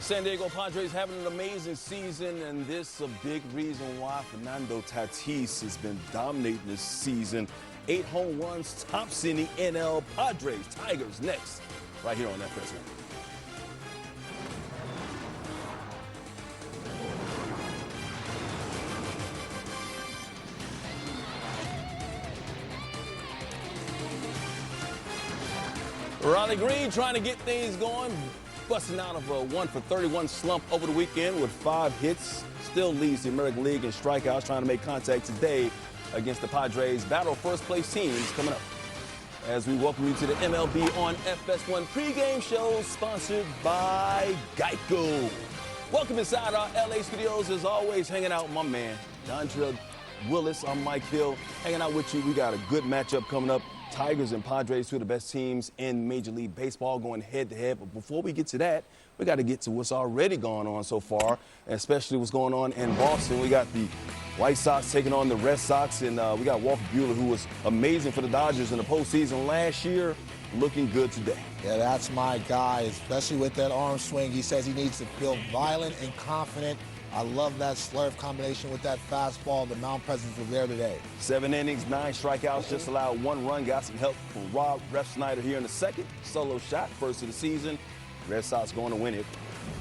San Diego Padres having an amazing season, and this is a big reason why Fernando Tatis has been dominating this season. 8 home runs, tops in the NL. Padres, Tigers next, right here on FS1. Ronnie Green trying to get things going, busting out of a 1-for-31 slump over the weekend with 5 hits. Still leads the American League in strikeouts, trying to make contact today against the Padres. Battle of first place teams coming up as we welcome you to the MLB on FS1 pregame show sponsored by Geico. Welcome inside our LA studios. As always, hanging out with my man, Dondre Willis. I'm Mike Hill, hanging out with you. We got a good matchup coming up. Tigers and Padres, two of the best teams in Major League Baseball, going head-to-head. But before we get to that, we got to get to what's already gone on so far, especially what's going on in Boston. We got the White Sox taking on the Red Sox, and we got Walker Buehler, who was amazing for the Dodgers in the postseason last year, looking good today. Yeah, that's my guy, especially with that arm swing. He says he needs to feel violent and confident. I love that slurve combination with that fastball. The mound presence was there today. 7 innings, 9 strikeouts, just allowed 1 run. Got some help from Rob Refsnyder here in the second. Solo shot, first of the season. Red Sox going to win it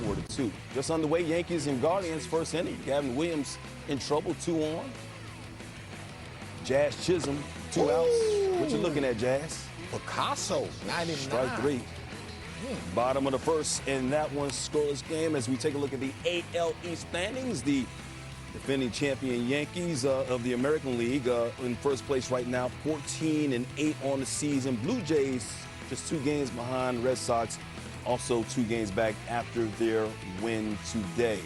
4-2. Just underway, Yankees and Guardians, first inning. Gavin Williams in trouble, 2 on. Jazz Chisholm, 2 outs. What you looking at, Jazz? Picasso, 99. Strike 3. Bottom of the first in that one, scoreless game. As we take a look at the AL East standings, the defending champion Yankees of the American League in first place right now, 14-8 on the season. Blue Jays just 2 games behind. Red Sox also 2 games back after their win today.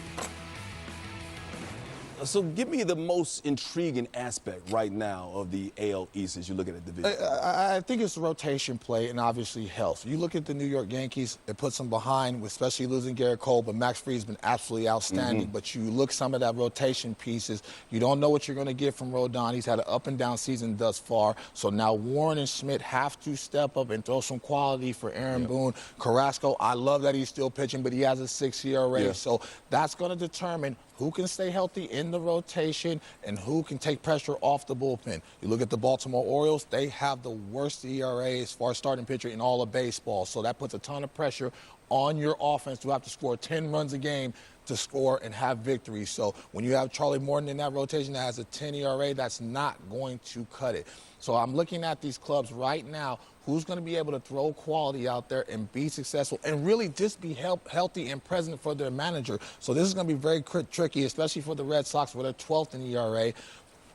So give me the most intriguing aspect right now of the AL East as you look at the division. I think it's rotation play and obviously health. You look at the New York Yankees, it puts them behind, especially losing Garrett Cole, but Max Fried's been absolutely outstanding. But you look some of that rotation pieces, you don't know what you're going to get from Rodon. He's had an up and down season thus far. So now Warren and Schmidt have to step up and throw some quality for Aaron Boone. Carrasco, I love that he's still pitching, but he has a 6 ERA. So that's going to determine who can stay healthy in the rotation and who can take pressure off the bullpen. You look at the Baltimore Orioles, they have the worst ERA as far as starting pitcher in all of baseball. So that puts a ton of pressure on your offense to have to score 10 runs a game to score and have victory. So when you have Charlie Morton in that rotation that has a 10 ERA, that's not going to cut it. So I'm looking at these clubs right now. Who's going to be able to throw quality out there and be successful and really just be healthy and present for their manager? So this is going to be very tricky, especially for the Red Sox, where they're 12th in ERA.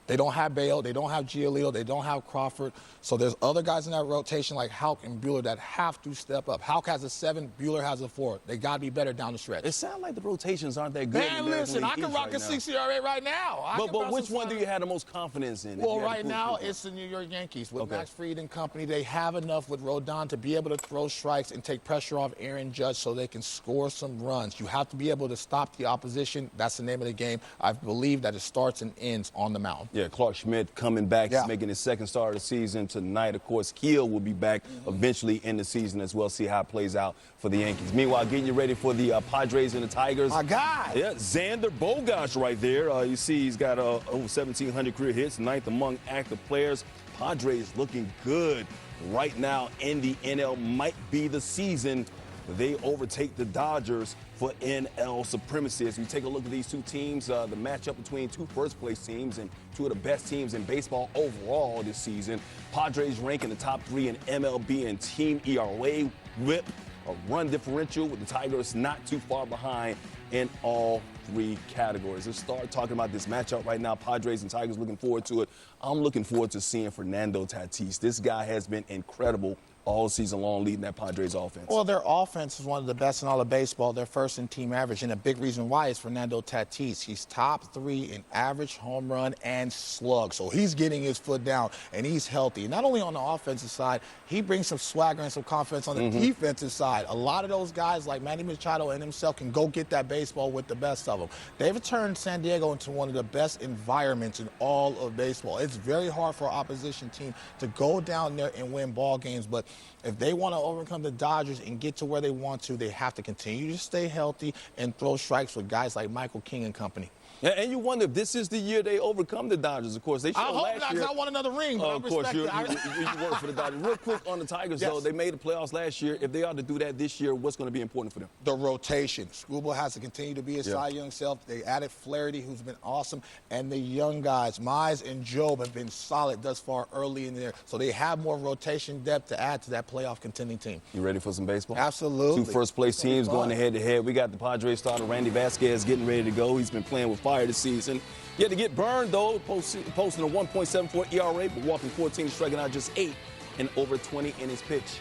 They don't have Bale, they don't have Giolito, they don't have Crawford. So there's other guys in that rotation like Houck and Buehler that have to step up. Houck has a 7, Buehler has a 4. They got to be better down the stretch. It sounds like the rotations aren't that good. Man, listen, I can rock a 6 ERA right now. But which one do you have the most confidence in? Well, right now it's the New York Yankees with Max Fried and company. They have enough with Rodon to be able to throw strikes and take pressure off Aaron Judge so they can score some runs. You have to be able to stop the opposition. That's the name of the game. I believe that it starts and ends on the mound. Yeah, Clark Schmidt coming back, making his second start of the season tonight. Of course, Keel will be back eventually in the season as well. See how it plays out for the Yankees. Meanwhile, getting you ready for the Padres and the Tigers. My guy. Yeah, Xander Bogaerts right there. You see he's got over 1,700 career hits, 9th among active players. Padres looking good right now in the NL. Might be the season they overtake the Dodgers for NL supremacy. As we take a look at these two teams, the matchup between 2 first-place teams and 2 of the best teams in baseball overall this season. Padres rank in the top 3 in MLB and team ERA, WHIP, a run differential, with the Tigers not too far behind in all 3 categories. Let's start talking about this matchup right now. Padres and Tigers, looking forward to it. I'm looking forward to seeing Fernando Tatis. This guy has been incredible all season long, leading that Padres offense. Well, their offense is one of the best in all of baseball. They're first in team average, and a big reason why is Fernando Tatis. He's top 3 in average home run and slug, so he's getting his foot down, and he's healthy. Not only on the offensive side, he brings some swagger and some confidence on the defensive side. A lot of those guys like Manny Machado and himself can go get that baseball with the best of them. They've turned San Diego into one of the best environments in all of baseball. It's very hard for an opposition team to go down there and win ball games, but If they want to overcome the Dodgers and get to where they want to, they have to continue to stay healthy and throw strikes with guys like Michael King and company. Yeah, and you wonder if this is the year they overcome the Dodgers. Of course, they showed I hope last not, year. because I want another ring. But Of course, you work for the Dodgers. Real quick on the Tigers, Yes. though, they made the playoffs last year. If they are to do that this year, what's going to be important for them? The rotation. Scuba has to continue to be his Cy Young self. They added Flaherty, who's been awesome, and the young guys, Mize and Job, have been solid thus far early in there. So they have more rotation depth to add to that playoff contending team. You ready for some baseball? Absolutely. Two first-place teams going head-to-head. We got the Padres starter Randy Vasquez getting ready to go. He's been playing with fire this season. He had to get burned, though, posting a 1.74 ERA, but walking 14, striking out just 8 in over 20 innings pitched.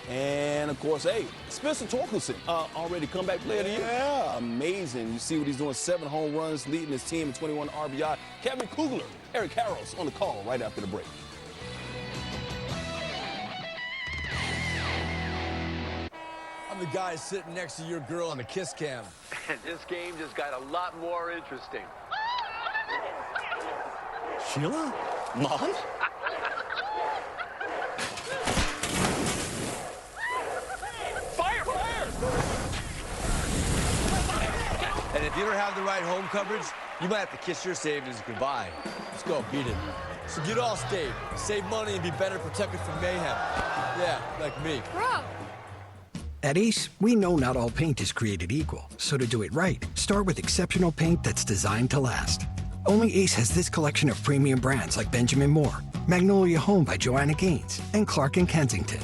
And, of course, hey, Spencer Torkelson, already comeback player of the year. Yeah. Amazing. You see what he's doing, 7 home runs, leading his team in 21 RBI. Kevin Kugler, Eric Harrells on the call right after the break. I'm the guy sitting next to your girl on the kiss cam. And this game just got a lot more interesting. Sheila? Mom? And if you don't have the right home coverage, you might have to kiss your savings goodbye. Let's go, beat it. So get Allstate, save money, and be better protected from mayhem. Yeah, like me. Bro! At Ace, we know not all paint is created equal, so to do it right, start with exceptional paint that's designed to last. Only Ace has this collection of premium brands like Benjamin Moore, Magnolia Home by Joanna Gaines, and Clark & Kensington.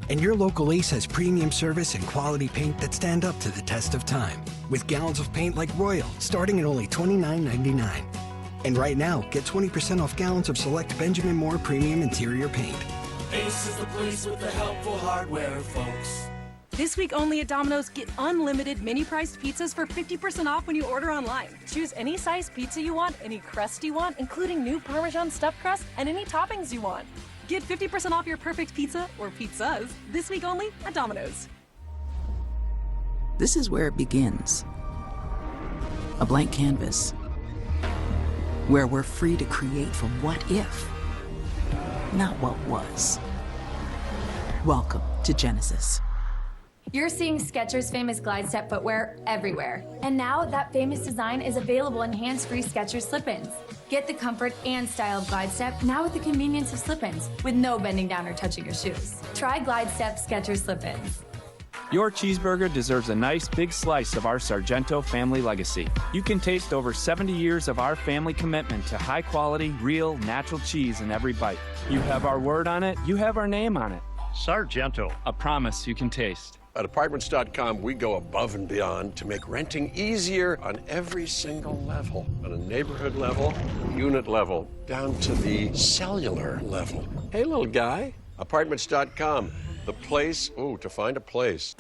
And your local Ace has premium service and quality paint that stand up to the test of time, with gallons of paint like Royal starting at only $29.99. And right now, get 20% off gallons of select Benjamin Moore premium interior paint. Ace is the place with the helpful hardware, folks. This week only at Domino's, get unlimited mini-priced pizzas for 50% off when you order online. Choose any size pizza you want, any crust you want, including new Parmesan stuffed crust, and any toppings you want. Get 50% off your perfect pizza, or pizzas, this week only at Domino's. This is where it begins. A blank canvas, where we're free to create from what if, not what was. Welcome to Genesis. You're seeing Skechers' famous glide step footwear everywhere. And now that famous design is available in hands-free Skechers slip-ins. Get the comfort and style of glide step now with the convenience of slip-ins, with no bending down or touching your shoes. Try glide step Skechers slip-ins. Your cheeseburger deserves a nice big slice of our Sargento family legacy. You can taste over 70 years of our family commitment to high quality, real, natural cheese in every bite. You have our word on it, you have our name on it. Sargento. A promise you can taste. At Apartments.com, we go above and beyond to make renting easier on every single level. On a neighborhood level, unit level, down to the cellular level. Hey, little guy. Apartments.com, the place, to find a place.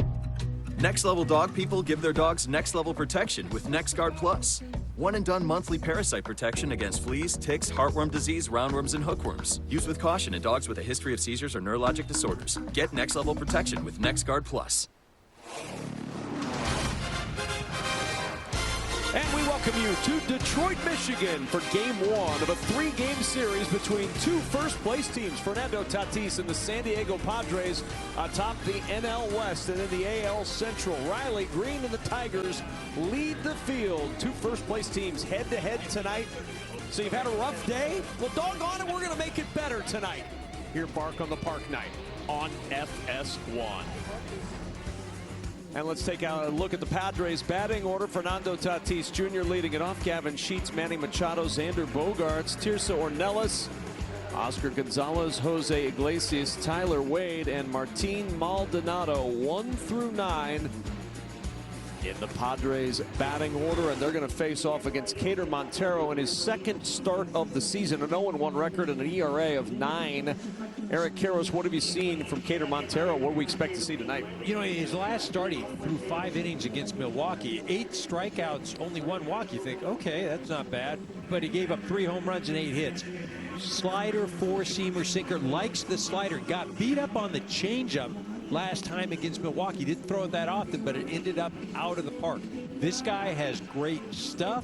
Next level dog people give their dogs next level protection with NexGuard Plus. One and done monthly parasite protection against fleas, ticks, heartworm disease, roundworms, and hookworms. Used with caution in dogs with a history of seizures or neurologic disorders. Get next level protection with NexGuard Plus. And we welcome you to Detroit, Michigan for Game 1 of a 3-game series between two first-place teams. Fernando Tatis and the San Diego Padres atop the NL West, and in the AL Central, Riley Green and the Tigers lead the field. Two first-place teams head-to-head tonight. So you've had a rough day? Well, doggone it, we're going to make it better tonight. Here, Bark on the Park Night on FS1. And let's take a look at the Padres batting order. Fernando Tatis Jr. leading it off. Gavin Sheets, Manny Machado, Xander Bogaerts, Tirsa Ornelas, Oscar Gonzalez, Jose Iglesias, Tyler Wade, and Martin Maldonado, 1 through 9 in the Padres batting order. And they're going to face off against Cater Montero in his second start of the season. An 0-1 record and an ERA of 9. Eric Karros, what have you seen from Cater Montero? What do we expect to see tonight? You know, his last start, he threw 5 innings against Milwaukee. 8 strikeouts, only 1 walk. You think, okay, that's not bad. But he gave up 3 home runs and 8 hits. Slider, 4-seamer, sinker, likes the slider. Got beat up on the changeup last time against Milwaukee. Didn't throw it that often, but it ended up out of the park. This guy has great stuff.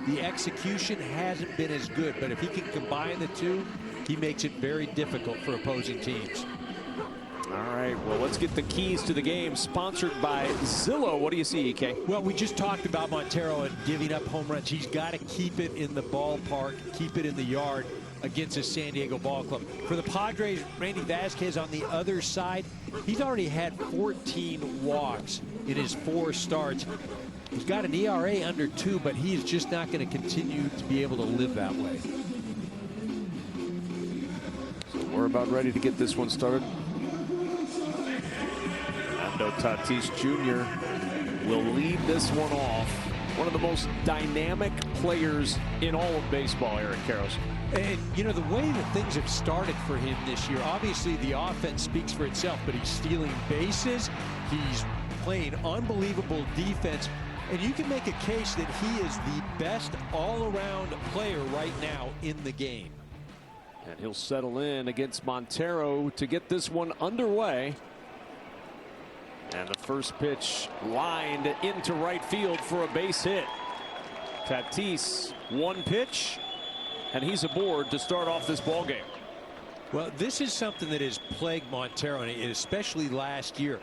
The execution hasn't been as good, but if he can combine the two, he makes it very difficult for opposing teams. All right, well, let's get the keys to the game sponsored by Zillow. What do you see, EK? Well, we just talked about Montero and giving up home runs. He's got to keep it in the ballpark, keep it in the yard against a San Diego ball club. For the Padres, Randy Vasquez on the other side, he's already had 14 walks in his 4 starts. He's got an ERA under 2, but he is just not going to continue to be able to live that way. So we're about ready to get this one started. Fernando Tatis Jr. will lead this one off. One of the most dynamic players in all of baseball, Eric Karros. And, you know, the way that things have started for him this year, obviously the offense speaks for itself, but he's stealing bases. He's playing unbelievable defense. And you can make a case that he is the best all-around player right now in the game. And he'll settle in against Montero to get this one underway. And the first pitch lined into right field for a base hit. Tatis, 1 pitch, and he's aboard to start off this ball game. Well, this is something that has plagued Montero, and especially last year.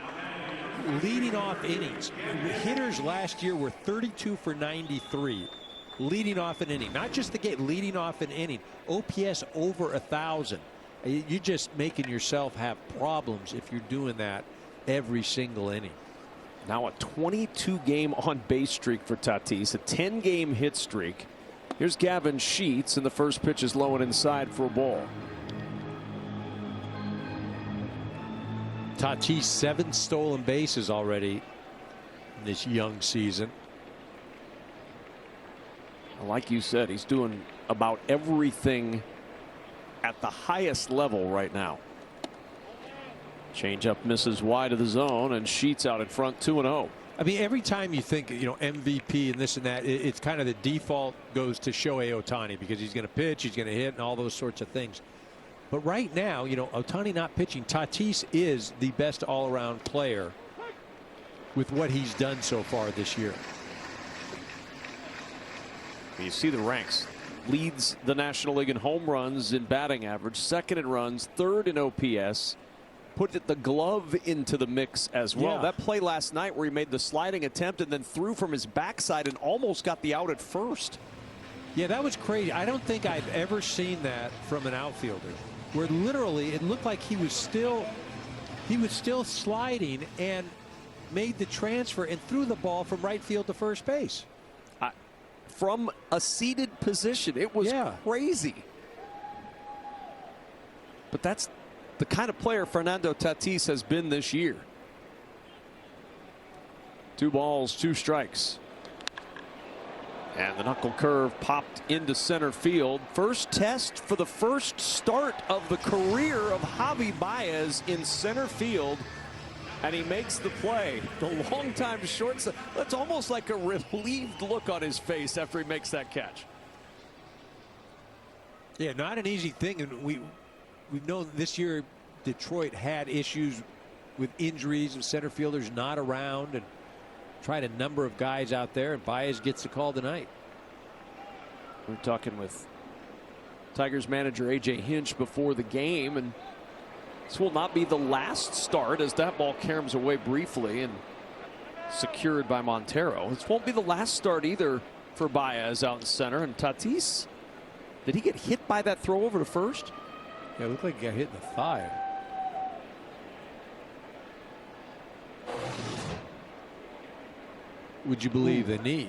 Leading off innings. Hitters last year were 32 for 93. Leading off an inning. Not just the game, leading off an inning. OPS over 1,000. You're just making yourself have problems if you're doing that every single inning. Now a 22-game on-base streak for Tatis, a 10-game hit streak. Here's Gavin Sheets, and the first pitch is low and inside for a ball. Tatis 7 stolen bases already in this young season. Like you said, he's doing about everything at the highest level right now. Changeup misses wide of the zone, and Sheets out in front, 2-0. I mean, every time you think, you know, MVP and this and that, it's kind of the default goes to Shohei Ohtani because he's going to pitch, he's going to hit, and all those sorts of things. But right now, you know, Ohtani not pitching, Tatis is the best all-around player with what he's done so far this year. You see the ranks. Leads the National League in home runs in batting average, 2nd in runs, 3rd in OPS. Put the glove into the mix as well. Yeah. That play last night where he made the sliding attempt and then threw from his backside and almost got the out at first. Yeah, that was crazy. I don't think I've ever seen that from an outfielder, where literally it looked like he was still sliding and made the transfer and threw the ball from right field to first base. From a seated position. It was crazy. But that's the kind of player Fernando Tatis has been this year. 2 balls, 2 strikes. And the knuckle curve popped into center field. First test for the first start of the career of Javi Baez in center field. And he makes the play. The longtime shortstop. That's almost like a relieved look on his face after he makes that catch. Yeah, not an easy thing. And we've known this year Detroit had issues with injuries and center fielders not around, and tried a number of guys out there, and Baez gets the call tonight. We're talking with Tigers manager A.J. Hinch before the game, and this will not be the last start as that ball caroms away briefly and secured by Montero. This won't be the last start either for Baez out in center. And Tatis, did he get hit by that throw over to first? Yeah, it looked like he got hit in the thigh. Would you believe the knee?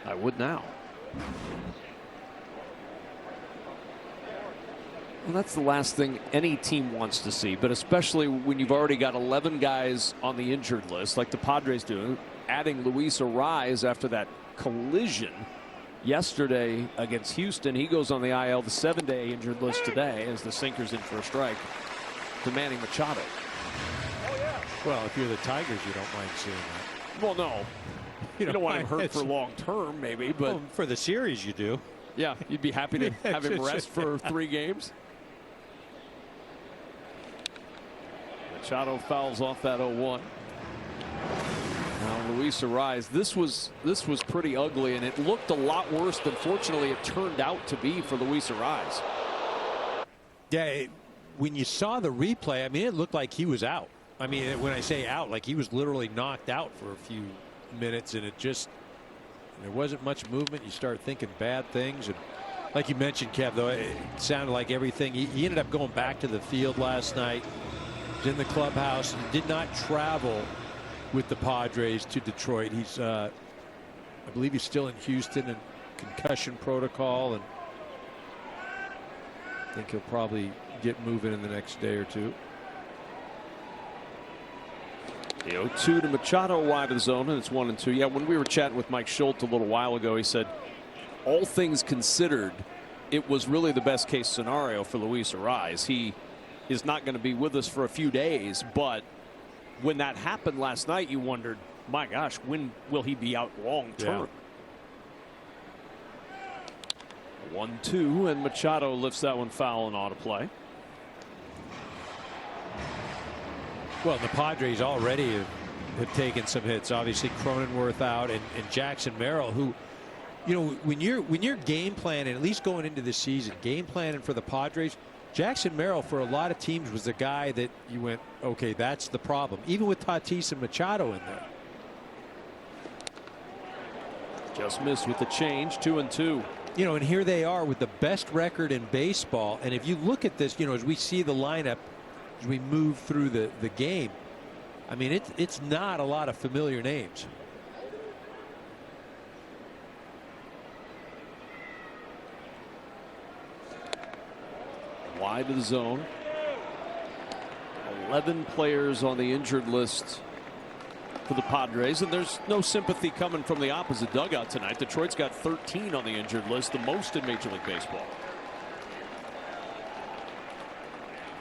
I would now. Well, that's the last thing any team wants to see, but especially when you've already got 11 guys on the injured list like the Padres do, adding Luis Arraez after that collision yesterday against Houston. He goes on the IL, the 7-day injured list today, as the sinker's in for a strike to Manny Machado. Well, if you're the Tigers, you don't mind seeing that. Well, no. You don't want him hurt for long term, maybe, but well, for the series you do. Yeah, you'd be happy to have him rest for 3 games. Machado fouls off that 0-1. Now Luis Arraez, this was pretty ugly, and it looked a lot worse than fortunately it turned out to be for Luis Arraez. Yeah, when you saw the replay, I mean, it looked like he was out. I mean, when I say out, like he was literally knocked out for a few minutes, and there wasn't much movement. You start thinking bad things, and like you mentioned, Kev, though, it sounded like everything. He ended up going back to the field last night. He's in the clubhouse. He did not travel with the Padres to Detroit. He's, I believe, he's still in Houston in concussion protocol, and I think he'll probably get moving in the next day or two. The 0-2 to Machado wide of the zone, and it's 1-2. Yeah, when we were chatting with Mike Schultz a little while ago, he said, all things considered, it was really the best case scenario for Luis Arraez. He is not going to be with us for a few days, but when that happened last night, you wondered, my gosh, when will he be out long term? Yeah. 1-2, and Machado lifts that one foul and ought to play. Well, the Padres already have taken some hits. Obviously, Cronenworth out, and Jackson Merrill, who, you know, when you're game planning, at least going into the season, game planning for the Padres, Jackson Merrill for a lot of teams was the guy that you went, okay, that's the problem. Even with Tatis and Machado in there. Just missed with the change, 2-2. You know, and here they are with the best record in baseball. And if you look at this, you know, as we see the lineup, as we move through the game, I mean, it's not a lot of familiar names. Wide of the zone. 11 players on the injured list for the Padres, and there's no sympathy coming from the opposite dugout tonight. Detroit's got 13 on the injured list, the most in Major League Baseball.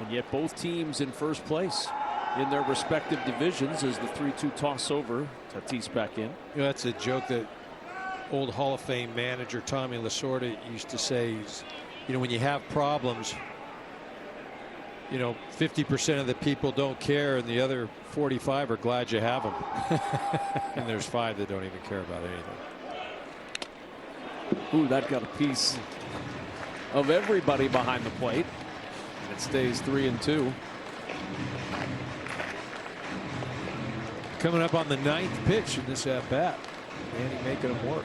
And yet both teams in first place in their respective divisions as the 3-2 toss over. Tatis back in. You know, that's a joke that old Hall of Fame manager Tommy Lasorda used to say. You know, when you have problems, you know, 50% of the people don't care, and the other 45 are glad you have them. And there's 5 that don't even care about anything. Ooh, that got a piece of everybody behind the plate. And it stays 3-2. Coming up on the 9th pitch in this at bat. Manny making them work.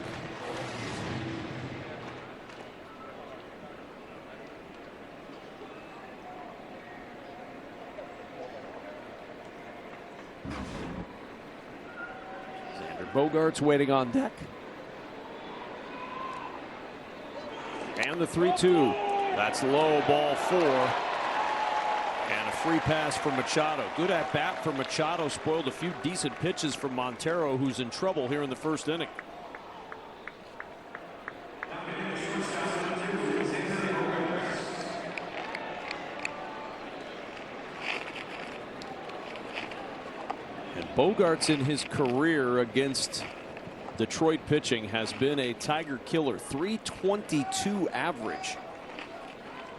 Bogart's waiting on deck. And the 3-2. That's low, ball 4. And a free pass for Machado. Good at bat for Machado. Spoiled a few decent pitches from Montero, who's in trouble here in the first inning. Bogarts in his career against Detroit pitching has been a Tiger killer. 322 average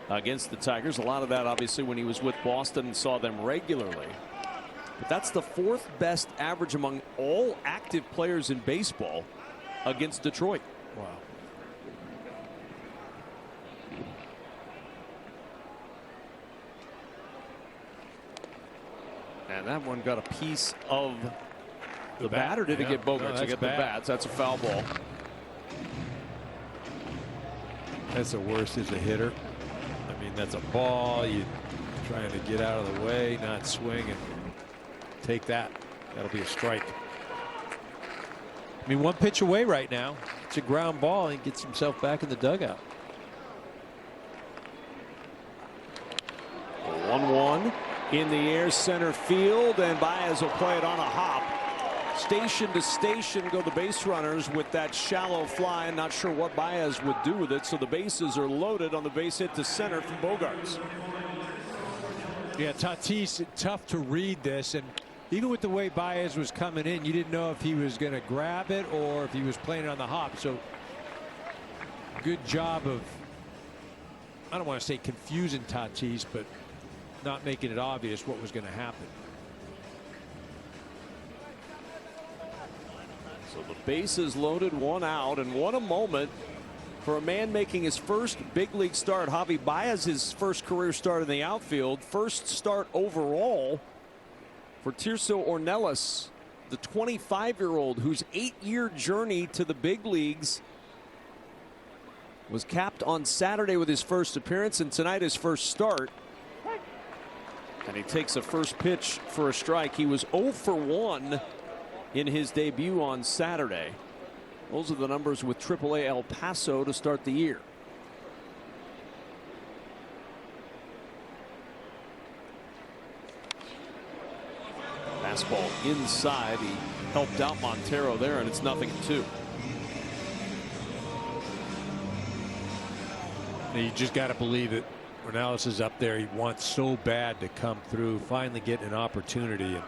against the Tigers. A lot of that obviously when he was with Boston and saw them regularly. But that's the 4th best average among all active players in baseball against Detroit. Wow. And that one got a piece of the bat, or did it get Bogarts? No, to get the bats. That's a foul ball. That's the worst as a hitter. I mean, that's a ball. You trying to get out of the way, not swing, and take that. That'll be a strike. I mean, 1 pitch away right now. It's a ground ball, and he gets himself back in the dugout. 1-1. In the air, center field, and Baez will play it on a hop. Station to station go the base runners with that shallow fly. Not sure what Baez would do with it, so the bases are loaded on the base hit to center from Bogarts. Yeah, Tatis, tough to read this, and even with the way Baez was coming in, you didn't know if he was going to grab it or if he was playing on the hop. So good job of, I don't want to say confusing Tatis, but not making it obvious what was going to happen. So the bases loaded, 1 out, and what a moment For a man making his first big league start, Javi Baez, his first career start in the outfield, first start overall for Tirso Ornelas, the 25-year-old whose 8-year journey to the big leagues was capped on Saturday with his first appearance, and tonight his first start. And he takes a first pitch for a strike. He was 0 for 1 in his debut on Saturday. Those are the numbers with AAA El Paso to start the year. Fastball inside. He helped out Montero there, and it's 0-2. You just got to believe it. Ornelas is up there. He wants so bad to come through, finally getting an opportunity. And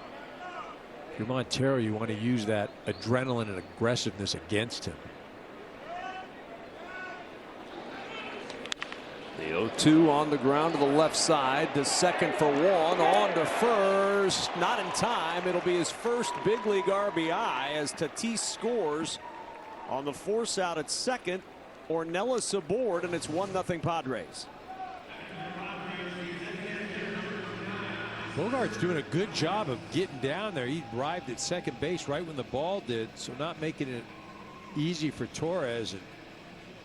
if you're Montero, you want to use that adrenaline and aggressiveness against him. The 0-2 on the ground to the left side. To second for one. On to first. Not in time. It'll be his first big league RBI as Tatis scores on the force out at second. Ornelas aboard, and it's 1-0 Padres. Bogart's doing a good job of getting down there. He arrived at second base right when the ball did, so not making it easy for Torres. And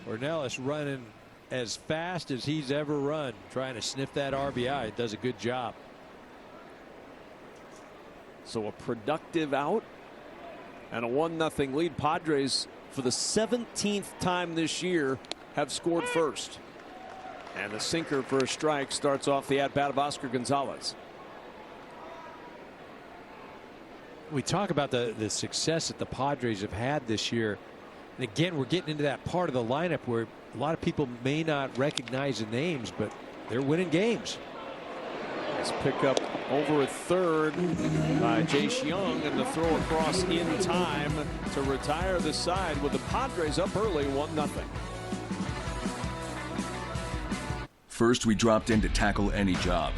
Ornelas running as fast as he's ever run, trying to sniff that RBI. It does a good job. So a productive out and a 1-0 lead. Padres, for the 17th time this year, have scored first. And the sinker for a strike starts off the at-bat of Oscar Gonzalez. We talk about the success that the Padres have had this year. And again, we're getting into that part of the lineup where a lot of people may not recognize the names, but they're winning games. Nice pick up over at third by Jace Young, and the throw across in time to retire the side with the Padres up early 1-0. First, we dropped in to tackle any job.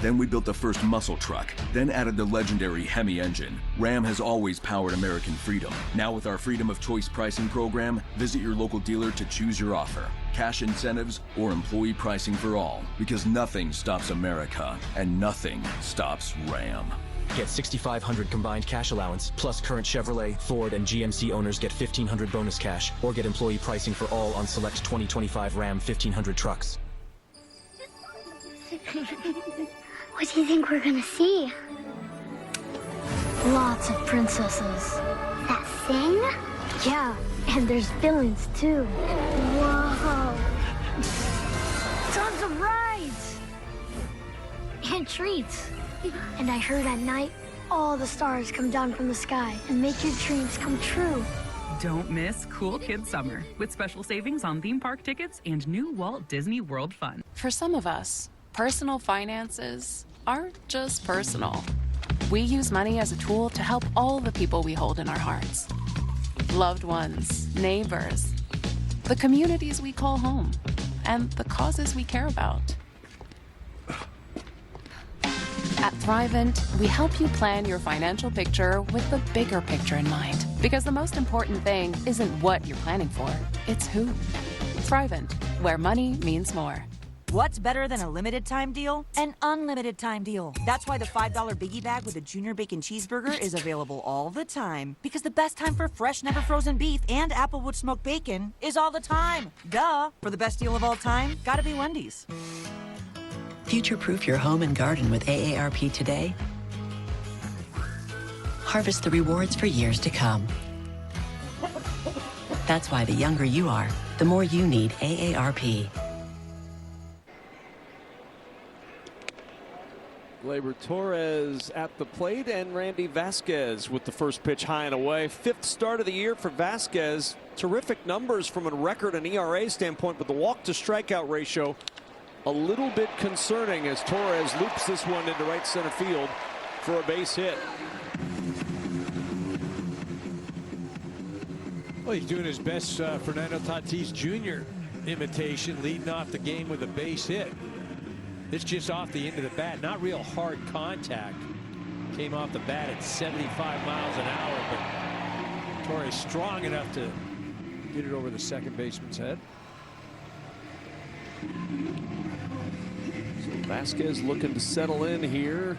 Then we built the first muscle truck, then added the legendary Hemi engine. Ram has always powered American freedom. Now with our Freedom of Choice pricing program, visit your local dealer to choose your offer. Cash incentives or employee pricing for all. Because nothing stops America, and nothing stops Ram. Get $6,500 combined cash allowance, plus current Chevrolet, Ford, and GMC owners get $1,500 bonus cash, or get employee pricing for all on select 2025 Ram 1500 trucks. What do you think we're gonna see? Lots of princesses. That sing? Yeah, and there's villains too. Whoa! Tons of rides! And treats. And I heard at night, all the stars come down from the sky and make your dreams come true. Don't miss Cool Kids Summer with special savings on theme park tickets and new Walt Disney World fun. For some of us, personal finances aren't just personal. We use money as a tool to help all the people we hold in our hearts. Loved ones, neighbors, the communities we call home, and the causes we care about. At Thrivent, we help you plan your financial picture with the bigger picture in mind. Because the most important thing isn't what you're planning for, it's who. Thrivent, where money means more. What's better than a limited time deal? An unlimited time deal. That's why the $5 biggie bag with a junior bacon cheeseburger is available all the time. Because the best time for fresh, never frozen beef and Applewood smoked bacon is all the time. Duh. For the best deal of all time, gotta be Wendy's. Future-proof your home and garden with AARP today. Harvest the rewards for years to come. That's why the younger you are, the more you need AARP. Gleyber Torres at the plate, and Randy Vasquez with the first pitch high and away. Fifth start of the year for Vasquez. Terrific numbers from a record and ERA standpoint, but the walk to strikeout ratio a little bit concerning as Torres loops this one into right center field for a base hit. Well, he's doing his best Fernando Tatis Jr. imitation, leading off the game with a base hit. It's just off the end of the bat, not real hard contact. Came off the bat at 75 miles an hour, but Torres strong enough to get it over the second baseman's head. So Vasquez looking to settle in here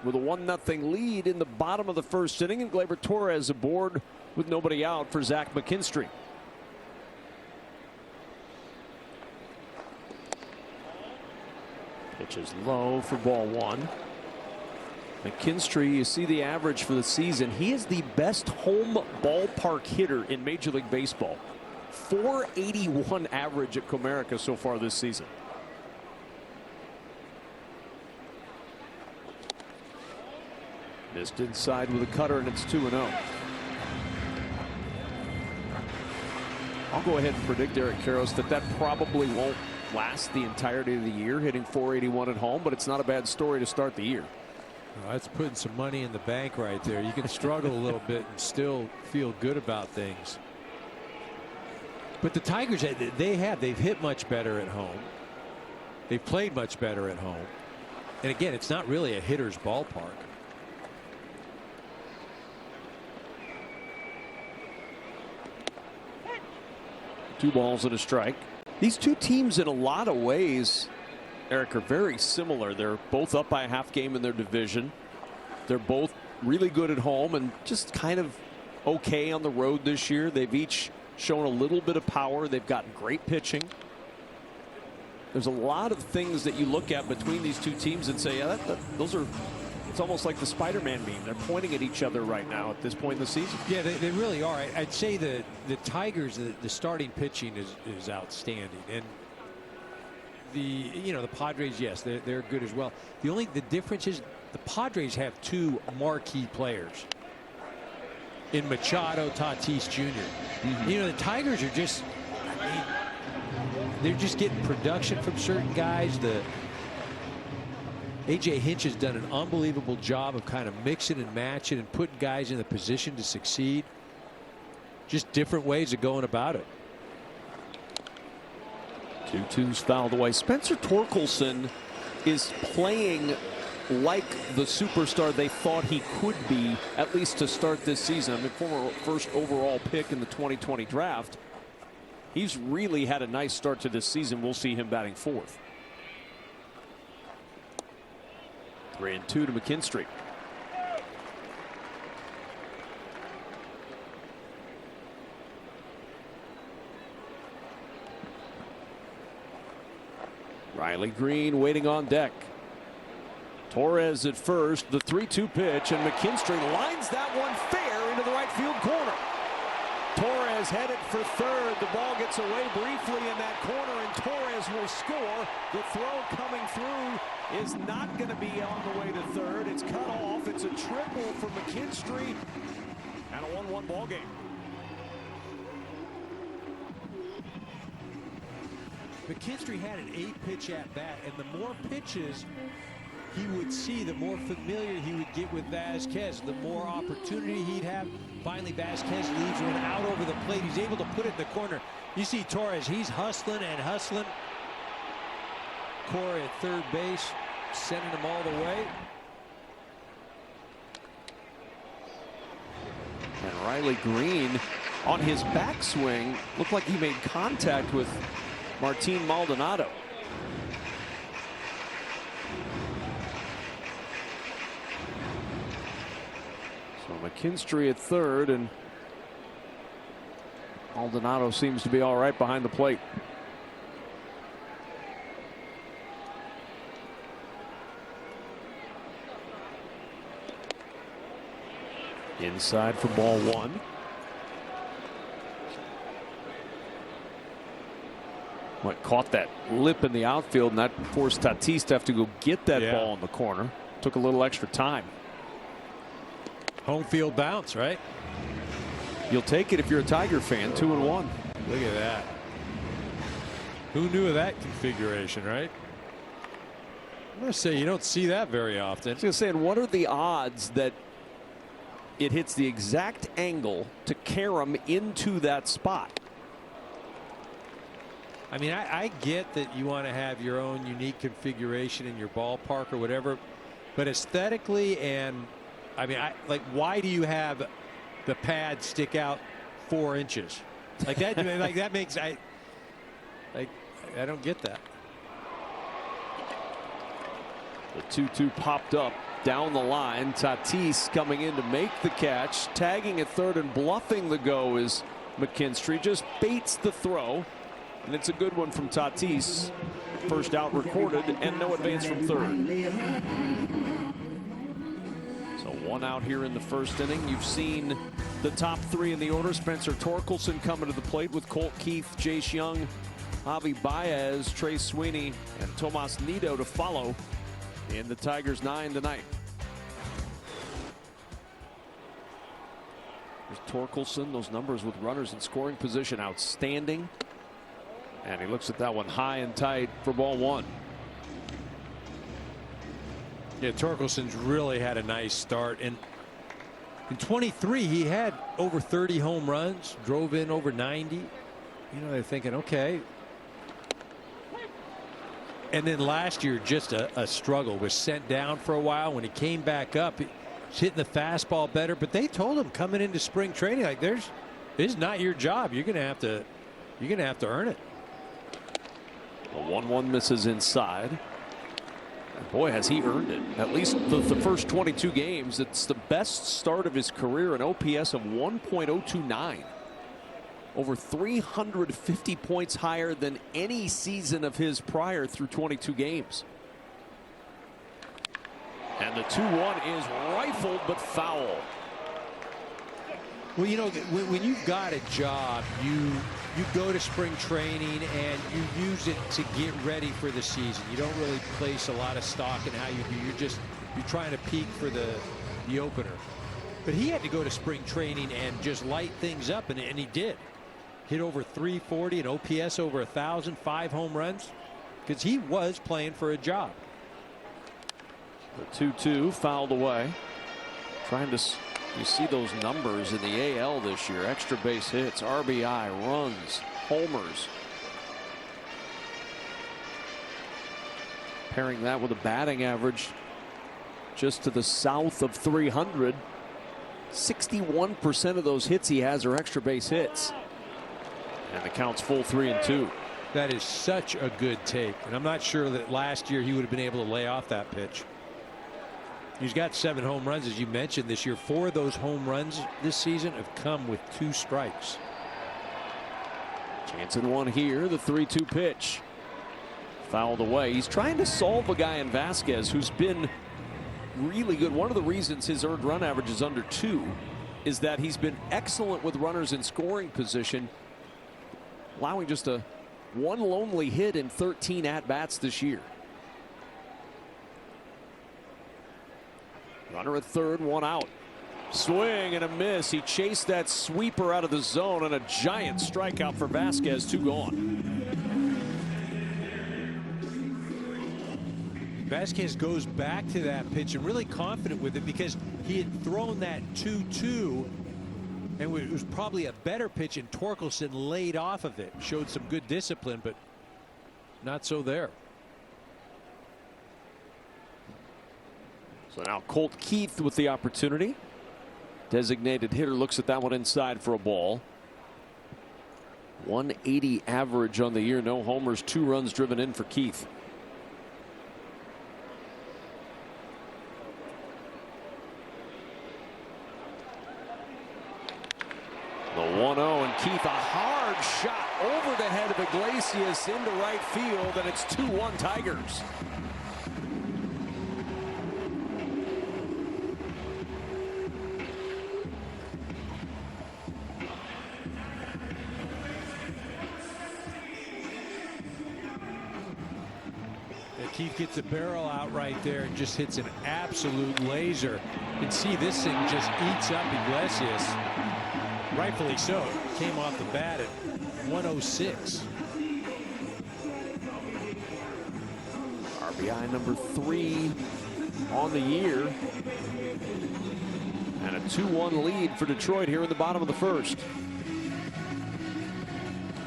with a 1-0 lead in the bottom of the first inning, and Gleyber Torres aboard with nobody out for Zach McKinstry. Pitch is low for ball one. McKinstry, you see the average for the season. He is the best home ballpark hitter in Major League Baseball. .481 average at Comerica so far this season. Missed inside with a cutter, and it's 2-0. I'll go ahead and predict, Eric Karros, that probably won't last the entirety of the year, hitting .481 at home, but it's not a bad story to start the year. Well, that's putting some money in the bank right there. You can struggle a little bit and still feel good about things. But the Tigers, they've hit much better at home. They've played much better at home. And again, it's not really a hitter's ballpark. Two balls and a strike. These two teams, in a lot of ways, Eric, are very similar. They're both up by a half game in their division. They're both really good at home and just kind of okay on the road this year. They've each shown a little bit of power. They've got great pitching. There's a lot of things that you look at between these two teams and say, yeah, those are. It's almost like the Spider-Man meme. They're pointing at each other right now at this point in the season. Yeah, they really are. I'd say the Tigers, the starting pitching is outstanding, and the Padres, yes, they're good as well. The difference is the Padres have two marquee players in Machado, Tatis Jr. The Tigers are just, they're just getting production from certain guys. A.J. Hinch has done an unbelievable job of kind of mixing and matching and putting guys in the position to succeed. Just different ways of going about it. 2-2's fouled away. Spencer Torkelson is playing like the superstar they thought he could be, at least to start this season. I mean, former first overall pick in the 2020 draft. He's really had a nice start to this season. We'll see him batting fourth. 3-2 to McKinstry. Riley Green waiting on deck. Torres at first, the 3-2 pitch, and McKinstry lines that one fair into the right field corner. Torres headed for third. The ball gets away briefly in that corner, and Torres will score. The throw coming through is not going to be on the way to third. It's cut off. It's a triple for McKinstry, and a 1-1 ball game. McKinstry had an 8-pitch at bat, and the more pitches he would see, the more familiar he would get with Vasquez, the more opportunity he'd have. Finally, Vasquez leaves one out over the plate. He's able to put it in the corner. You see Torres, he's hustling and hustling. Corey at third base, sending him all the way. And Riley Green on his backswing looked like he made contact with Martin Maldonado. So McKinstry at third, and Maldonado seems to be all right behind the plate. Inside for ball one. Caught that lip in the outfield, and that forced Tatis to have to go get that ball in the corner. Took a little extra time. Home field bounce, right? You'll take it if you're a Tiger fan. 2-1. Look at that. Who knew of that configuration, right? I'm going to say you don't see that very often. I was going to say, and what are the odds that it hits the exact angle to carry him into that spot? I mean, I get that you want to have your own unique configuration in your ballpark or whatever, but aesthetically, and I mean, like, why do you have the pad stick out 4 inches like that? Like that makes I don't get that. The 2-2 popped up down the line. Tatis coming in to make the catch. Tagging at third and bluffing the go is McKinstry. Just baits the throw. And it's a good one from Tatis. First out recorded and no advance from third. So one out here in the first inning. You've seen the top three in the order. Spencer Torkelson coming to the plate with Colt Keith, Jace Young, Javi Baez, Trey Sweeney, and Tomas Nido to follow in the Tigers' 9 tonight. There's Torkelson. Those numbers with runners in scoring position outstanding. And he looks at that one high and tight for ball one. Yeah, Torkelson's really had a nice start. And in 23, he had over 30 home runs, drove in over 90. You know, they're thinking, okay. And then last year, just a struggle. Was sent down for a while. When he came back up, he's hitting the fastball better. But they told him coming into spring training, like, this is not your job. You're gonna have to earn it. The 1-1 misses inside. And boy, has he earned it. At least the first 22 games. It's the best start of his career, an OPS of 1.029. Over 350 points higher than any season of his prior through 22 games. And the 2-1 is rifled but foul. Well, you know, when you've got a job, you go to spring training and you use it to get ready for the season. You don't really place a lot of stock in how you do. You're trying to peak for the opener. But he had to go to spring training and just light things up, and he did. Hit over 340, an OPS over 1,000, 5 home runs, because he was playing for a job. The 2-2 fouled away. Trying to. You see those numbers in the AL this year. Extra base hits, RBI, runs, homers. Pairing that with a batting average just to the south of 300. 61% of those hits he has are extra base hits. And the count's full 3-2. That is such a good take. And I'm not sure that last year he would have been able to lay off that pitch. He's got 7 home runs, as you mentioned, this year. 4 of those home runs this season have come with 2 strikes. Chance in one here. The 3-2 pitch. Fouled away. He's trying to solve a guy in Vasquez who's been really good. One of the reasons his earned run average is under 2 is that he's been excellent with runners in scoring position, allowing just one lonely hit in 13 at-bats this year. Runner at third, 1 out. Swing and a miss. He chased that sweeper out of the zone, and a giant strikeout for Vasquez. 2 gone. Vasquez goes back to that pitch and really confident with it because he had thrown that 2-2, and it was probably a better pitch, and Torkelson laid off of it. Showed some good discipline, but not so there. So now Colt Keith with the opportunity. Designated hitter looks at that one inside for a ball. 180 average on the year. No homers, 2 runs driven in for Keith. The 1-0, and Keith, a hard shot over the head of Iglesias into right field, and it's 2-1 Tigers. Keith gets a barrel out right there and just hits an absolute laser. You can see this thing just eats up Iglesias. Rightfully so. Came off the bat at 106. RBI number 3 on the year. And a 2-1 lead for Detroit here in the bottom of the first.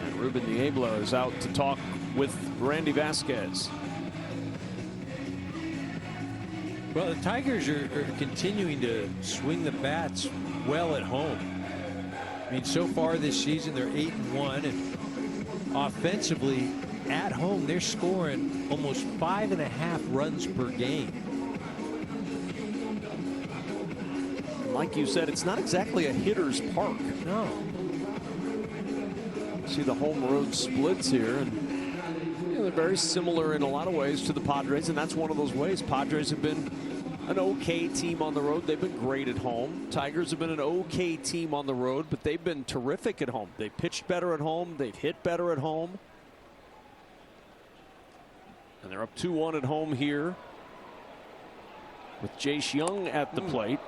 And Ruben Niebla is out to talk with Randy Vasquez. Well, the Tigers are continuing to swing the bats well at home. I mean, so far this season, they're 8-1, and offensively, at home, they're scoring almost 5.5 runs per game. Like you said, it's not exactly a hitter's park. No. See the home road splits here, and they're very similar in a lot of ways to the Padres, and that's one of those ways. Padres have been an okay team on the road. They've been great at home. Tigers have been an okay team on the road, but they've been terrific at home. They pitched better at home. They've hit better at home. And they're up 2-1 at home here with Jace Young at the plate.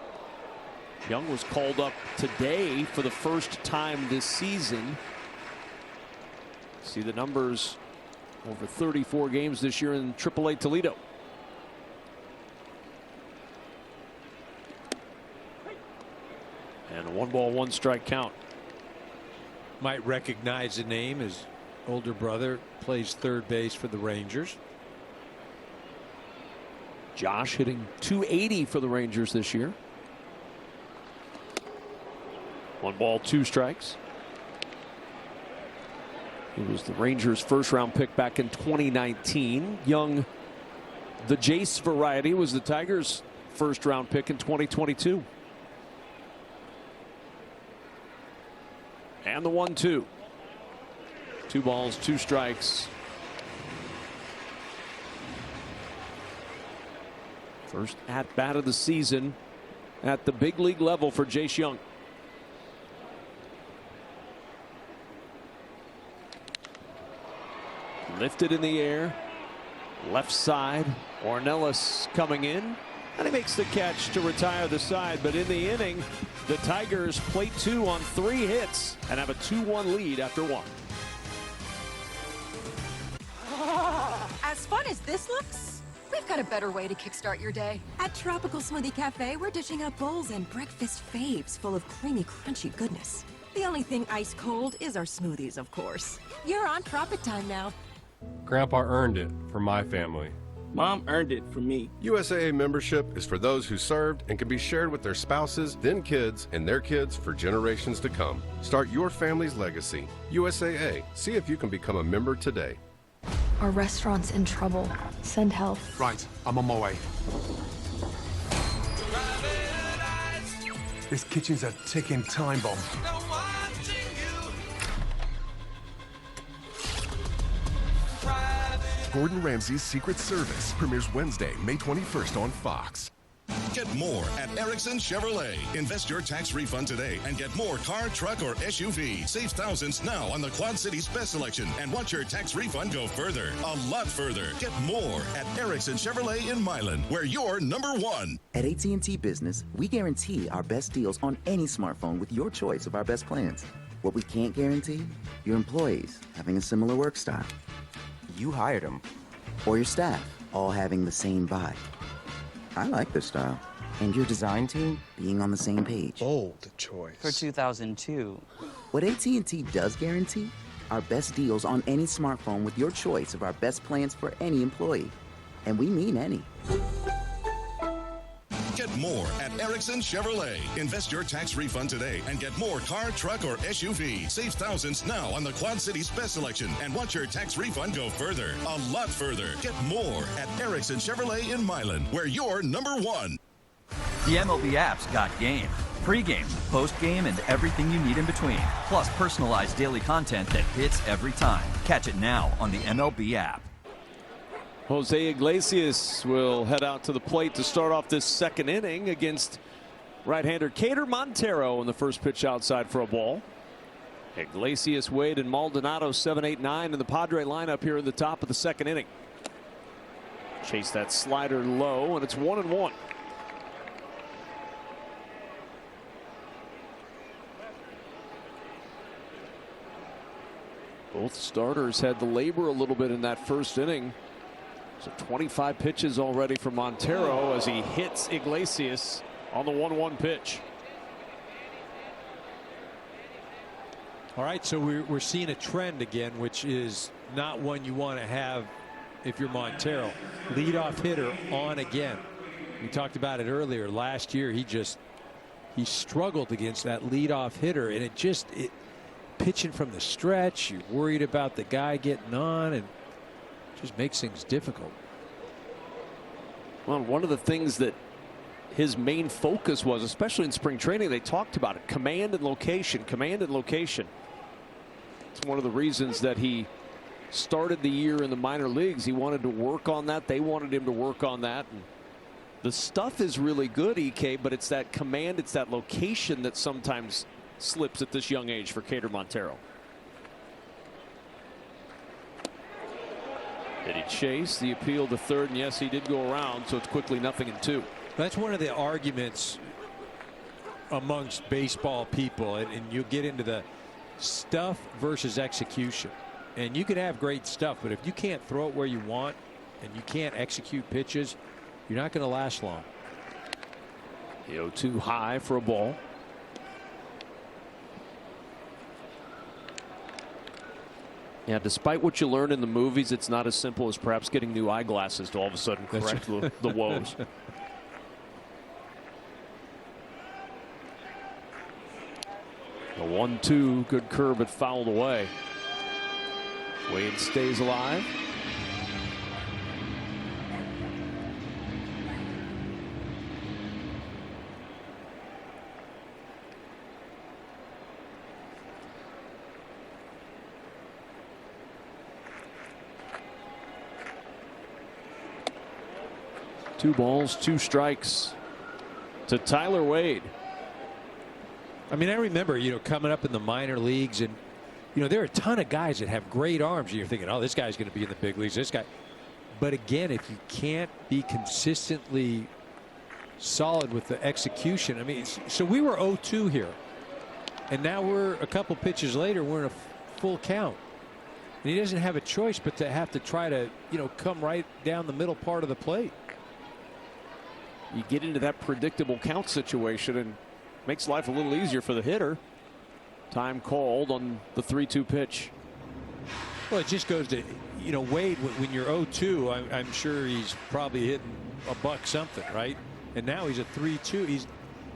Young was called up today for the first time this season. See the numbers over 34 games this year in AAA Toledo. And a 1-ball-1-strike count. Might recognize the name. His older brother plays third base for the Rangers. Josh hitting .280 for the Rangers this year. 1 ball, 2 strikes. He was the Rangers' first-round pick back in 2019. Young, the Jace variety, was the Tigers' first-round pick in 2022. And the 1-2. 2 balls, 2 strikes. First at-bat of the season at the big league level for Jace Young. Lifted in the air, left side. Ornelas coming in, and he makes the catch to retire the side. But in the inning, the Tigers plate 2 on 3 hits and have a 2-1 lead after 1. As fun as this looks, we've got a better way to kickstart your day. At Tropical Smoothie Cafe, we're dishing out bowls and breakfast faves full of creamy, crunchy goodness. The only thing ice cold is our smoothies, of course. You're on Tropic Time now. Grandpa earned it for my family. Mom earned it for me. USAA membership is for those who served and can be shared with their spouses, then kids, and their kids for generations to come. Start your family's legacy. USAA. See if you can become a member today. Our restaurant's in trouble. Send help. Right, I'm on my way. This kitchen's a ticking time bomb. Gordon Ramsay's Secret Service premieres Wednesday, May 21st on Fox. Get more at Erickson Chevrolet. Invest your tax refund today and get more car, truck, or SUV. Save thousands now on the Quad Cities best selection and watch your tax refund go further, a lot further. Get more at Erickson Chevrolet in Milan, where you're #1. At AT&T Business, we guarantee our best deals on any smartphone with your choice of our best plans. What we can't guarantee? Your employees having a similar work style. You hired them. Or your staff all having the same vibe. I like this style. And your design team being on the same page. Bold choice. For 2002. What AT&T does guarantee? Our best deals on any smartphone with your choice of our best plans for any employee. And we mean any. Get more at Erickson Chevrolet. Invest your tax refund today and get more car, truck, or SUV. Save thousands now on the Quad Cities best selection and watch your tax refund go further, a lot further. Get more at Erickson Chevrolet in Milan, where you're #1. The MLB app's got game. Pre-game, post-game, and everything you need in between. Plus personalized daily content that hits every time. Catch it now on the MLB app. Jose Iglesias will head out to the plate to start off this second inning against right-hander Cater Montero in the first pitch outside for a ball. Iglesias, Wade, and Maldonado 7, 8, 9 in the Padre lineup here in the top of the second inning. Chase that slider low, and it's 1-1. Both starters had to labor a little bit in that first inning. So 25 pitches already for Montero as he hits Iglesias on the 1-1 pitch. All right, so we're seeing a trend again, which is not one you want to have if you're Montero. Leadoff hitter on again. We talked about it earlier. Last year, he struggled against that leadoff hitter, and pitching from the stretch, you're worried about the guy getting on, and Just makes things difficult. Well, one of the things that his main focus was, especially in spring training, they talked about it, command and location, command and location. It's one of the reasons that he started the year in the minor leagues. He wanted to work on that. They wanted him to work on that. And the stuff is really good, EK, but it's that command, it's that location that sometimes slips at this young age for Cater Montero. Did he chase the appeal to third? And yes, he did go around, so it's quickly 0-2. That's one of the arguments amongst baseball people, and you get into the stuff versus execution. And you can have great stuff, but if you can't throw it where you want and you can't execute pitches, you're not going to last long. The 0-2 high for a ball. Yeah, despite what you learn in the movies, it's not as simple as perhaps getting new eyeglasses to all of a sudden correct the woes. The 1-2, good curve, but fouled away. Wade stays alive. Two balls, two strikes to Tyler Wade. I mean, I remember, coming up in the minor leagues, and, there are a ton of guys that have great arms. And you're thinking, oh, this guy's going to be in the big leagues. This guy. But again, if you can't be consistently solid with the execution, I mean, so we were 0-2 here. And now we're a couple pitches later, we're in a full count. And he doesn't have a choice but to have to try to, come right down the middle part of the plate. You get into that predictable count situation and makes life a little easier for the hitter. Time called on the 3-2 pitch. Well, it just goes to, Wade, when you're 0-2, I'm sure he's probably hitting a buck something, right? And now he's a 3-2.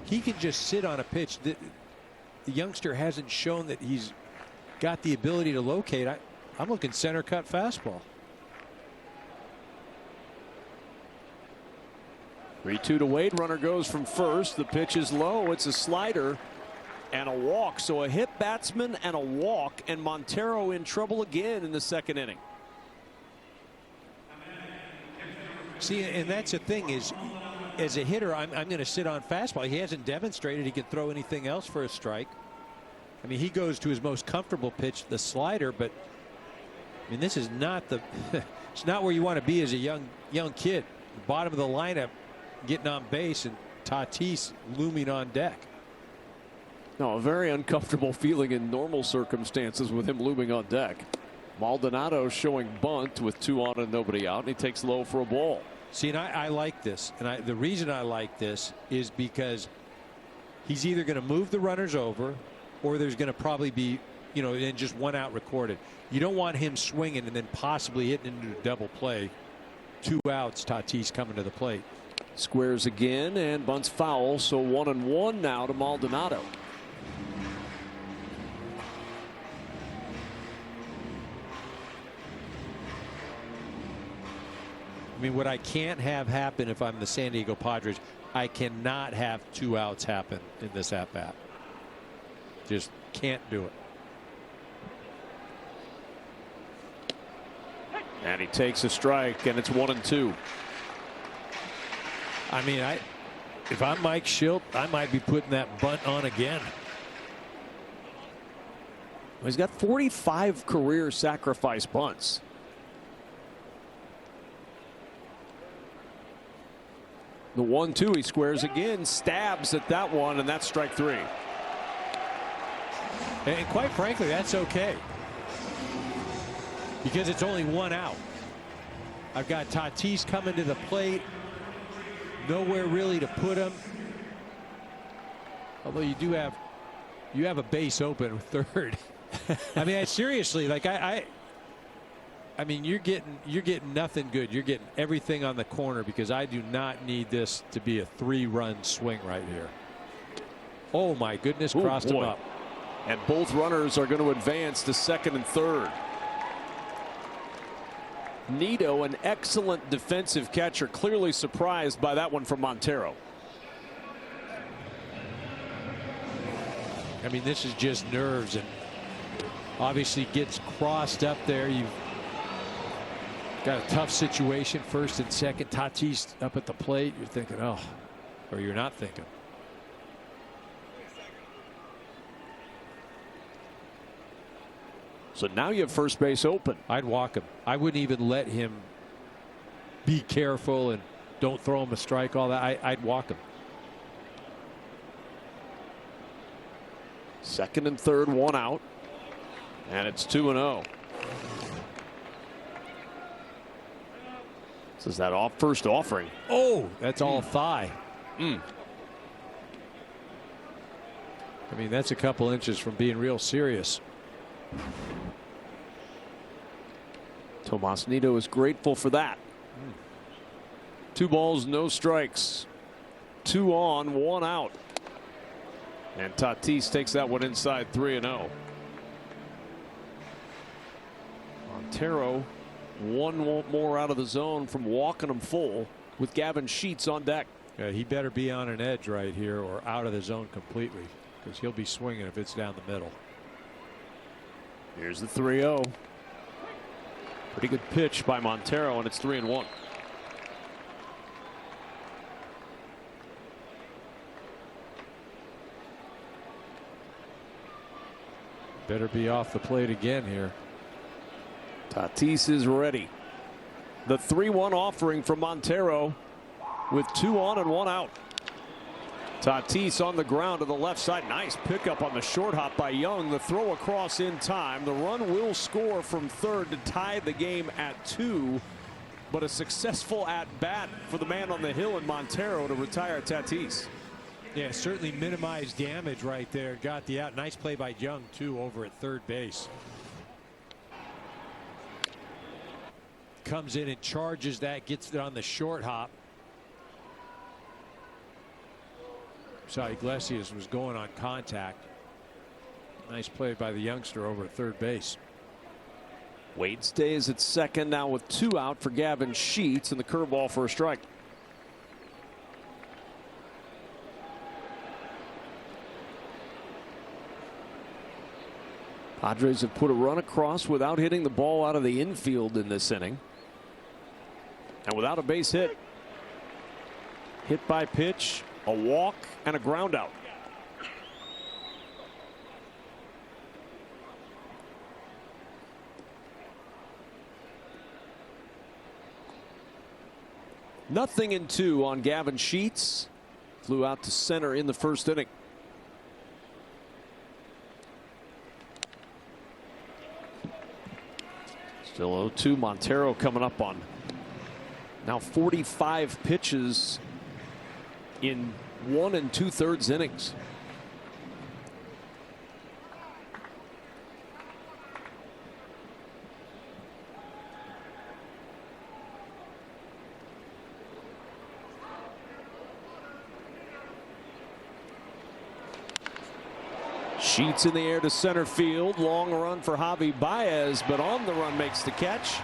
He can just sit on a pitch. The youngster hasn't shown that he's got the ability to locate. I'm looking center cut fastball. 3-2 to Wade. Runner goes from first. The pitch is low. It's a slider and a walk. So a hit batsman and a walk, and Montero in trouble again in the second inning. See, and that's the thing is, as a hitter, I'm going to sit on fastball. He hasn't demonstrated he can throw anything else for a strike. I mean, he goes to his most comfortable pitch, the slider, but I mean, this is not the it's not where you want to be as a young kid. Bottom of the lineup, getting on base, and Tatis looming on deck. No, a very uncomfortable feeling in normal circumstances with him looming on deck. Maldonado showing bunt with 2 on and nobody out, and he takes low for a ball. See, and I like this, and the reason I like this is because he's either going to move the runners over, or there's going to probably be, and just 1 out recorded. You don't want him swinging and then possibly hitting into a double play. 2 outs, Tatis coming to the plate. Squares again and bunts foul, so 1-1 now to Maldonado. I mean, what I can't have happen if I'm the San Diego Padres, I cannot have 2 outs happen in this at-bat. Just can't do it. And he takes a strike, and it's 1-2. I mean, if I'm Mike Schilt, I might be putting that bunt on again. He's got 45 career sacrifice bunts. The 1-2, he squares again, stabs at that one, and that's strike 3. And quite frankly, that's okay, because it's only 1 out. I've got Tatis coming to the plate. Nowhere really to put him. Although you have a base open with third. I mean, seriously, like I mean, you're getting nothing good. You're getting everything on the corner, because I do not need this to be a 3-run swing right here. Oh my goodness, crossed him up. And both runners are going to advance to second and third. Nito, an excellent defensive catcher, clearly surprised by that one from Montero. I mean, this is just nerves, and obviously gets crossed up there. You've got a tough situation, first and second. Tatis up at the plate. You're thinking, oh, or you're not thinking. So now you have first base open. I'd walk him. I wouldn't even let him be careful and don't throw him a strike, all that. I'd walk him. Second and third, one out. And it's 2-0. This is that first offering. Oh, that's all thigh. I mean, that's a couple inches from being real serious. Tomas Nido is grateful for that. 2 balls, no strikes. 2 on, 1 out. And Tatis takes that one inside 3-0. Montero, 1 more out of the zone from walking him full with Gavin Sheets on deck. Yeah, he better be on an edge right here or out of the zone completely, because he'll be swinging if it's down the middle. Here's the 3-0. Pretty good pitch by Montero, and it's 3-1. Better be off the plate again here. Tatis is ready. The 3-1 offering from Montero with 2 on and 1 out. Tatis on the ground to the left side. Nice pickup on the short hop by Young. The throw across in time. The run will score from third to tie the game at 2. But a successful at bat for the man on the hill in Montero to retire Tatis. Yeah, certainly minimized damage right there. Got the out. Nice play by Young, too, over at third base. Comes in and charges that, gets it on the short hop. Saw Iglesias was going on contact. Nice play by the youngster over at third base. Wade stays at second now with 2 out for Gavin Sheets, and the curveball for a strike. Padres have put a run across without hitting the ball out of the infield in this inning. And without a base hit. Hit by pitch, a walk, and a ground out. Nothing in 2 on Gavin Sheets. Flew out to center in the first inning. Still 0-2. Montero coming up on now 45 pitches in 1 2/3 innings. Sheets in the air to center field. Long run for Javi Baez, but on the run makes the catch.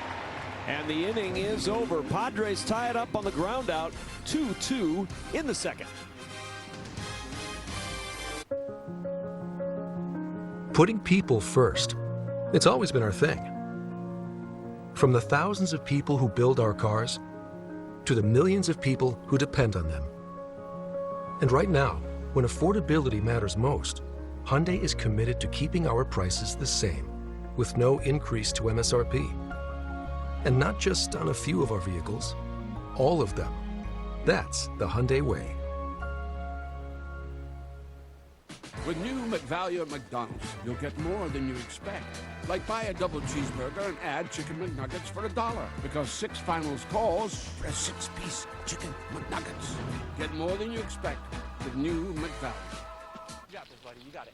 And the inning is over. Padres tie it up on the ground out. 2-2 in the second. Putting people first. It's always been our thing. From the thousands of people who build our cars to the millions of people who depend on them. And right now, when affordability matters most, Hyundai is committed to keeping our prices the same, with no increase to MSRP. And not just on a few of our vehicles, all of them. That's the Hyundai way. With new McValue at McDonald's, you'll get more than you expect. Like buy a double cheeseburger and add chicken McNuggets for $1. Because 6 finals calls for a 6-piece chicken McNuggets. Get more than you expect with new McValue. You got this, buddy. You got it.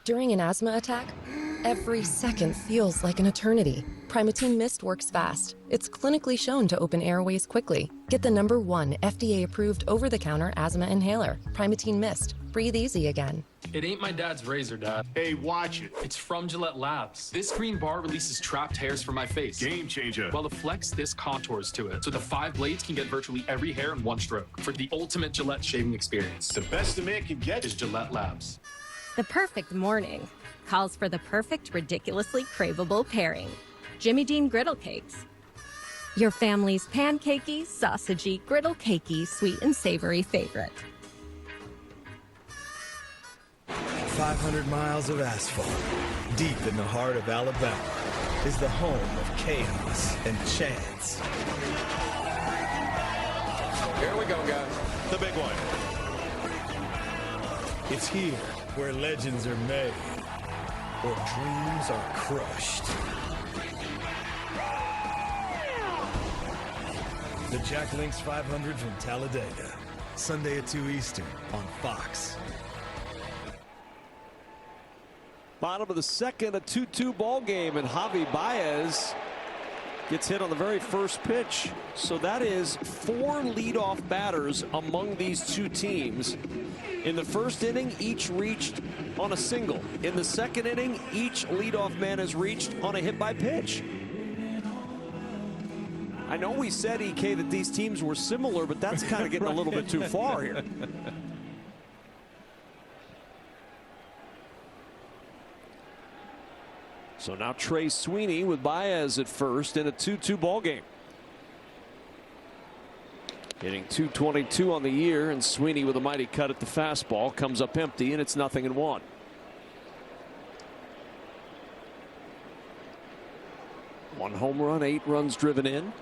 During an asthma attack, every second feels like an eternity. Primatene Mist works fast. It's clinically shown to open airways quickly. Get the #1 FDA-approved over-the-counter asthma inhaler, Primatene Mist. breathe easy again. It ain't my dad's razor, Dad. Hey, watch it. It's from Gillette Labs. This green bar releases trapped hairs from my face. Game changer. While the Flex, this contours to it. So the 5 blades can get virtually every hair in one stroke. For the ultimate Gillette shaving experience. The best a man can get is Gillette Labs. The perfect morning calls for the perfect, ridiculously craveable pairing. Jimmy Dean Griddle Cakes. Your family's pancakey, sausagey, griddle cakey, sweet and savory favorite. 500 miles of asphalt, deep in the heart of Alabama, is the home of chaos and chance. Here we go, guys. The big one. It's here where legends are made, or dreams are crushed. The Jack Links 500 from Talladega, Sunday at 2 Eastern on Fox. Bottom of the second, a 2-2 ball game, and Javi Baez gets hit on the very first pitch. So that is 4 leadoff batters among these two teams. In the first inning, each reached on a single. In the second inning, each leadoff man has reached on a hit by pitch. I know we said, EK, that these teams were similar, but that's kind of getting a little bit too far here. So now Trey Sweeney with Baez at first in a 2-2 ball game. Hitting .222 on the year, and Sweeney with a mighty cut at the fastball comes up empty, and it's 0-1. One home run, 8 runs driven in.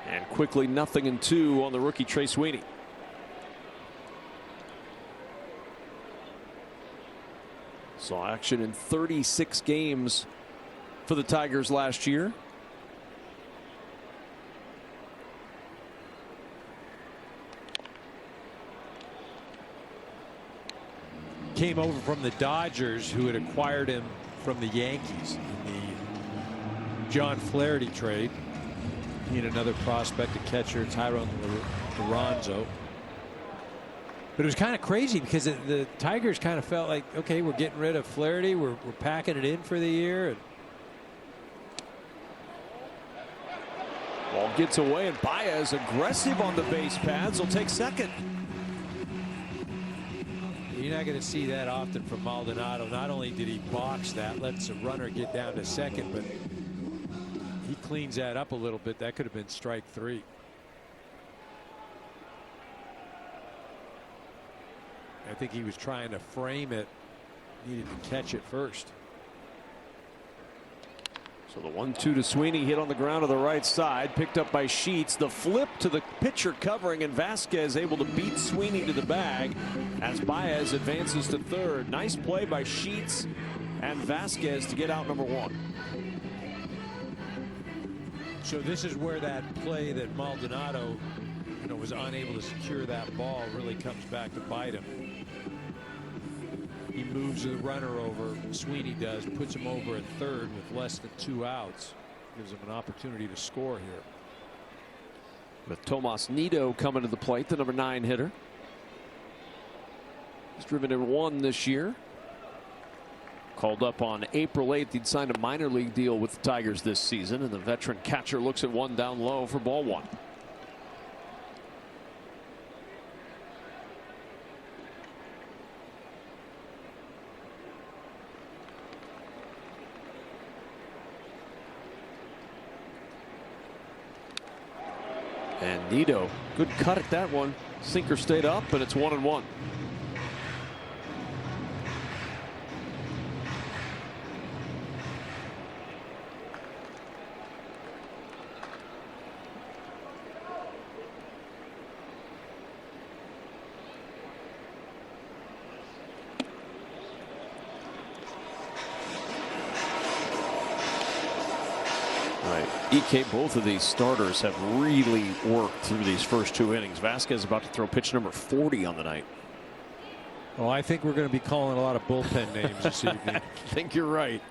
And quickly 0-2 on the rookie Trey Sweeney. Saw action in 36 games for the Tigers last year. Came over from the Dodgers, who had acquired him from the Yankees in the John Flaherty trade. He and another prospect, a catcher, Tyrone Lorenzo. But it was kind of crazy because the Tigers kind of felt like, okay, we're getting rid of Flaherty. We're packing it in for the year. And ball gets away, and Baez aggressive on the base paths. Will take second. You're not going to see that often from Maldonado. Not only did he box that, lets a runner get down to second, but he cleans that up a little bit. That could have been strike 3. I think he was trying to frame it, needed to catch it first. So the 1-2 to Sweeney, hit on the ground to the right side, picked up by Sheets. The flip to the pitcher covering, and Vasquez able to beat Sweeney to the bag as Baez advances to third. Nice play by Sheets and Vasquez to get out number 1. So this is where that play that Maldonado, was unable to secure that ball really comes back to bite him. He moves the runner over, Sweeney does, puts him over at third with less than 2 outs. Gives him an opportunity to score here. With Tomas Nido coming to the plate, the number 9 hitter. He's driven in 1 this year. Called up on April 8th. He'd signed a minor league deal with the Tigers this season, and the veteran catcher looks at 1 down low for ball 1. And Nido, good cut at that one. Sinker stayed up, and it's 1-1. EK, both of these starters have really worked through these first 2 innings. Vasquez about to throw pitch number 40 on the night. Well, I think we're going to be calling a lot of bullpen names this evening. I think you're right.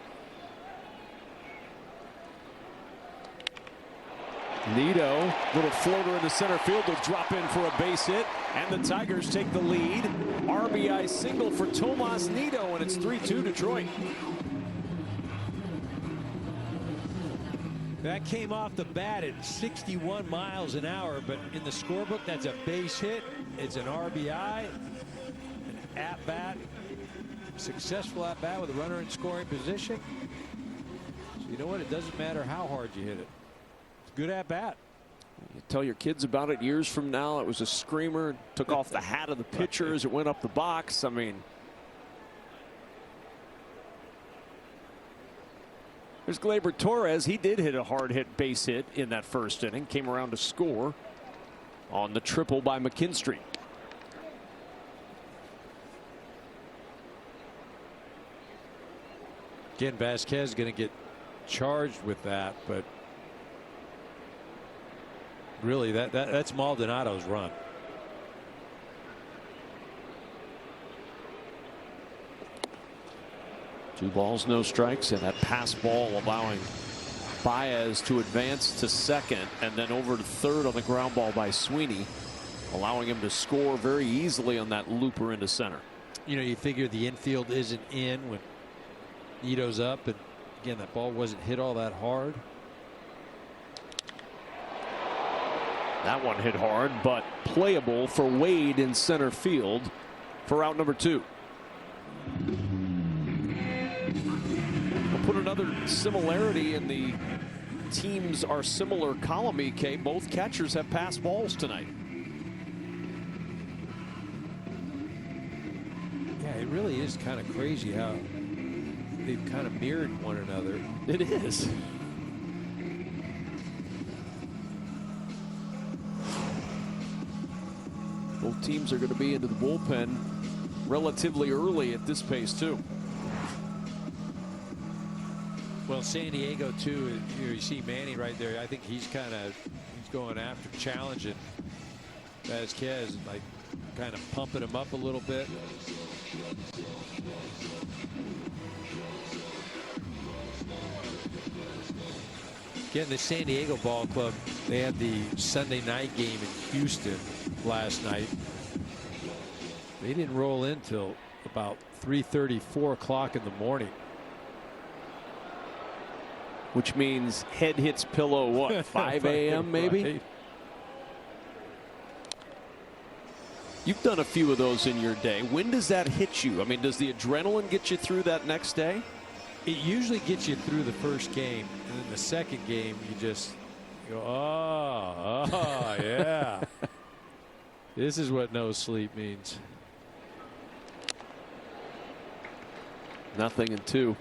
Nito, little floater in the center field, will drop in for a base hit, and the Tigers take the lead. RBI single for Tomas Nito, and it's 3-2 Detroit. That came off the bat at 61 miles an hour, but in the scorebook, that's a base hit. It's an RBI, an at-bat, successful at-bat with a runner in scoring position. So you know what? It doesn't matter how hard you hit it. It's good at-bat. You tell your kids about it years from now. It was a screamer. Took off the hat of the pitcher as it went up the box. I mean, there's Gleyber Torres. He did hit a hard hit base hit in that first inning. Came around to score on the triple by McKinstry. Again, Vasquez is going to get charged with that, but really that's Maldonado's run. Two balls, no strikes, and that pass ball allowing Baez to advance to second and then over to third on the ground ball by Sweeney, allowing him to score very easily on that looper into center. You know, you figure the infield isn't in when Nito's up, and again, that ball wasn't hit all that hard. That one hit hard, but playable for Wade in center field for out number 2. We'll put another similarity in the teams are similar column, EK. Both catchers have passed balls tonight. Yeah, it really is kind of crazy how they've kind of mirrored one another. It is. Both teams are going to be into the bullpen relatively early at this pace too. Well, San Diego too. You see Manny right there. I think he's going after challenging Vasquez, like kind of pumping him up a little bit. Again, the San Diego Ball Club, they had the Sunday night game in Houston last night. They didn't roll in till about 3:30, 4 o'clock in the morning. Which means head hits pillow, what, 5 a.m. maybe? Right. You've done a few of those in your day. When does that hit you? I mean, does the adrenaline get you through that next day? It usually gets you through the first game, and then the second game you just go, oh yeah. This is what no sleep means. 0-2.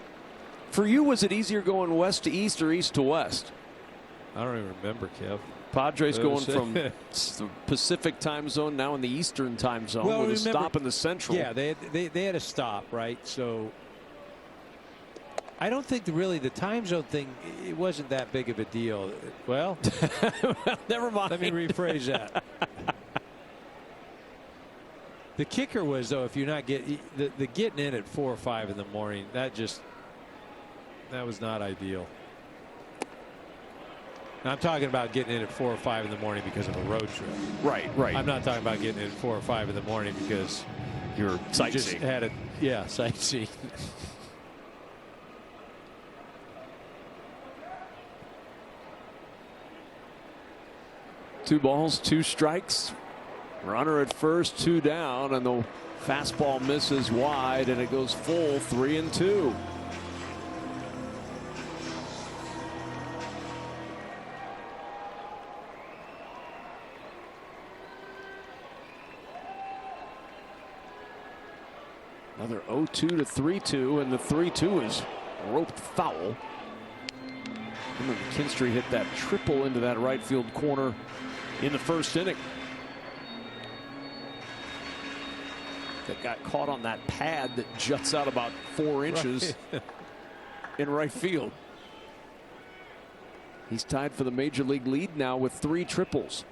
For you, was it easier going west to east or east to west? I don't even remember, Kev. Padres going from the Pacific time zone now in the Eastern time zone with a stop in the Central. Yeah, they had a stop, right? So I don't think really the time zone thing, it wasn't that big of a deal. Well, never mind. Let me rephrase that. The kicker was, though, if you're not getting the getting in at 4 or 5 in the morning, that was not ideal. Now, I'm talking about getting in at 4 or 5 in the morning because of a road trip. Right. I'm not talking about getting in at 4 or 5 in the morning because you're sightseeing. Just had it, yeah, sightseeing. Two balls, 2 strikes. Runner at first, 2 down, and the fastball misses wide, and it goes full, 3-2. Another 0-2 to 3-2, and the 3-2 is roped foul. McKinstry hit that triple into that right field corner in the first inning. That got caught on that pad that juts out about 4 inches in right field. He's tied for the major league lead now with 3 triples.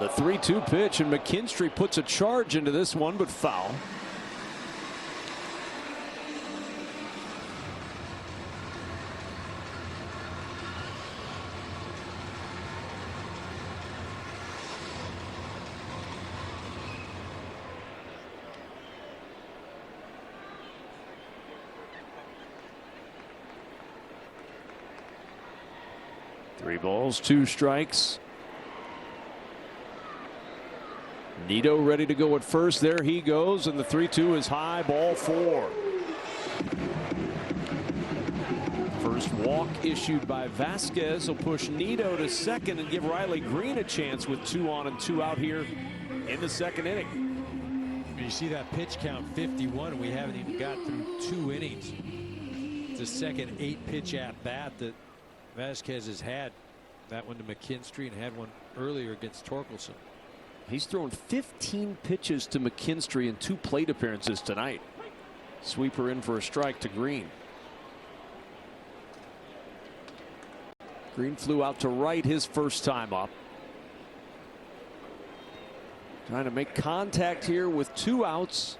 The 3-2 pitch, and McKinstry puts a charge into this one, but foul. 3 balls, 2 strikes. Nito ready to go at first. There he goes, and the 3-2 is high, ball 4. First walk issued by Vasquez will push Nito to second and give Riley Green a chance with 2 on and 2 out here in the second inning. You see that pitch count 51. We haven't even got through 2 innings. It's the second 8-pitch at bat that Vasquez has had. That one to McKinstry and had one earlier against Torkelson. He's thrown 15 pitches to McKinstry in 2 plate appearances tonight. Sweeper in for a strike to Green. Green flew out to right his first time up. Trying to make contact here with 2 outs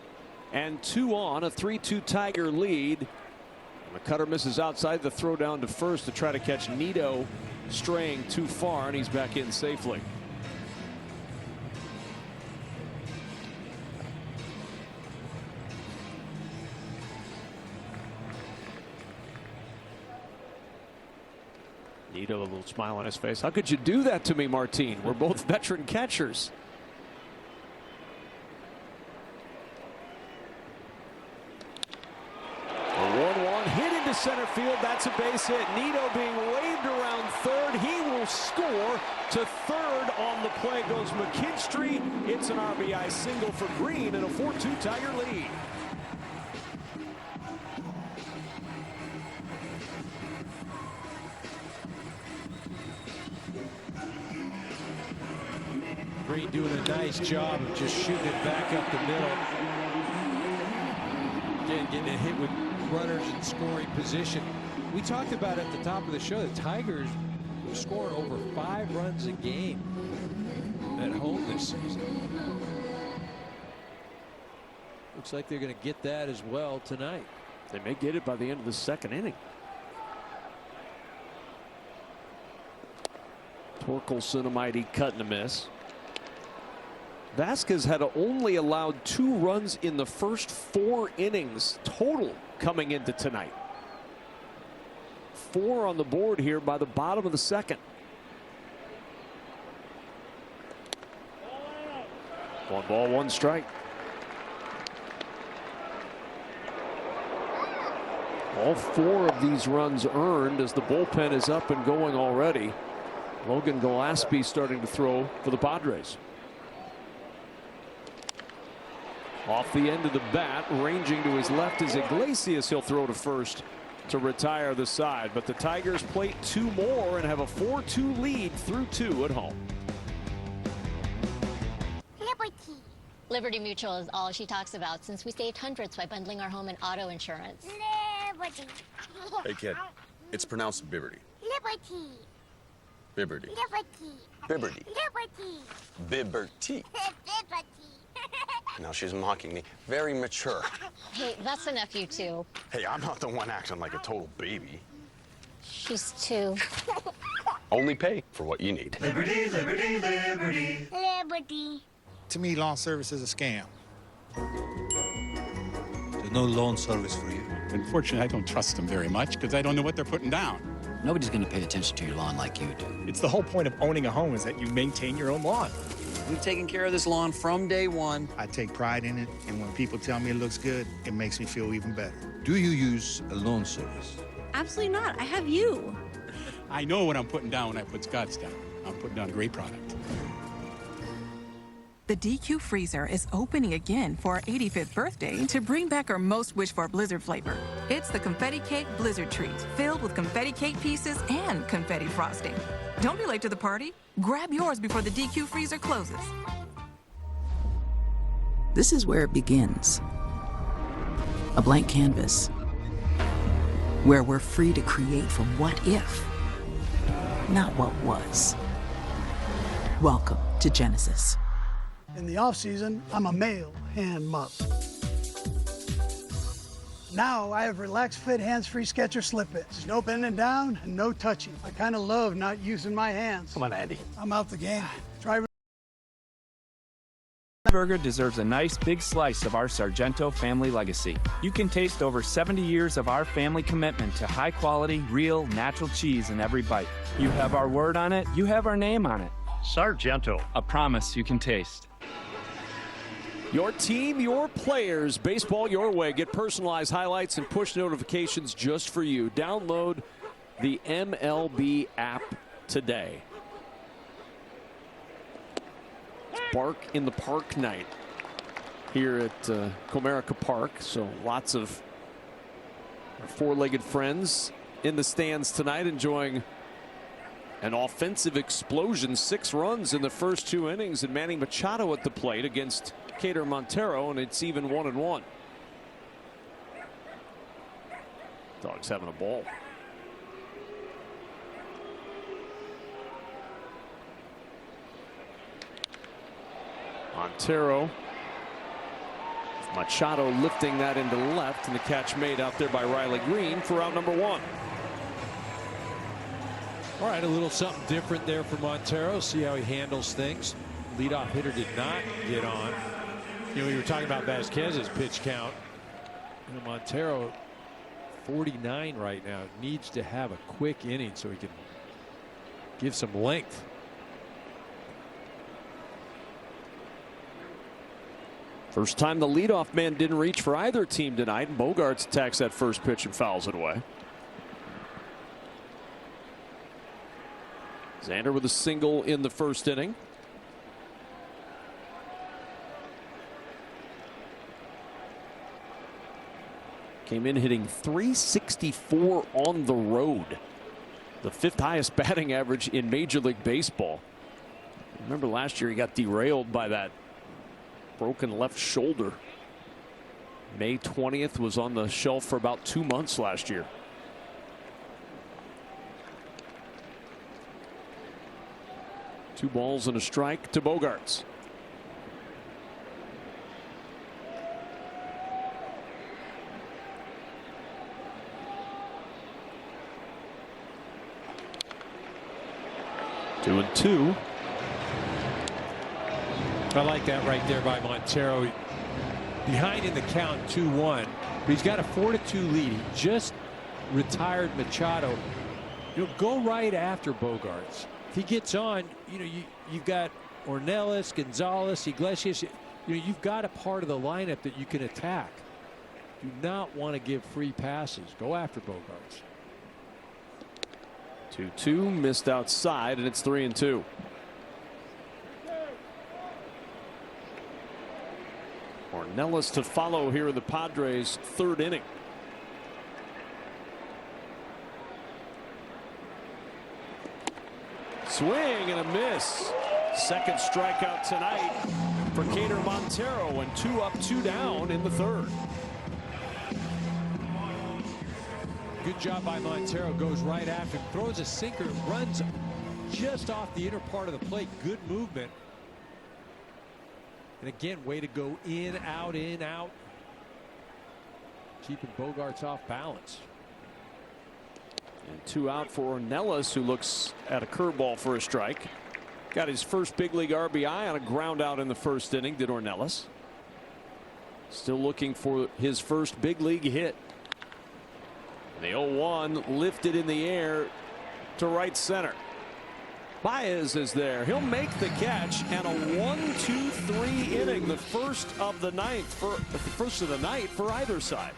and 2 on, a 3-2 Tiger lead. And the cutter misses outside, the throw down to first to try to catch Nito straying too far, and he's back in safely. Nito, a little smile on his face. How could you do that to me, Martin? We're both veteran catchers. A 1-1 hit into center field. That's a base hit. Nito being waved around third. He will score. To third on the play goes McKinstry. It's an RBI single for Green and a 4-2 Tiger lead. Green doing a nice job of just shooting it back up the middle. Again, getting a hit with runners in scoring position. We talked about at the top of the show the Tigers were scoring over 5 runs a game at home this season. Looks like they're going to get that as well tonight. They may get it by the end of the second inning. Torkelson, a mighty cut and a miss. Vasquez had only allowed 2 runs in the first 4 innings total coming into tonight. 4 on the board here by the bottom of the second. 1 ball, 1 strike. All 4 of these runs earned as the bullpen is up and going already. Logan Gillespie starting to throw for the Padres. Off the end of the bat, ranging to his left is Iglesias. He'll throw to first to retire the side. But the Tigers plate 2 more and have a 4-2 lead through 2 at home. Liberty. Liberty Mutual is all she talks about since we saved hundreds by bundling our home and auto insurance. Liberty. Hey, kid. It's pronounced Bibberty. Liberty. Bibberty. Liberty. Bibberty. Liberty. Bibberty. Liberty. Now she's mocking me. Very mature. Hey, that's enough, you two. Hey, I'm not the one acting like a total baby. She's 2. Only pay for what you need. Liberty, liberty, liberty. Liberty. To me, lawn service is a scam. There's no loan service for you. Unfortunately, I don't trust them very much because I don't know what they're putting down. Nobody's going to pay attention to your lawn like you do. It's the whole point of owning a home is that you maintain your own lawn. We've taken care of this lawn from day one. I take pride in it, and when people tell me it looks good, it makes me feel even better. Do you use a loan service? Absolutely not. I have you. I know what I'm putting down when I put Scott's down. I'm putting down a great product. The DQ freezer is opening again for our 85th birthday to bring back our most wished for blizzard flavor. It's the Confetti Cake Blizzard Treat, filled with confetti cake pieces and confetti frosting. Don't be late to the party. Grab yours before the DQ freezer closes. This is where it begins. A blank canvas, where we're free to create from what if, not what was. Welcome to Genesis. In the off-season, I'm a male hand mop. Now I have relaxed fit hands-free Skechers slip-ins. No bending down and no touching. I kind of love not using my hands. Come on, Andy. I'm out the game. Try cheeseburger deserves a nice big slice of our Sargento family legacy. You can taste over 70 years of our family commitment to high quality, real, natural cheese in every bite. You have our word on it, you have our name on it. Sargento, a promise you can taste. Your team, your players, baseball your way. Get personalized highlights and push notifications just for you. Download the MLB app today. Bark in the Park night here at Comerica Park. So lots of four-legged friends in the stands tonight enjoying an offensive explosion. 6 runs in the first 2 innings, and Manny Machado at the plate against Cater Montero, and it's even 1-1. Dogs having a ball. Montero. Machado lifting that into left, and the catch made out there by Riley Green for out number 1. All right, a little something different there for Montero. See how he handles things. Leadoff hitter did not get on. You know, we were talking about Vasquez's pitch count. You know, Montero, 49 right now, needs to have a quick inning so he can give some length. First time the leadoff man didn't reach for either team tonight, and Bogaerts attacks that first pitch and fouls it away. Xander with a single in the first inning. Came in hitting .364 on the road, the 5th highest batting average in Major League Baseball. Remember last year he got derailed by that broken left shoulder. May 20th, was on the shelf for about 2 months last year. Two balls and a strike to Bogaerts. Two and two. I like that right there by Montero. Behind in the count 2-1, but he's got a 4-2 lead. He just retired Machado. You know, go right after Bogaerts. If he gets on, you know, you've got Ornelas, Gonzalez, Iglesias. You know, you've got a part of the lineup that you can attack. Do not want to give free passes. Go after Bogaerts. 2-2, missed outside, and it's 3-2. Ornelas to follow here in the Padres' 3rd inning. Swing and a miss. Second strikeout tonight for Cater Montero, and 2 up, 2 down in the 3rd. Good job by Montero. Goes right after him, throws a sinker, runs just off the inner part of the plate. Good movement. And again, way to go in, out. Keeping Bogaerts off balance. And 2 out for Ornelas, who looks at a curveball for a strike. Got his first big league RBI on a ground out in the 1st inning, did Ornelas. Still looking for his first big league hit. The 0-1 lifted in the air to right center. Baez is there. He'll make the catch, and a 1-2-3 inning, the first of the night for either side.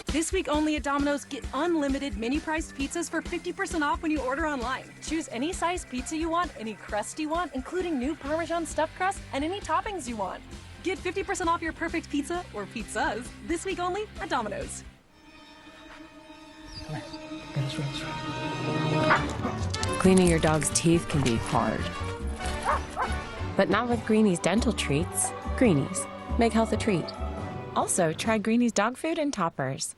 This week only at Domino's, get unlimited mini-priced pizzas for 50% off when you order online. Choose any size pizza you want, any crust you want, including new Parmesan stuffed crust, and any toppings you want. Get 50% off your perfect pizza, or pizzas, this week only at Domino's. Cleaning your dog's teeth can be hard. But not with Greenie's dental treats. Greenies, make health a treat. Also, try Greenie's dog food and toppers.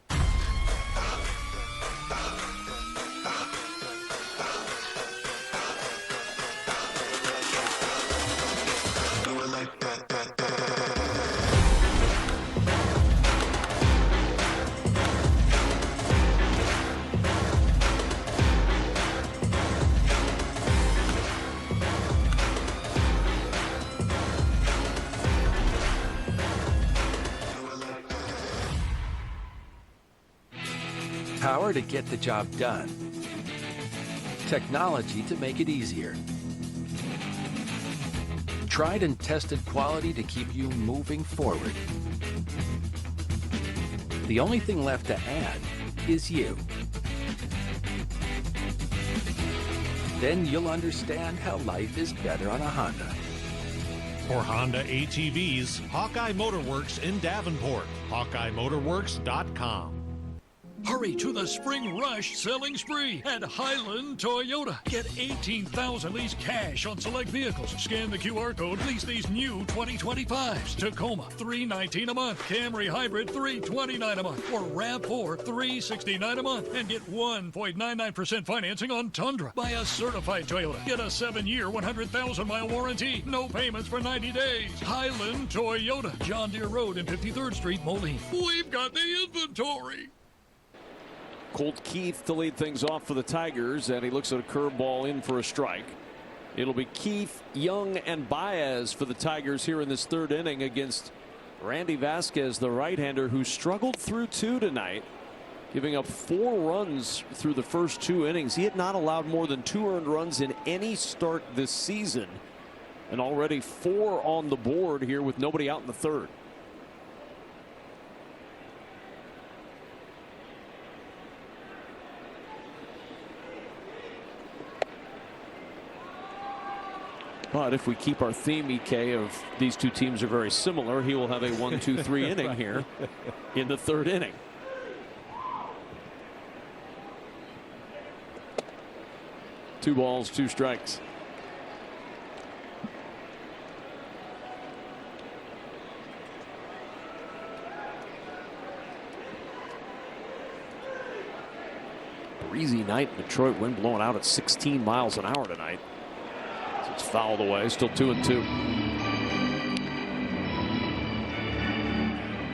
Power to get the job done. Technology to make it easier. Tried and tested quality to keep you moving forward. The only thing left to add is you. Then you'll understand how life is better on a Honda. For Honda ATVs, Hawkeye Motorworks in Davenport. HawkeyeMotorworks.com. Hurry to the spring rush selling spree at Highland Toyota. Get $18,000 lease cash on select vehicles. Scan the QR code, lease these new 2025s. Tacoma, $319 a month. Camry Hybrid, $329 a month. Or RAV4, $369 a month. And get 1.99% financing on Tundra. Buy a certified Toyota. Get a 7-year, 100,000-mile warranty. No payments for 90 days. Highland Toyota, John Deere Road and 53rd Street, Moline. We've got the inventory. Colt Keith to lead things off for the Tigers, and he looks at a curveball in for a strike. It'll be Keith, Young, and Baez for the Tigers here in this third inning against Randy Vasquez, the right-hander, who struggled through 2 tonight, giving up 4 runs through the first 2 innings. He had not allowed more than 2 earned runs in any start this season, and already 4 on the board here with nobody out in the third. But if we keep our theme, EK, of these two teams are very similar, he will have a 1-2-3 inning here in the third inning. Two balls, 2 strikes. Breezy night in Detroit, wind blowing out at 16 miles an hour tonight. It's fouled away, still 2-2.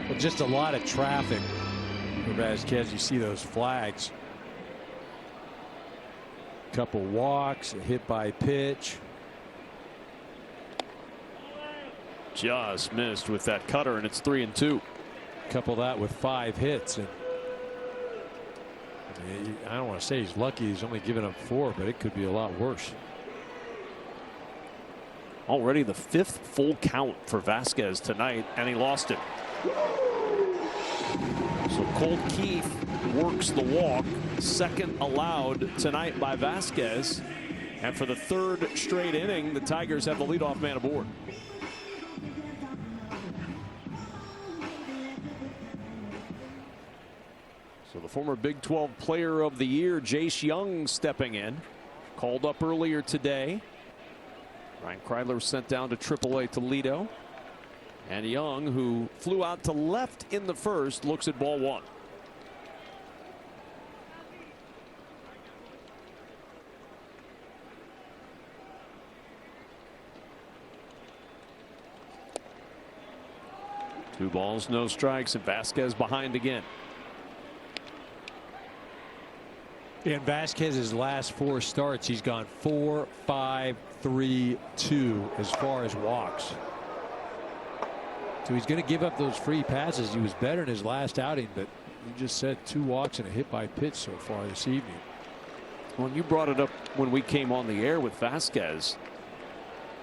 Well, just a lot of traffic for Vasquez. You see those flags. Couple walks, a hit by pitch. Just missed with that cutter, and it's 3-2. Couple that with 5 hits, and I don't want to say he's lucky he's only given up 4, but it could be a lot worse. Already the 5th full count for Vasquez tonight, and he lost it. So Colt Keith works the walk, 2nd allowed tonight by Vasquez. And for the 3rd straight inning, the Tigers have the leadoff man aboard. So the former Big 12 Player of the Year, Jace Young, stepping in. Called up earlier today. Ryan Kreidler was sent down to AAA Toledo. And Young, who flew out to left in the first, looks at ball 1. Two balls, no strikes, and Vasquez behind again. In Vasquez's last 4 starts, he's gone 4, 5, 3, 2 as far as walks. So he's going to give up those free passes. He was better in his last outing, but you just said 2 walks and a hit by pitch so far this evening. Well, you brought it up when we came on the air with Vasquez.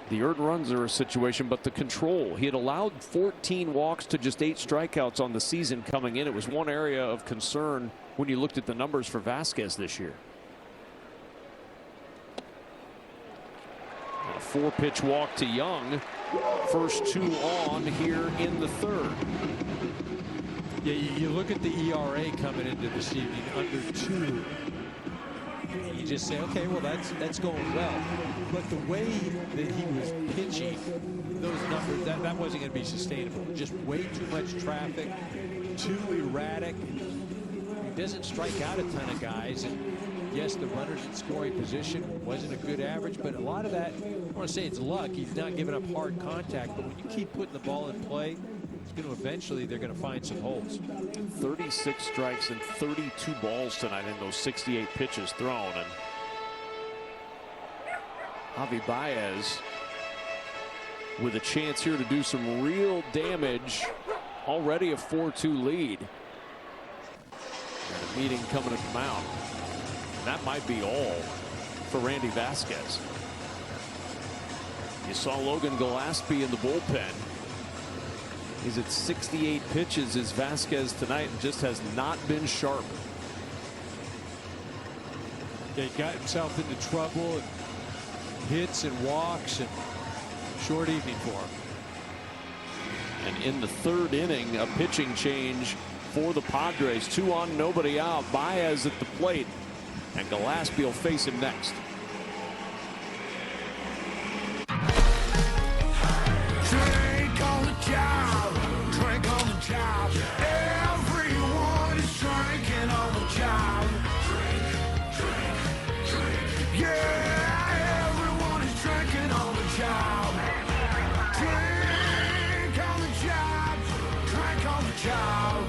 The earned runs are a situation, but the control. He had allowed 14 walks to just 8 strikeouts on the season coming in. It was one area of concern when you looked at the numbers for Vasquez this year. And a 4-pitch walk to Young. First 2 on here in the 3rd. Yeah, you look at the ERA coming into this evening under 2. You just say, okay, well, that's going well. But the way that he was pitching, those numbers, that wasn't going to be sustainable. Just way too much traffic, too erratic. He doesn't strike out a ton of guys. And yes, the runners in scoring position wasn't a good average, but a lot of that, I don't want to say it's luck. He's not giving up hard contact, but when you keep putting the ball in play, it's going to eventually, they're going to find some holes. 36 strikes and 32 balls tonight in those 68 pitches thrown. And Javi Baez with a chance here to do some real damage. Already a 4-2 lead. And a meeting coming at the mound. And that might be all for Randy Vasquez. You saw Logan Gillespie in the bullpen. He's at 68 pitches as Vasquez tonight and just has not been sharp. He got himself into trouble and hits and walks, and short evening for him. And in the third inning, a pitching change for the Padres. 2 on, nobody out. Baez at the plate, and Gillespie will face him next. Drink on the job, drink on the job. Everyone is drinking on the job. Drink, drink, drink. Yeah, everyone is drinking on the job. Drink on the job, drink on the job.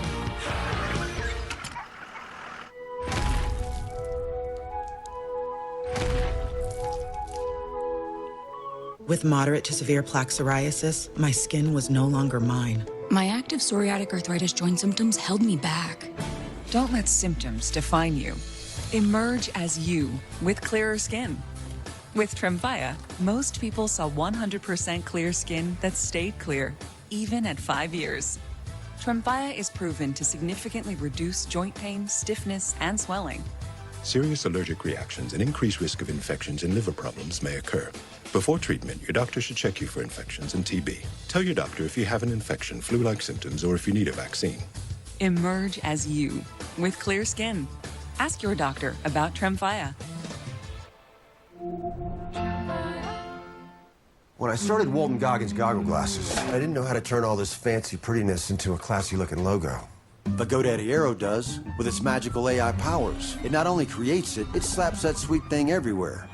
With moderate to severe plaque psoriasis, my skin was no longer mine. My active psoriatic arthritis joint symptoms held me back. Don't let symptoms define you. Emerge as you with clearer skin. With Tremfya, most people saw 100% clear skin that stayed clear, even at 5 years. Tremfya is proven to significantly reduce joint pain, stiffness, and swelling. Serious allergic reactions and increased risk of infections and liver problems may occur. Before treatment, your doctor should check you for infections and TB. Tell your doctor if you have an infection, flu-like symptoms, or if you need a vaccine. Emerge as you with clear skin. Ask your doctor about Tremfya. When I started Walton Goggins goggle glasses, I didn't know how to turn all this fancy prettiness into a classy-looking logo. But GoDaddy Aero does, with its magical AI powers. It not only creates it, it slaps that sweet thing everywhere.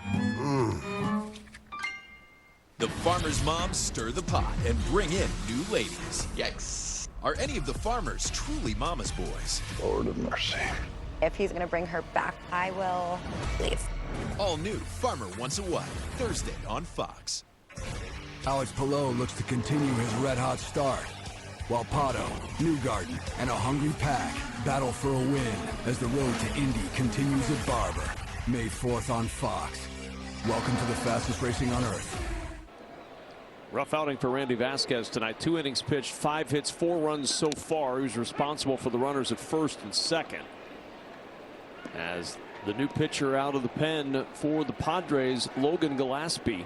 The farmers' moms stir the pot and bring in new ladies. Yikes. Are any of the farmers truly mama's boys? Lord of mercy. If he's going to bring her back, I will leave. All new Farmer Wants a Wife, Thursday on Fox. Alex Pillow looks to continue his red-hot start, while Pato, Newgarden, and a hungry pack battle for a win as the road to Indy continues at Barber. May 4th on Fox. Welcome to the fastest racing on Earth. Rough outing for Randy Vasquez tonight. 2 innings pitched, 5 hits, 4 runs so far. He was responsible for the runners at first and second. As the new pitcher out of the pen for the Padres, Logan Gillespie.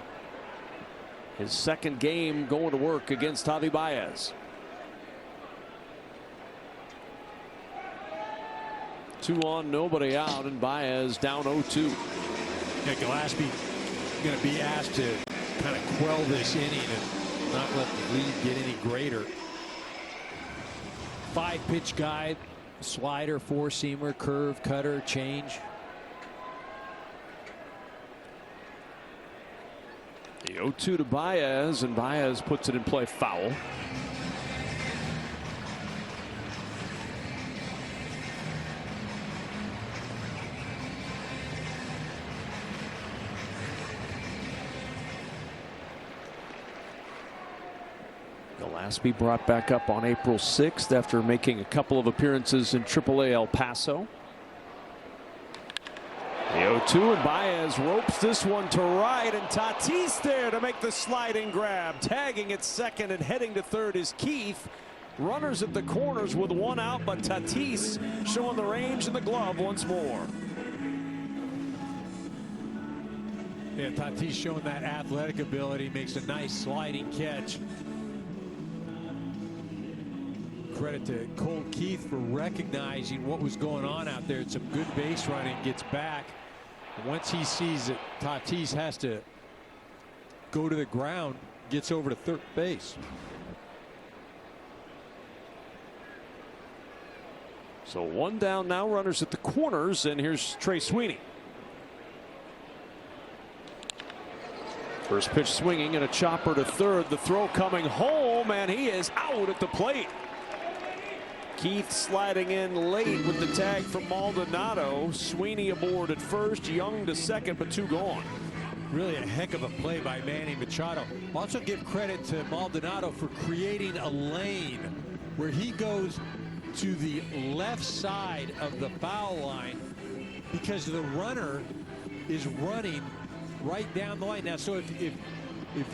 His second game going to work against Javi Baez. 2 on, nobody out, and Baez down 0-2. Yeah, Gillespie going to be asked to kind of quell this inning and not let the lead get any greater. 5-pitch guy, slider, 4-seamer, curve, cutter, change. The 0-2 to Baez, and Baez puts it in play, foul. Gillespie brought back up on April 6th after making a couple of appearances in AAA El Paso. The 0-2, and Baez ropes this one to right, and Tatis there to make the sliding grab. Tagging at second and heading to third is Keith. Runners at the corners with 1 out, but Tatis showing the range in the glove once more. Yeah, Tatis showing that athletic ability, makes a nice sliding catch. Credit to Cole Keith for recognizing what was going on out there. It's some good base running, gets back. And once he sees that Tatis has to go to the ground, gets over to third base. So 1 down now, runners at the corners, and here's Trey Sweeney. First pitch swinging and a chopper to third. The throw coming home, and he is out at the plate. Keith sliding in late with the tag from Maldonado. Sweeney aboard at first, Young to second, but 2 gone. Really a heck of a play by Manny Machado. Also give credit to Maldonado for creating a lane where he goes to the left side of the foul line because the runner is running right down the line. Now, so if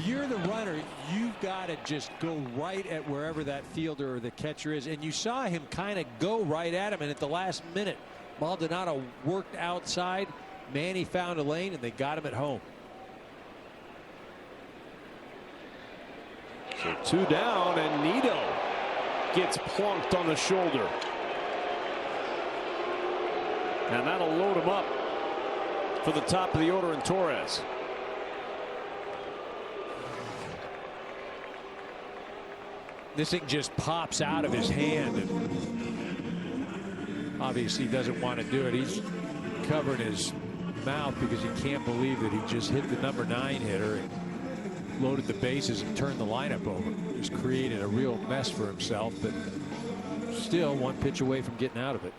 you're the runner, you've got to just go right at wherever that fielder or the catcher is. And you saw him kind of go right at him. And at the last minute, Maldonado worked outside. Manny found a lane, and they got him at home. So 2 down, and Nito gets plunked on the shoulder. And that'll load him up for the top of the order in Torres. This thing just pops out of his hand, and obviously doesn't want to do it. He's covering his mouth because he can't believe that he just hit the number 9 hitter and loaded the bases and turned the lineup over. Just created a real mess for himself, but still 1 pitch away from getting out of it.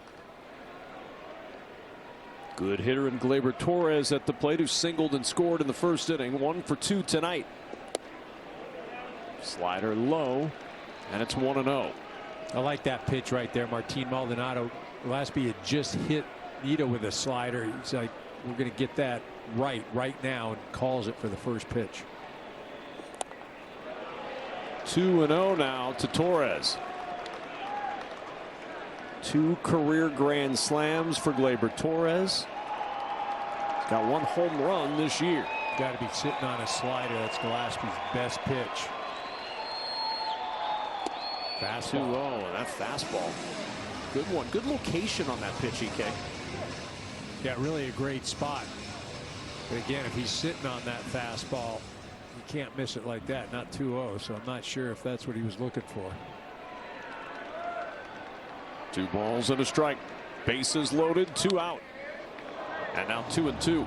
Good hitter in Gleyber Torres at the plate, who singled and scored in the first inning. 1 for 2 tonight. Slider low, and it's 1-0. I like that pitch right there. Martin Maldonado. Gillespie had just hit Nito with a slider. He's like, we're going to get that right now, and calls it for the first pitch. 2-0 now to Torres. 2 career grand slams for Gleyber Torres. He's got 1 home run this year. Got to be sitting on a slider. That's Gillespie's best pitch. Fastball. 2-0, that fastball. Good one. Good location on that pitch, EK. Yeah, really a great spot. But again, if he's sitting on that fastball, you can't miss it like that. Not 2-0, so I'm not sure if that's what he was looking for. 2 balls and a strike. Bases loaded, 2 out. And now 2-2.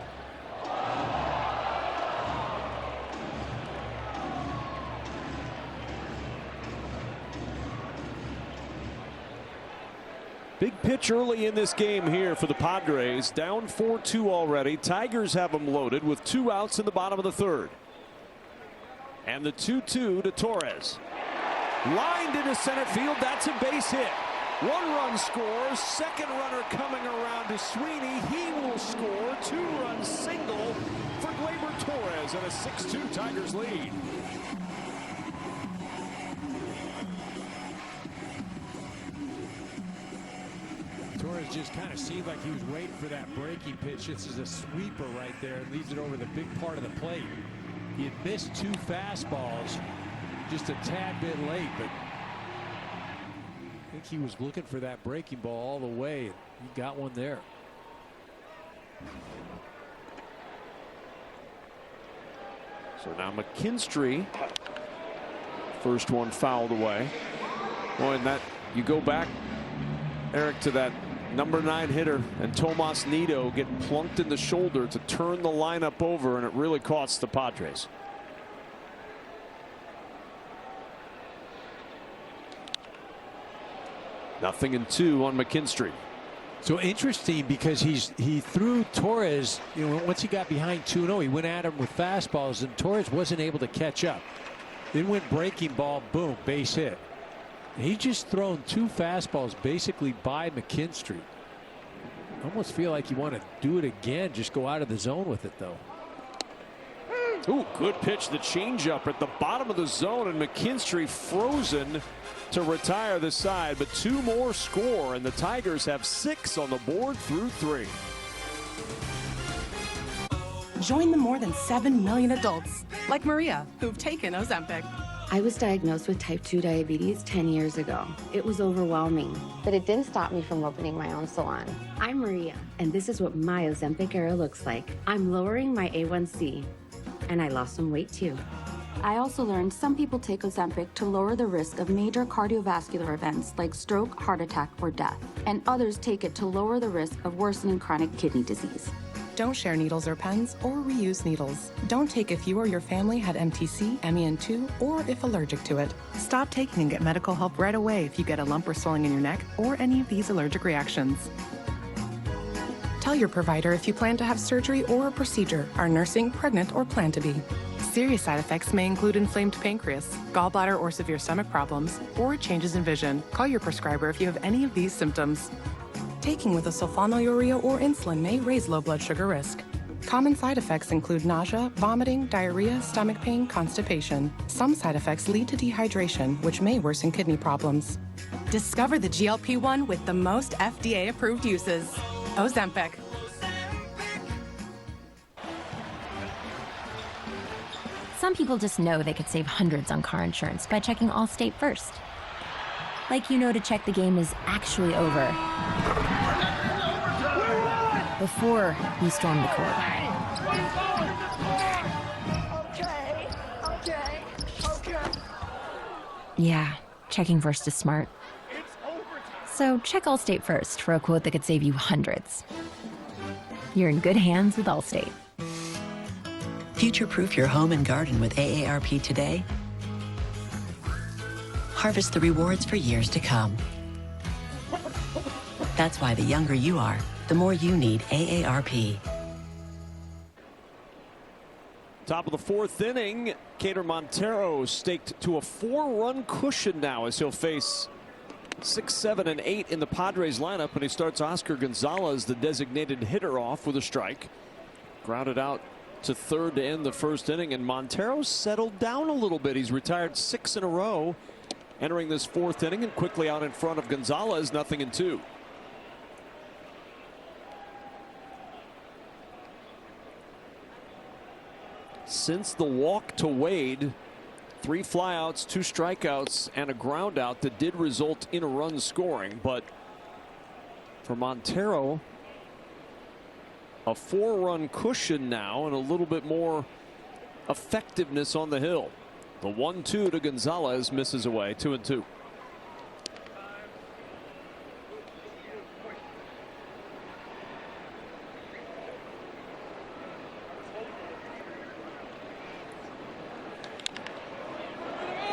Big pitch early in this game here for the Padres. Down 4-2 already. Tigers have them loaded with 2 outs in the bottom of the 3rd. And the 2-2 to Torres. Lined into center field. That's a base hit. 1 run scores. 2nd runner coming around to Sweeney. He will score. 2-run single for Gleyber Torres and a 6-2 Tigers lead. Torres just kind of seemed like he was waiting for that breaking pitch. This is a sweeper right there. It leaves it over the big part of the plate. He had missed 2 fastballs just a tad bit late, but I think he was looking for that breaking ball all the way, and he got one there. So now McKinstry, first one fouled away. Boy, and that you go back, Eric, to that number 9 hitter and Tomas Nido getting plunked in the shoulder to turn the lineup over, and it really costs the Padres. Nothing in 2 on McKinstry. So interesting, because he threw Torres, you know, once he got behind 2-0, he went at him with fastballs, and Torres wasn't able to catch up. Then went breaking ball, boom, base hit. And he's just thrown 2 fastballs basically by McKinstry. I almost feel like you want to do it again, just go out of the zone with it, though. Ooh, good pitch, the changeup at the bottom of the zone, and McKinstry frozen to retire the side, but 2 more score, and the Tigers have 6 on the board through 3. Join the more than 7 million adults, like Maria, who've taken Ozempic. I was diagnosed with type 2 diabetes 10 years ago. It was overwhelming, but it didn't stop me from opening my own salon. I'm Maria, and this is what my Ozempic era looks like. I'm lowering my A1C, and I lost some weight too. I also learned some people take Ozempic to lower the risk of major cardiovascular events like stroke, heart attack, or death, and others take it to lower the risk of worsening chronic kidney disease. Don't share needles or pens or reuse needles. Don't take if you or your family had MTC, MEN2, or if allergic to it. Stop taking and get medical help right away if you get a lump or swelling in your neck or any of these allergic reactions. Tell your provider if you plan to have surgery or a procedure, are nursing, pregnant, or plan to be. Serious side effects may include inflamed pancreas, gallbladder or severe stomach problems, or changes in vision. Call your prescriber if you have any of these symptoms. Taking with a sulfonylurea or insulin may raise low blood sugar risk. Common side effects include nausea, vomiting, diarrhea, stomach pain, constipation. Some side effects lead to dehydration, which may worsen kidney problems. Discover the GLP-1 with the most FDA-approved uses. Ozempic. Some people just know they could save hundreds on car insurance by checking Allstate first. Like you know to check the game is actually over before you storm the court. Yeah, checking first is smart. So check Allstate first for a quote that could save you hundreds. You're in good hands with Allstate. Future-proof your home and garden with AARP today. Harvest the rewards for years to come. That's why the younger you are, the more you need AARP. Top of the fourth inning, Cater Montero staked to a 4-run cushion now as he'll face 6, 7, and 8 in the Padres lineup, and he starts Oscar Gonzalez, the designated hitter, off with a strike. Grounded out to third to end the first inning, and Montero settled down a little bit. He's retired 6 in a row entering this fourth inning, and quickly out in front of Gonzalez, 0-2. Since the walk to Wade, 3 flyouts, 2 strikeouts, and a ground out that did result in a run scoring. But for Montero, a 4-run cushion now and a little bit more effectiveness on the hill. The 1-2 to Gonzalez misses away, 2-2.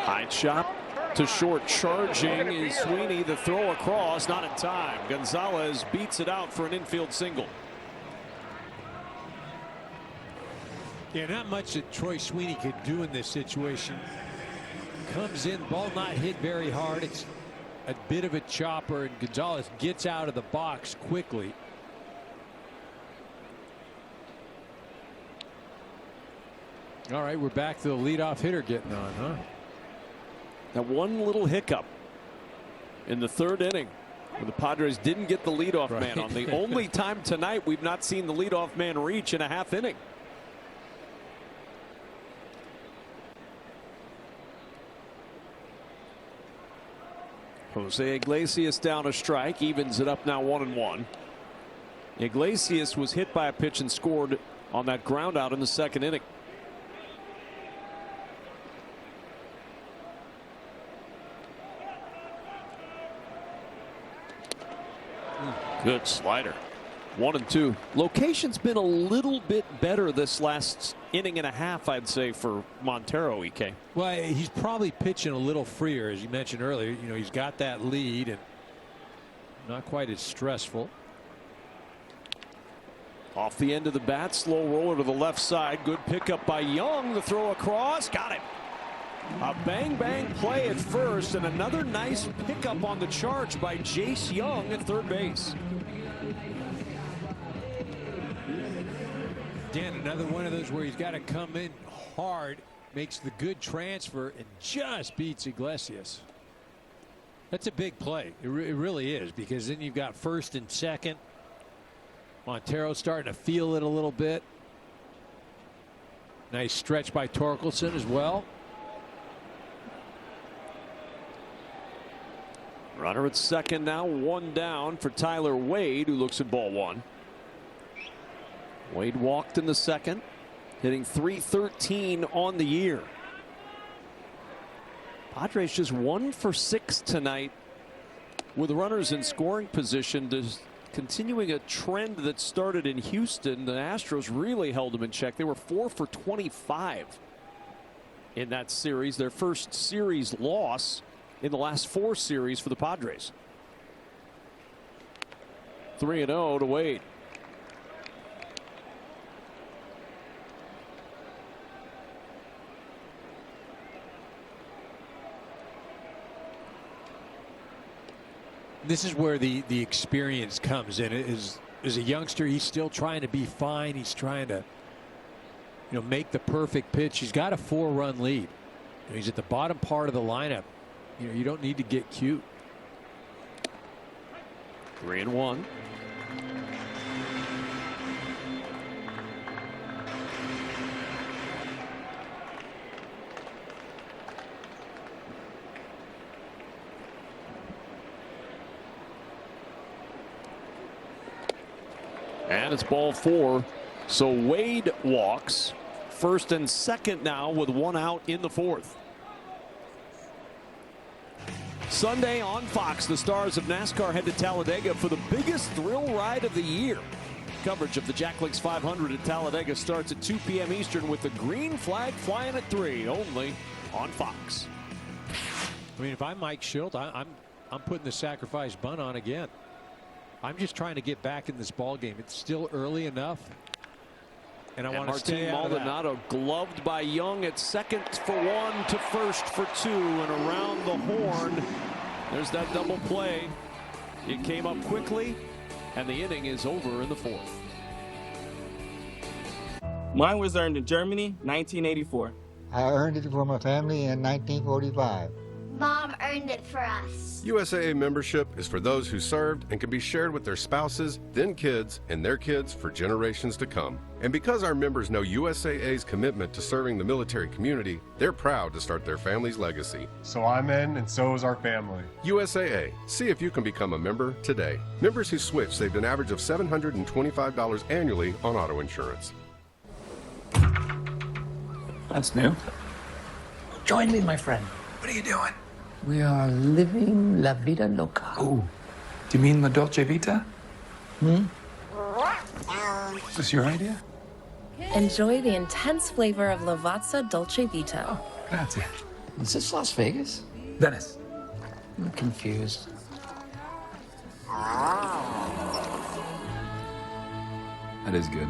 High chop to short, charging is Sweeney. The throw across, not in time. Gonzalez beats it out for an infield single. Yeah, not much that Troy Sweeney could do in this situation. Comes in, ball not hit very hard. It's a bit of a chopper, and Gonzalez gets out of the box quickly. All right, we're back to the leadoff hitter getting on, huh? Now, one little hiccup in the third inning when the Padres didn't get the leadoff man on. The only time tonight we've not seen the leadoff man reach in a half inning. Jose Iglesias down a strike, evens it up now 1-1. Iglesias was hit by a pitch and scored on that ground out in the second inning. Good slider. 1-2. Location's been a little bit better this last inning and a half, I'd say, for Montero, EK. Well, he's probably pitching a little freer, as you mentioned earlier. You know, he's got that lead and not quite as stressful. Off the end of the bat, slow roller to the left side. Good pickup by Young. The throw across, got it. A bang play at first, and another nice pickup on the charge by Jace Young at third base. Dan, another one of those where he's got to come in hard, makes the good transfer, and just beats Iglesias. That's a big play. It really is, because then you've got first and second. Montero starting to feel it a little bit. Nice stretch by Torkelson as well. Runner at second now, 1 down for Tyler Wade, who looks at ball 1. Wade walked in the second, hitting .313 on the year. Padres just 1 for 6 tonight with runners in scoring position, continuing a trend that started in Houston. The Astros really held them in check. They were 4 for 25 in that series, their first series loss in the last 4 series for the Padres. 3-0 to Wade. This is where the experience comes in. As a youngster, he's still trying to be fine. He's trying to, make the perfect pitch. He's got a 4-run lead. He's at the bottom part of the lineup. You don't need to get cute. 3-1. And it's ball 4. So Wade walks. First and second now with 1 out in the 4th. Sunday on Fox, the stars of NASCAR head to Talladega for the biggest thrill ride of the year. Coverage of the Jack Links 500 at Talladega starts at 2 p.m. Eastern with the green flag flying at 3, only on Fox. I mean, if I'm Mike Schilt, I'm putting the sacrifice bunt on again. I'm just trying to get back in this ball game. It's still early enough, and I want to stay out of that. Maldonado gloved by Young at second for 1 to first for 2, and around the horn. There's that double play. It came up quickly, and the inning is over in the 4th. Mine was earned in Germany, 1984. I earned it for my family in 1945. Mom earned it for us. USAA membership is for those who served and can be shared with their spouses, then kids, and their kids for generations to come. And because our members know USAA's commitment to serving the military community, they're proud to start their family's legacy. So I'm in, and so is our family. USAA. See if you can become a member today. Members who switch saved an average of $725 annually on auto insurance. That's new. Join me, my friend. What are you doing? We are living la vida loca. Oh, do you mean La Dolce Vita? Is this your idea? Enjoy the intense flavor of Lavazza Dolce Vita. Oh, grazie. Is this Las Vegas? Venice. I'm confused. That is good.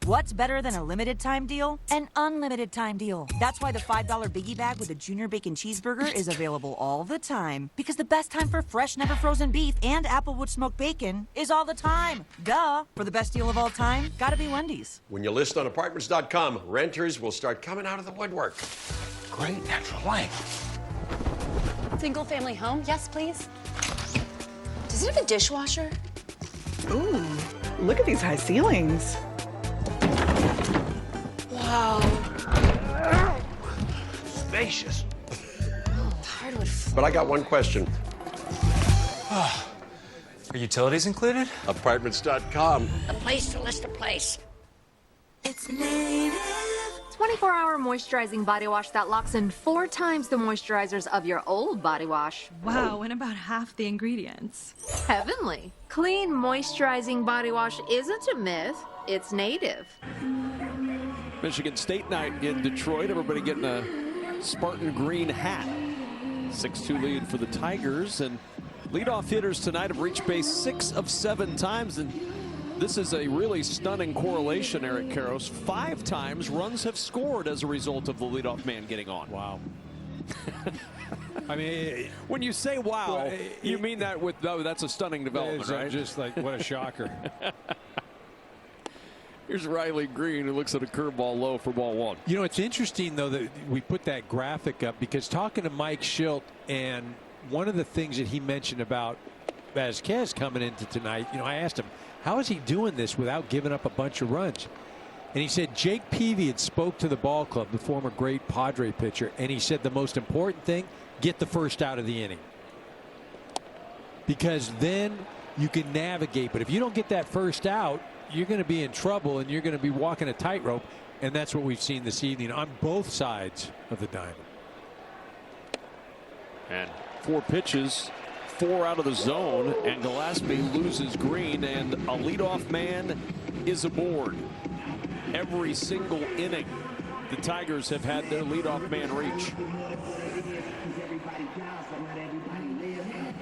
What's better than a limited time deal? An unlimited time deal. That's why the $5 Biggie Bag with a Junior Bacon Cheeseburger is available all the time. Because the best time for fresh, never frozen beef and Applewood smoked bacon is all the time. Duh. For the best deal of all time, gotta be Wendy's. When you list on apartments.com, renters will start coming out of the woodwork. Great natural light. Single family home? Yes, please. Does it have a dishwasher? Ooh, look at these high ceilings. Wow. Spacious. Hardwood floor. But I got one question. Are utilities included? Apartments.com. A place to list a place. It's native. 24-hour moisturizing body wash that locks in 4 times the moisturizers of your old body wash. Wow, and about half the ingredients. Heavenly. Clean moisturizing body wash isn't a myth, it's native. Michigan State night in Detroit. Everybody getting a Spartan green hat. 6-2 lead for the Tigers, and leadoff hitters tonight have reached base 6 of 7 times, and this is a really stunning correlation, Eric Karros. 5 times runs have scored as a result of the leadoff man getting on. Wow. I mean, when you say wow, well, you mean that with, oh, that's a stunning development, right? Just like, what a shocker. Here's Riley Green, who looks at a curveball low for ball 1. You know, it's interesting, though, that we put that graphic up, because talking to Mike Schilt, and one of the things that he mentioned about Vazquez coming into tonight, I asked him, how is he doing this without giving up a bunch of runs? And he said Jake Peavy had spoke to the ball club, the former great Padre pitcher, and he said the most important thing, get the first out of the inning. Because then you can navigate. But if you don't get that first out, you're going to be in trouble, and you're going to be walking a tightrope, and that's what we've seen this evening on both sides of the diamond. And 4 pitches, 4 out of the zone, and Gillespie loses Green, and a leadoff man is aboard. Every single inning, the Tigers have had their leadoff man reach.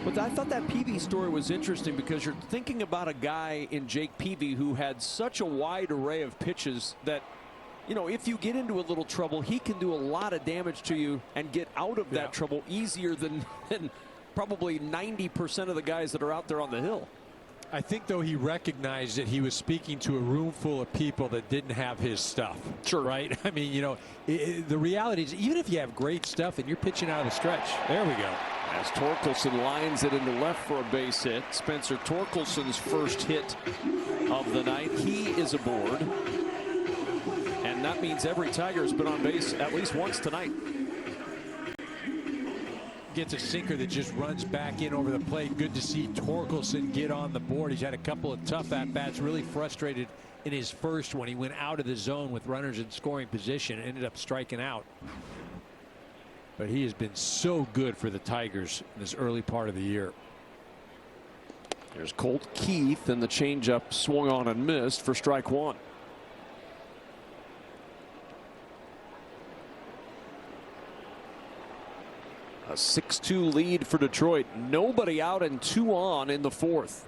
But I thought that Peavy story was interesting, because you're thinking about a guy in Jake Peavy who had such a wide array of pitches that, if you get into a little trouble, he can do a lot of damage to you and get out of that trouble easier than probably 90% of the guys that are out there on the hill. I think, though, he recognized that he was speaking to a room full of people that didn't have his stuff. Sure. Right? I mean, you know, the reality is, even if you have great stuff and you're pitching out of the stretch, there we go. As Torkelson lines it into left for a base hit. Spencer Torkelson's first hit of the night. He is aboard. And that means every Tiger's been on base at least once tonight. Gets a sinker that just runs back in over the plate. Good to see Torkelson get on the board. He's had a couple of tough at-bats, really frustrated in his first one. He went out of the zone with runners in scoring position, ended up striking out. But he has been so good for the Tigers in this early part of the year. There's Colt Keith, and the changeup swung on and missed for strike one. A 6-2 lead for Detroit. Nobody out and 2 on in the fourth.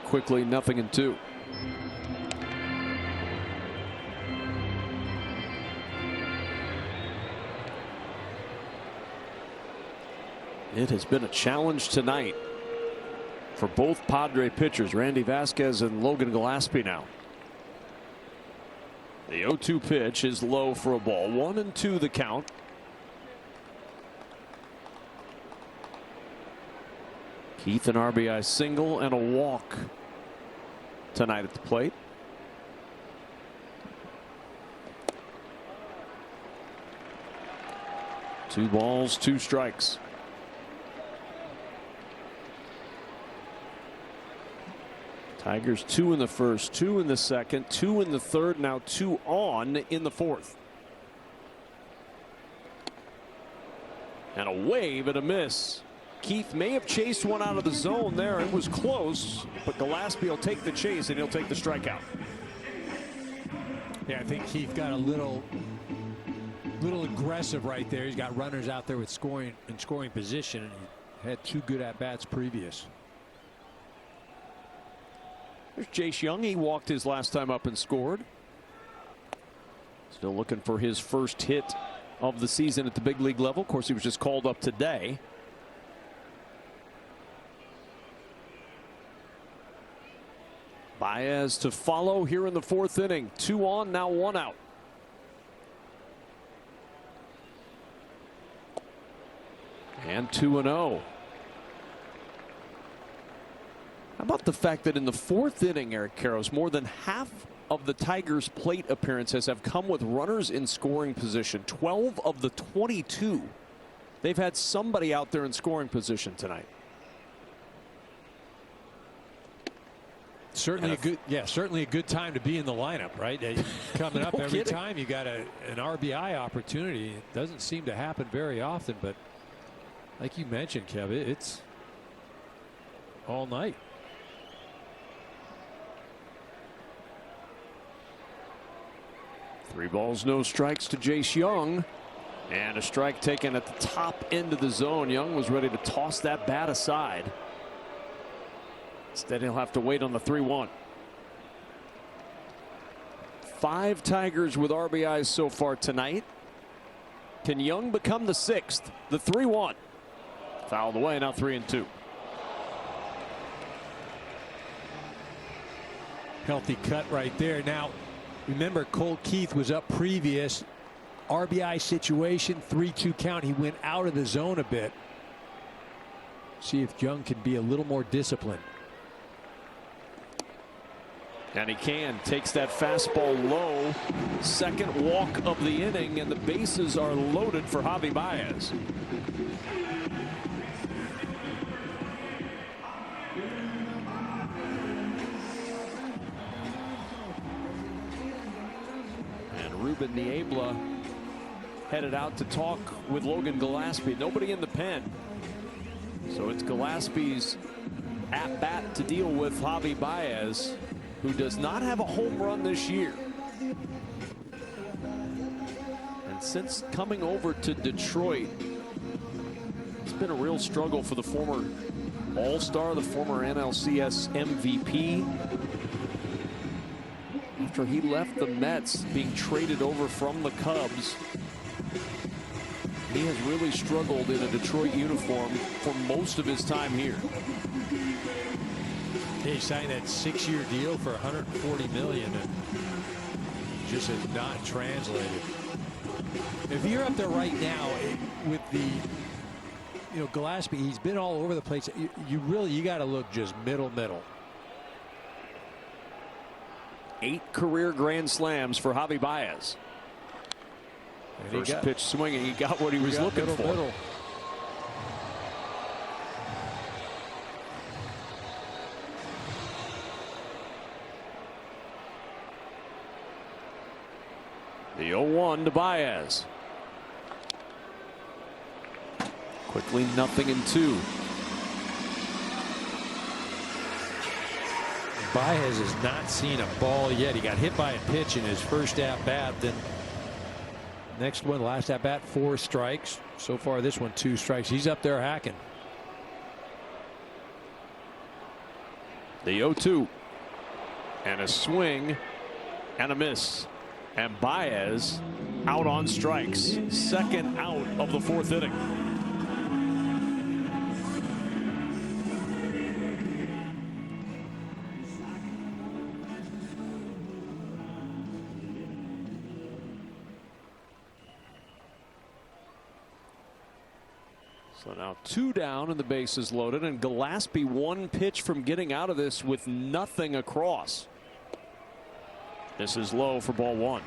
Quickly, 0-2. It has been a challenge tonight for both Padre pitchers, Randy Vasquez and Logan Gillespie now. The 0-2 pitch is low for a ball. 1-2 the count. Keith an RBI single and a walk tonight at the plate. Two balls, 2 strikes. Tigers 2 in the first, 2 in the second, 2 in the third, now 2 on in the fourth. And a wave and a miss. Keith may have chased one out of the zone there. It was close, but Gillespie will take the chase and he'll take the strikeout. Yeah, I think Keith got a little aggressive right there. He's got runners out there with scoring position, and he had 2 good at-bats previous. There's Jace Young. He walked his last time up and scored. Still looking for his first hit of the season at the big league level. Of course, he was just called up today. Baez to follow here in the fourth inning. 2 on, now 1 out. And 2-0. How about the fact that in the fourth inning, Eric Karros, more than half of the Tigers' plate appearances have come with runners in scoring position. 12 of the 22. They've had somebody out there in scoring position tonight. Certainly certainly a good time to be in the lineup, right? Coming up every time you got an RBI opportunity. It doesn't seem to happen very often, but like you mentioned, Kev, it's all night. Three balls, no strikes to Jace Young. And a strike taken at the top end of the zone. Young was ready to toss that bat aside. Instead, he'll have to wait on the 3-1. 5 Tigers with RBIs so far tonight. Can Young become the 6th? The 3-1. Fouled away, now 3-2. Healthy cut right there. Now, remember, Colt Keith was up previous. RBI situation, 3-2 count. He went out of the zone a bit. See if Young can be a little more disciplined. And he can. Takes that fastball low. Second walk of the inning, and the bases are loaded for Javi Baez. And Ruben Niebla headed out to talk with Logan Gillespie. Nobody in the pen. So it's Gillespie's at-bat to deal with Javi Baez, who does not have a home run this year. And since coming over to Detroit, it's been a real struggle for the former All-Star, the former NLCS MVP. After he left the Mets, being traded over from the Cubs, He has really struggled in a Detroit uniform for most of his time here. He signed that 6-year deal for $140 million and just has not translated. If you're up there right now with the, Gillespie, he's been all over the place. You got to look just middle. 8 career grand slams for Javi Baez. First pitch swinging, he got what he was looking for. Middle. The 0-1 to Baez. Quickly 0-2. Baez has not seen a ball yet. He got hit by a pitch in his first at bat. Then next one, last at bat, 4 strikes. So far, this one 2 strikes. He's up there hacking. The 0-2 and a swing and a miss. And Baez out on strikes. Second out of the 4th inning. So now 2 down and the bases loaded, and Gillespie 1 pitch from getting out of this with nothing across. This is low for ball 1.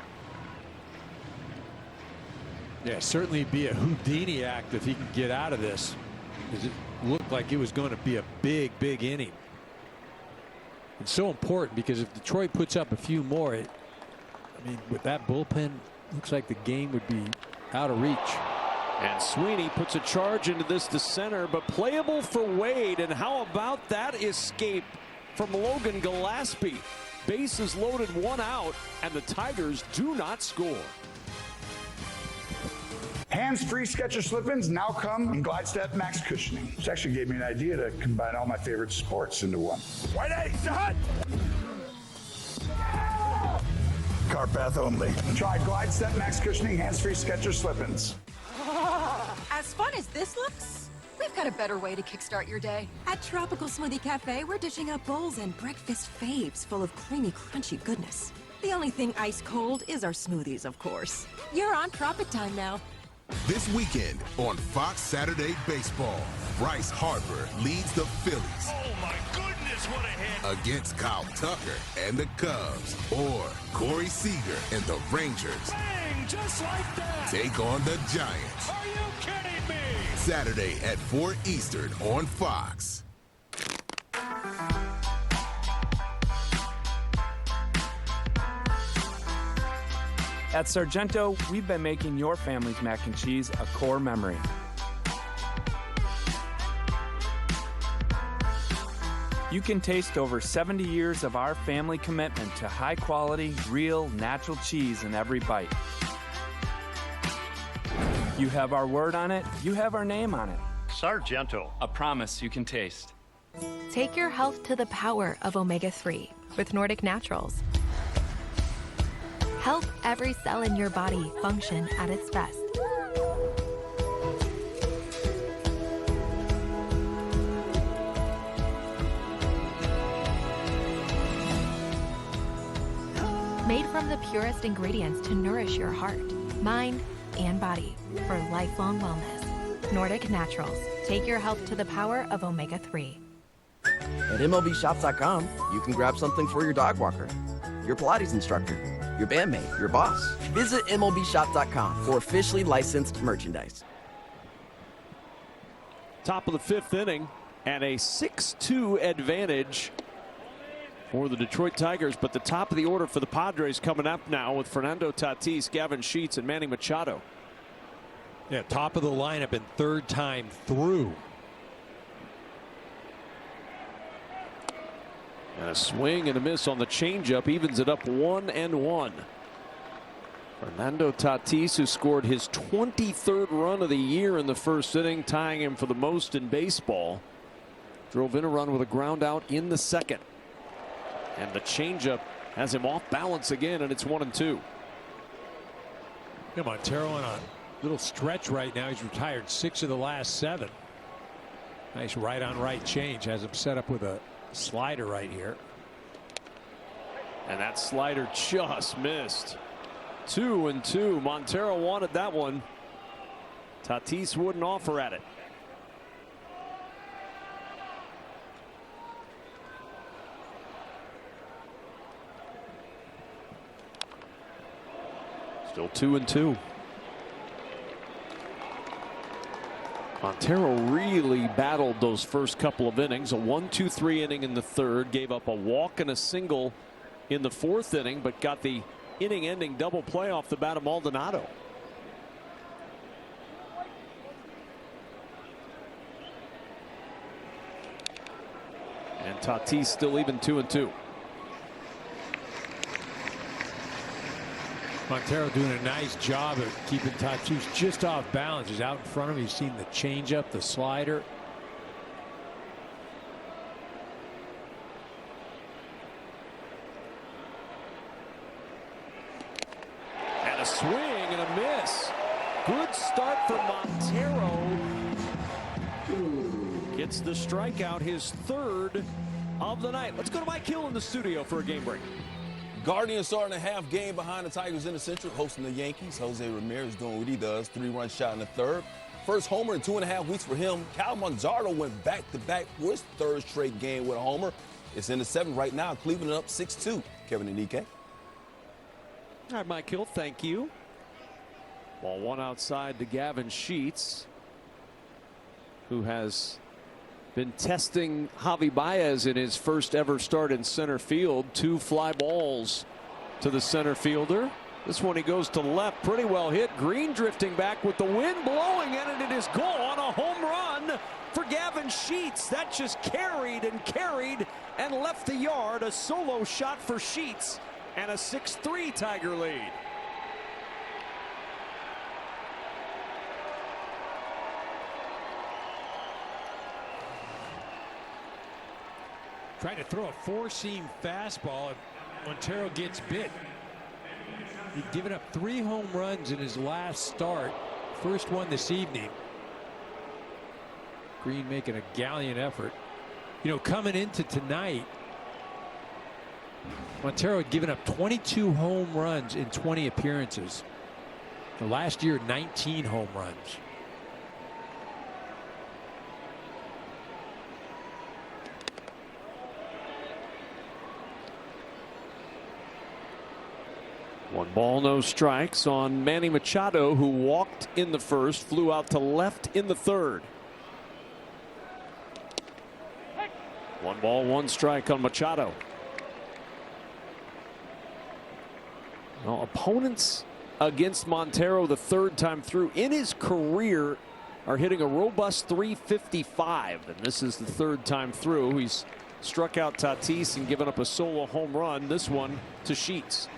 Yeah, certainly be a Houdini act if he can get out of this, because it looked like it was going to be a big inning. It's so important because if Detroit puts up a few more, I mean, with that bullpen, looks like the game would be out of reach. And Sweeney puts a charge into this to center, but playable for Wade. And how about that escape from Logan Gillespie? Bases loaded, 1 out, and the Tigers do not score. Hands-free Skechers slip-ins now come in Glide Step Max cushioning. This actually gave me an idea to combine all my favorite sports into one. White egg, son! Car path only. Try Glide Step Max cushioning hands-free Skechers slip-ins. As fun as this looks, we've got a better way to kickstart your day. At Tropical Smoothie Cafe, we're dishing out bowls and breakfast faves full of creamy, crunchy goodness. The only thing ice cold is our smoothies, of course. You're on Tropic Time now. This weekend on Fox Saturday Baseball, Bryce Harper leads the Phillies. Oh my goodness, what a hit! Against Kyle Tucker and the Cubs, or Corey Seager and the Rangers. Bang! Just like that! Take on the Giants. Are you kidding me? Saturday at 4 Eastern on Fox. At Sargento, we've been making your family's mac and cheese a core memory. You can taste over 70 years of our family commitment to high quality, real, natural cheese in every bite. You have our word on it, you have our name on it. Sargento, a promise you can taste. Take your health to the power of omega-3 with Nordic Naturals. Help every cell in your body function at its best. Made from the purest ingredients to nourish your heart, mind, and body for lifelong wellness. Nordic Naturals. Take your health to the power of omega-3. At MLBShops.com, you can grab something for your dog walker, your Pilates instructor, your bandmate, your boss. Visit MLBShop.com for officially licensed merchandise. Top of the 5th inning and a 6-2 advantage for the Detroit Tigers, but the top of the order for the Padres coming up now with Fernando Tatis, Gavin Sheets, and Manny Machado. Yeah, top of the lineup and 3rd time through. And a swing and a miss on the changeup evens it up 1-1. Fernando Tatis, who scored his 23rd run of the year in the 1st inning, tying him for the most in baseball, drove in a run with a ground out in the 2nd. And the changeup has him off balance again, and it's 1-2. Yeah, Montero on a Little stretch right now. He's retired 6 of the last 7. Nice right on right change. Has him set up with a slider right here. And that slider just missed. 2-2. Montero wanted that one. Tatis wouldn't offer at it. Still 2-2. Montero really battled those first couple of innings. A 1-2-3 inning in the third. Gave up a walk and a single in the fourth inning, but got the inning-ending double play off the bat of Maldonado. And Tatis still even 2-2. Montero doing a nice job of keeping Tatis just off balance. He's out in front of him. He's seen the changeup, the slider. And a swing and a miss. Good start for Montero. Gets the strikeout, his 3rd of the night. Let's go to Mike Hill in the studio for a game break. Guardians starting a half game behind the Tigers in the Central, hosting the Yankees. Jose Ramirez doing what he does, 3-run shot in the third. First homer in 2.5 weeks for him. Cal Manzardo went back-to-back for his 3rd straight game with a homer. It's in the 7th right now. Cleveland up 6-2. Kevin and Nikkei. All right, Mike Hill, thank you. Ball 1 outside to Gavin Sheets, who has been testing Javi Baez in his first ever start in center field. 2 fly balls to the center fielder. This one he goes to left, pretty well hit. Green drifting back with the wind blowing in, and it is gone. A home run for Gavin Sheets. That just carried and left the yard. A solo shot for Sheets and a 6-3 Tiger lead. Trying to throw a 4-seam fastball, and Montero gets bit. He'd given up 3 home runs in his last start. First one this evening. Green making a gallant effort. You know, coming into tonight, Montero had given up 22 home runs in 20 appearances. The last year, 19 home runs. One ball, no strikes on Manny Machado, who walked in the first, flew out to left in the third. 1 ball, 1 strike on Machado. Well, opponents against Montero the 3rd time through in his career are hitting a robust .355, and this is the 3rd time through. He's struck out Tatis and given up a solo home run, this one to Sheets.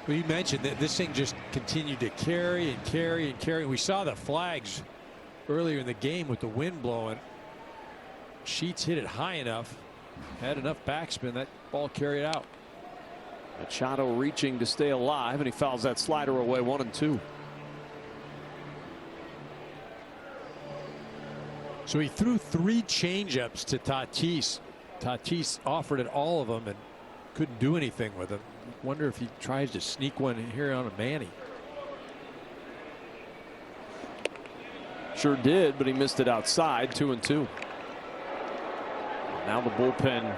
Well, you mentioned that this thing just continued to carry and carry and carry. We saw the flags earlier in the game with the wind blowing. Sheets hit it high enough, had enough backspin, that ball carried out. Machado reaching to stay alive, and he fouls that slider away. 1-2. So he threw 3 changeups to Tatis. Tatis offered at all of them and couldn't do anything with them. Wonder if he tries to sneak one in here on a Manny. Sure did, but he missed it outside. 2-2. Now the bullpen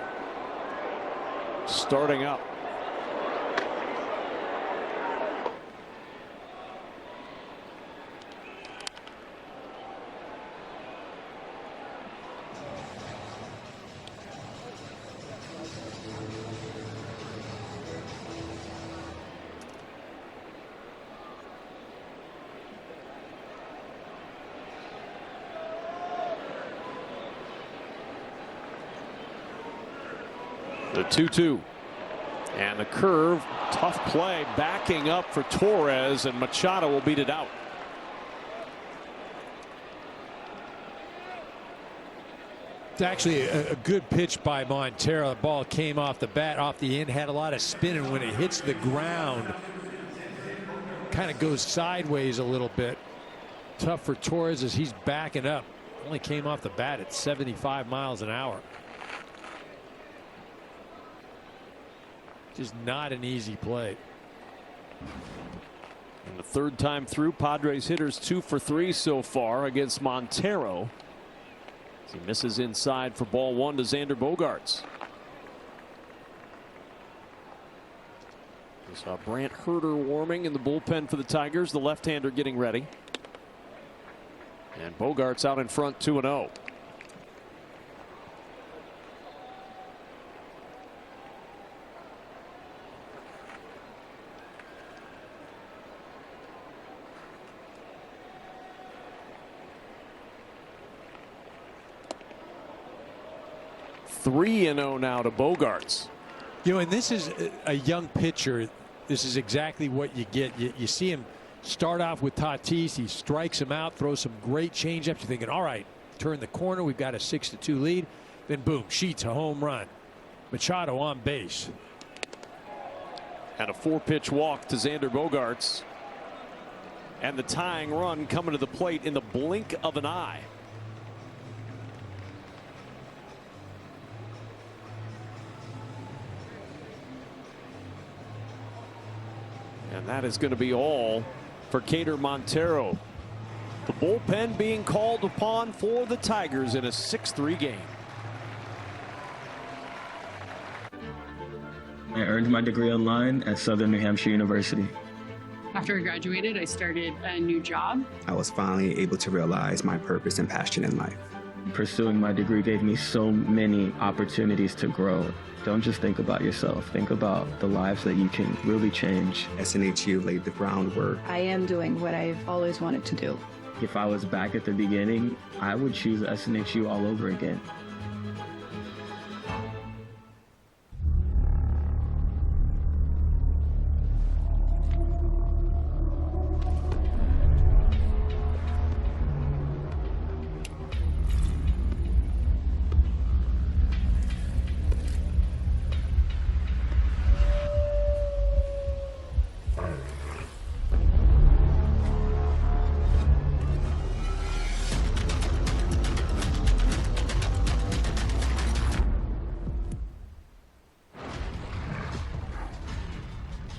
starting up. The 2-2 and the curve, tough play, backing up for Torres, and Machado will beat it out. It's actually a good pitch by Montero. The ball came off the bat, off the end, had a lot of spin, and when it hits the ground, kind of goes sideways a little bit. Tough for Torres as he's backing up. Only came off the bat at 75 miles an hour. Just not an easy play. And the third time through, Padres hitters 2 for 3 so far against Montero. As he misses inside for ball 1 to Xander Bogaerts. We saw Brant Herter warming in the bullpen for the Tigers. The left-hander getting ready. And Bogaerts out in front 2-0. (3-0) now to Bogaerts. You know, and this is a young pitcher. This is exactly what you get. You see him start off with Tatis. He strikes him out, throws some great changeups. You're thinking, all right, turn the corner. We've got a 6-2 lead. Then boom, Sheets a home run. Machado on base. And a 4-pitch walk to Xander Bogaerts. And the tying run coming to the plate in the blink of an eye. And that is going to be all for Cater Montero. The bullpen being called upon for the Tigers in a 6-3 game. I earned my degree online at Southern New Hampshire University. After I graduated, I started a new job. I was finally able to realize my purpose and passion in life. Pursuing my degree gave me so many opportunities to grow. Don't just think about yourself. Think about the lives that you can really change. SNHU laid the groundwork. I am doing what I've always wanted to do. If I was back at the beginning, I would choose SNHU all over again.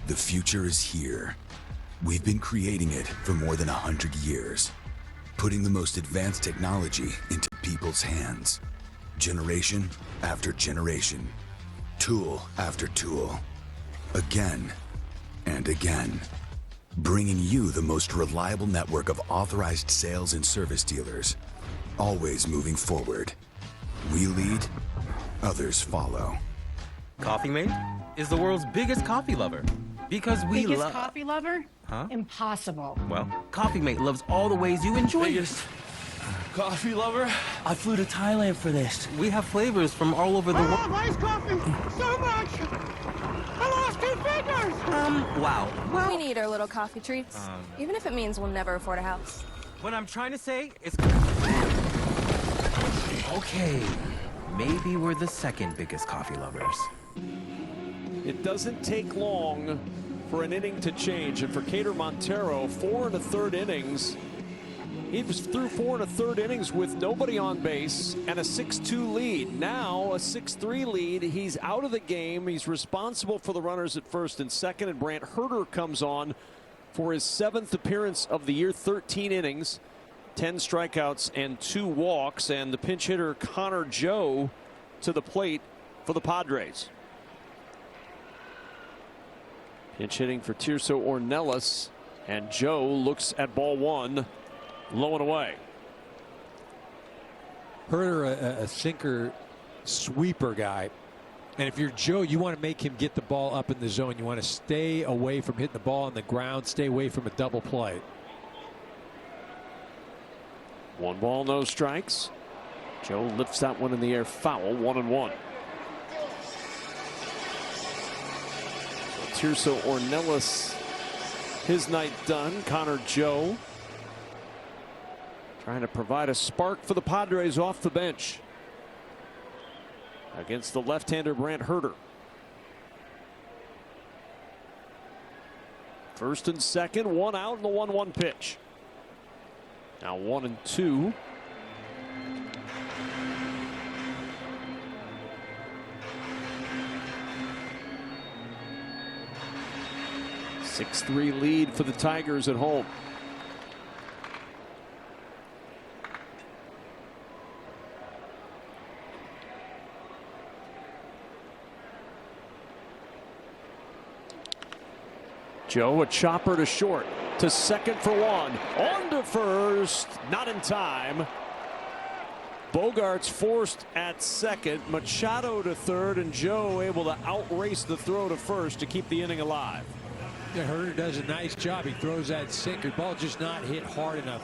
The future is here. We've been creating it for more than 100 years, putting the most advanced technology into people's hands, generation after generation, tool after tool, again and again, bringing you the most reliable network of authorized sales and service dealers, always moving forward. We lead, others follow. Coffee Mate is the world's biggest coffee lover. Because we love... Biggest coffee lover? Huh? Impossible. Well, Coffee Mate loves all the ways you enjoy Biggest coffee lover? I flew to Thailand for this. We have flavors from all over the world. I love iced coffee so much. I lost 2 fingers. Wow. Well, we need our little coffee treats, even if it means we'll never afford a house. What I'm trying to say is... Okay, maybe we're the second biggest coffee lovers. It doesn't take long for an inning to change, and for Cater Montero, 4 1/3 innings. He was through 4 1/3 innings with nobody on base and a 6-2 lead. Now a 6-3 lead. He's out of the game. He's responsible for the runners at first and second, and Brant Herter comes on for his 7th appearance of the year. 13 innings, 10 strikeouts and 2 walks, and the pinch hitter Connor Joe to the plate for the Padres. Pinch hitting for Tirso Ornelas, and Joe looks at ball 1, low and away. Herter, a sinker sweeper guy. And if you're Joe, you want to make him get the ball up in the zone. You want to stay away from hitting the ball on the ground, stay away from a double play. 1 ball, no strikes. Joe lifts that one in the air, foul, 1-1. Tirso Ornelas, his night done. Connor Joe trying to provide a spark for the Padres off the bench against the left-hander Brant Herter. First and second, one out, and the 1-1 pitch. Now 1-2. A 6-3 lead for the Tigers at home. Joe, a chopper to short, to second for one, on to first, not in time. Bogart's forced at second, Machado to third, and Joe able to outrace the throw to first to keep the inning alive. Yeah, Herder does a nice job. He throws that sinker. Ball just not hit hard enough.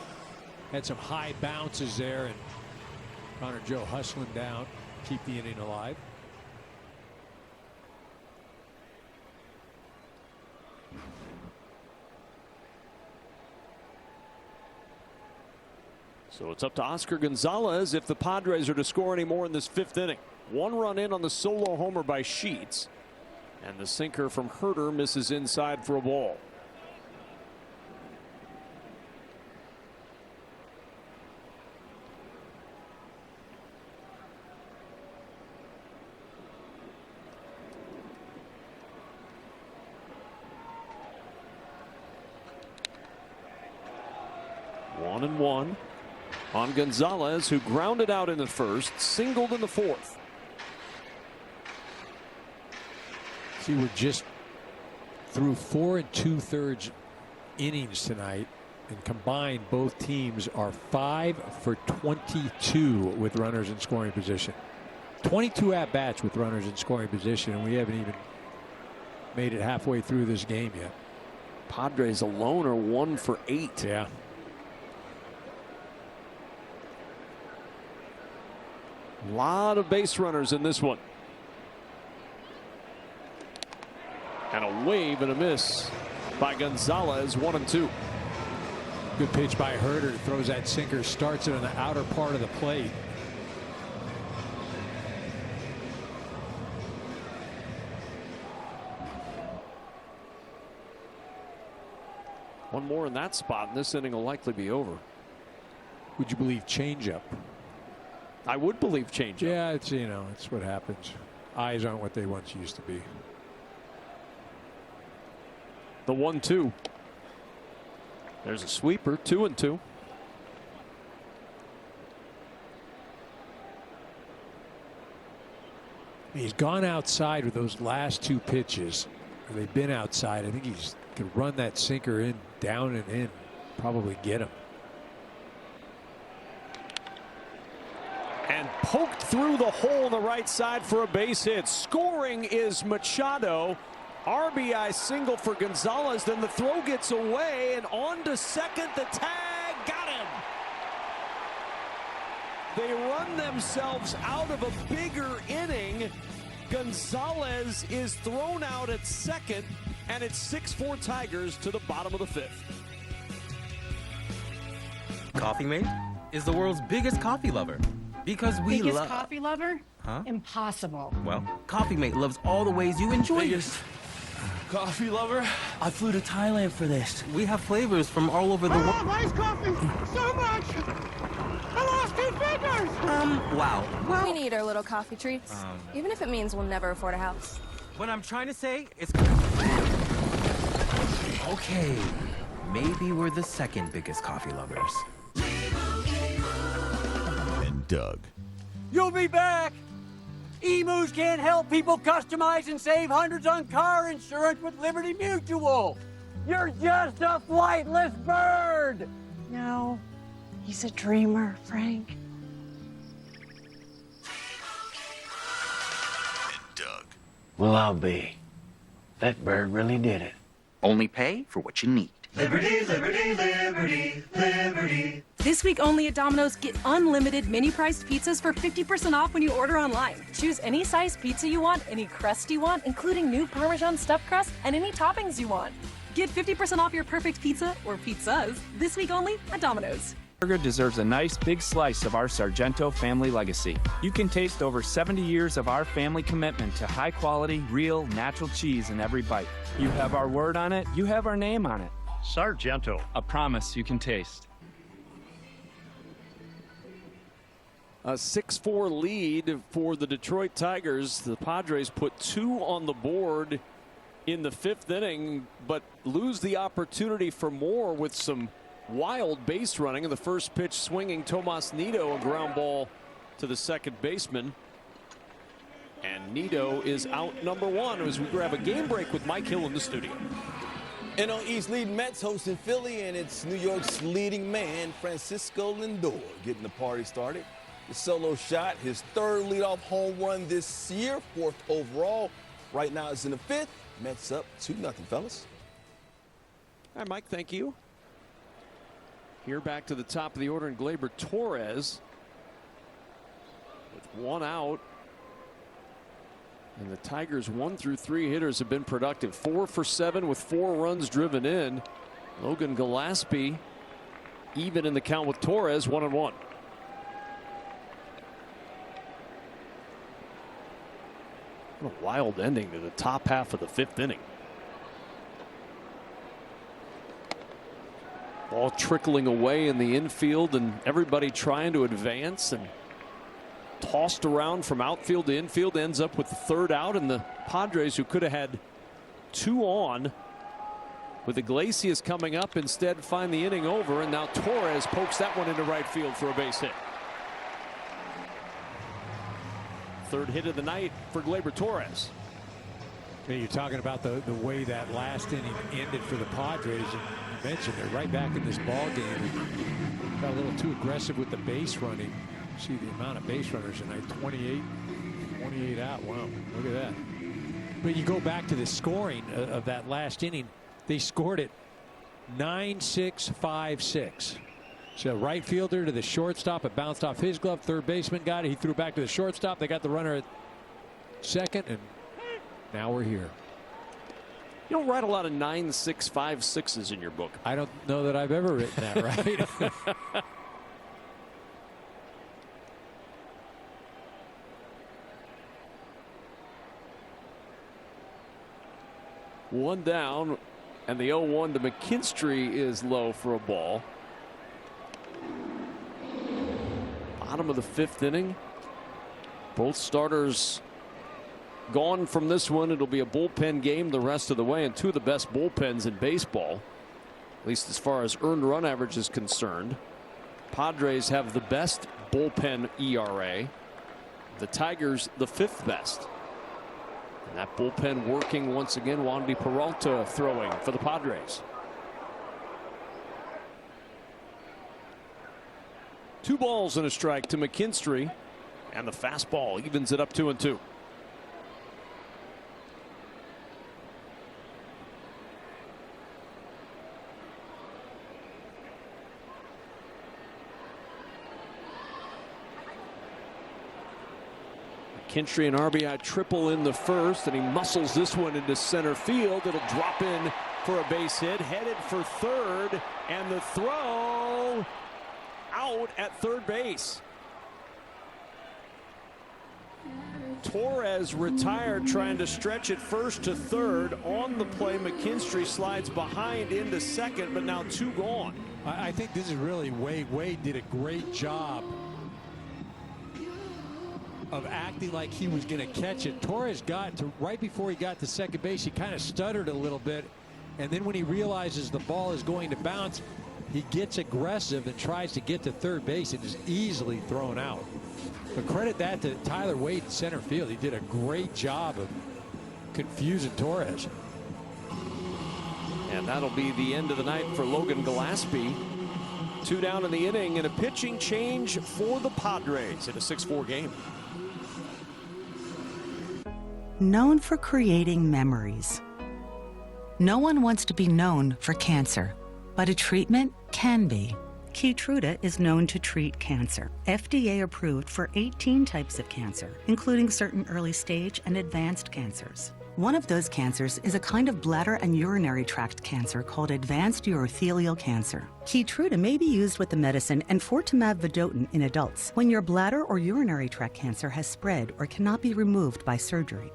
Had some high bounces there, and Connor Joe hustling down, keep the inning alive. So it's up to Oscar Gonzalez if the Padres are to score any more in this fifth inning. One run in on the solo homer by Sheets, and the sinker from Herder misses inside for a ball. One and one on Gonzalez, who grounded out in the first, singled in the fourth. See, we're just through 4 2/3 innings tonight, and combined both teams are 5 for 22 with runners in scoring position. 22 at-bats with runners in scoring position, and we haven't even made it halfway through this game yet. Padres alone are 1 for 8. Yeah. A lot of base runners in this one. And a wave and a miss by Gonzalez, 1-2. Good pitch by Herder. Throws that sinker, starts it on the outer part of the plate. One more in that spot, and this inning will likely be over. Would you believe changeup? I would believe changeup. Yeah, it's, you know, it's what happens. Eyes aren't what they once used to be. The 1-2. There's a sweeper, 2-2. He's gone outside with those last two pitches. They've been outside. I think he's could run that sinker in, down and in, probably get him. And poked through the hole on the right side for a base hit. Scoring is Machado. RBI single for Gonzalez. Then the throw gets away, and on to second. The tag got him. They run themselves out of a bigger inning. Gonzalez is thrown out at second, and it's 6-4 Tigers to the bottom of the fifth. Coffee Mate is the world's biggest coffee lover. Because we Biggest love... coffee lover? Huh? Impossible. Well, Coffee Mate loves all the ways you enjoy Biggest coffee lover? I flew to Thailand for this. We have flavors from all over the world. I love iced coffee so much. I lost 2 fingers. Wow. Well, We need our little coffee treats, even if it means we'll never afford a house. what I'm trying to say is... Okay, maybe we're the second biggest coffee lovers. And Doug. You'll be back. Emus can't help people customize and save hundreds on car insurance with Liberty Mutual. You're just a flightless bird. No, he's a dreamer, Frank. And Doug. Well, I'll be. That bird really did it. Only pay for what you need. Liberty, liberty, liberty, liberty. This week only at Domino's, get unlimited mini-priced pizzas for 50% off when you order online. Choose any size pizza you want, any crust you want, including new Parmesan stuffed crust, and any toppings you want. Get 50% off your perfect pizza, or pizzas, this week only at Domino's. Burger deserves a nice big slice of our Sargento family legacy. You can taste over 70 years of our family commitment to high quality, real, natural cheese in every bite. You have our word on it, you have our name on it. Sargento. A promise you can taste. A 6-4 lead for the Detroit Tigers. The Padres put 2 on the board in the 5th inning, but lose the opportunity for more with some wild base running. In the first pitch, swinging Tomas Nido, a ground ball to the second baseman. And Nido is out number 1 as we grab a game break with Mike Hill in the studio. NL East leading Mets hosting Philly, and it's New York's leading man, Francisco Lindor, getting the party started. The solo shot, his 3rd leadoff home run this year, 4th overall. Right now it's in the 5th. Mets up 2-0, fellas. All right, Mike, thank you. Here back to the top of the order, and Gleyber Torres with 1 out. And the Tigers' 1 through 3 hitters have been productive. 4 for 7 with 4 runs driven in. Logan Gillespie even in the count with Torres, 1-1. What a wild ending to the top half of the 5th inning. Ball trickling away in the infield, and everybody trying to advance, and tossed around from outfield to infield, ends up with the 3rd out, and the Padres, who could have had 2 on with Iglesias coming up, instead find the inning over, and now Torres pokes that one into right field for a base hit. 3rd hit of the night for Gleyber Torres. You're talking about the way that last inning ended for the Padres. And you mentioned they're right back in this ball game. Got a little too aggressive with the base running. See the amount of base runners tonight, 28 out. Wow, look at that. But you go back to the scoring of that last inning. They scored it 9-6-5-6. So right fielder to the shortstop. It bounced off his glove. 3rd baseman got it. He threw back to the shortstop. They got the runner at 2nd, and now we're here. You don't write a lot of 9-6-5-6s in your book. I don't know that I've ever written that right. One down, and the 0-1 to McKinstry is low for a ball. Bottom of the 5th inning. Both starters gone from this one. It'll be a bullpen game the rest of the way, and 2 of the best bullpens in baseball, at least as far as earned run average is concerned. Padres have the best bullpen ERA. The Tigers the 5th best. And that bullpen working once again. Wandy Peralta throwing for the Padres. 2 balls and a strike to McKinstry, and the fastball evens it up 2-2. McKinstry an RBI triple in the 1st, and he muscles this one into center field. It'll drop in for a base hit, headed for 3rd, and the throw out at 3rd base. Torres retired, trying to stretch it first to 3rd. On the play, McKinstry slides behind into 2nd, but now 2 gone. I think this is really Wade did a great job of acting like he was going to catch it. Torres got to right before he got to 2nd base. He kind of stuttered a little bit, and then when he realizes the ball is going to bounce, he gets aggressive and tries to get to 3rd base and is easily thrown out. But credit that to Tyler Wade in center field. He did a great job of confusing Torres. And that'll be the end of the night for Logan Gillespie. 2 down in the inning, and a pitching change for the Padres in a 6-4 game. Known for creating memories. No one wants to be known for cancer, but a treatment can be. Keytruda is known to treat cancer. FDA approved for 18 types of cancer, including certain early stage and advanced cancers. One of those cancers is a kind of bladder and urinary tract cancer called advanced urothelial cancer. Keytruda may be used with the medicine enfortumab vedotin in adults when your bladder or urinary tract cancer has spread or cannot be removed by surgery.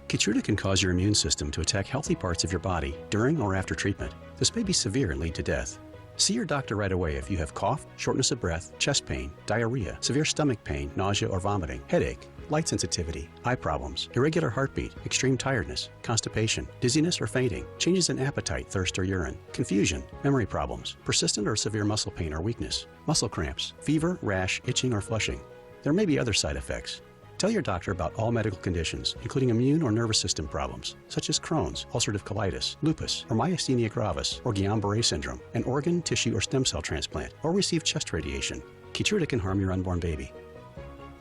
Keytruda can cause your immune system to attack healthy parts of your body during or after treatment. This may be severe and lead to death. See your doctor right away if you have cough, shortness of breath, chest pain, diarrhea, severe stomach pain, nausea or vomiting, headache, light sensitivity, eye problems, irregular heartbeat, extreme tiredness, constipation, dizziness or fainting, changes in appetite, thirst or urine, confusion, memory problems, persistent or severe muscle pain or weakness, muscle cramps, fever, rash, itching or flushing. There may be other side effects. Tell your doctor about all medical conditions, including immune or nervous system problems, such as Crohn's, ulcerative colitis, lupus, or myasthenia gravis, or Guillain-Barré syndrome, an organ, tissue, or stem cell transplant, or receive chest radiation. Keytruda can harm your unborn baby.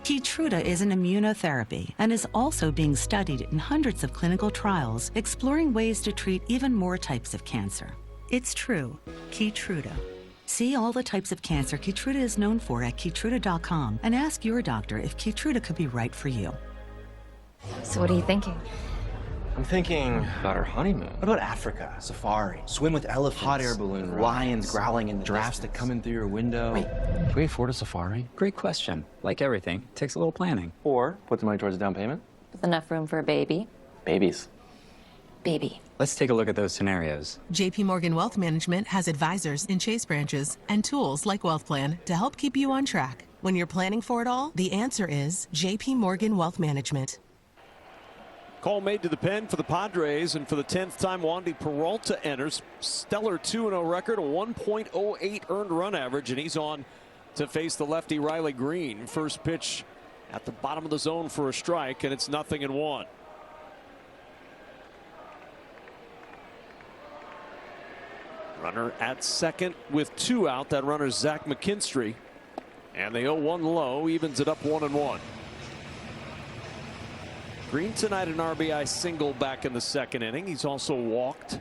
Keytruda is an immunotherapy and is also being studied in hundreds of clinical trials, exploring ways to treat even more types of cancer. It's true, Keytruda. See all the types of cancer Keytruda is known for at Keytruda.com and ask your doctor if Keytruda could be right for you. So what are you thinking? I'm thinking about our honeymoon. What about Africa? Safari. Swim with elephants. Hot air balloon rides. Lions growling in the giraffes that come in through your window. Wait, can we afford a safari? Great question. Like everything, takes a little planning. Or put the money towards a down payment? With enough room for a baby? Babies. Baby. Let's take a look at those scenarios. JP Morgan Wealth Management has advisors in Chase branches and tools like Wealth Plan to help keep you on track. When you're planning for it all, the answer is JP Morgan Wealth Management. Call made to the pen for the Padres, and for the 10th time, Wandy Peralta enters. Stellar 2-0 record, a 1.08 earned run average, and he's on to face the lefty Riley Green. First pitch at the bottom of the zone for a strike, and it's 0-1. Runner at second with 2 out. That runner's Zach McKinstry. And the 0-1 low evens it up 1-1. Green tonight an RBI single back in the second inning. He's also walked.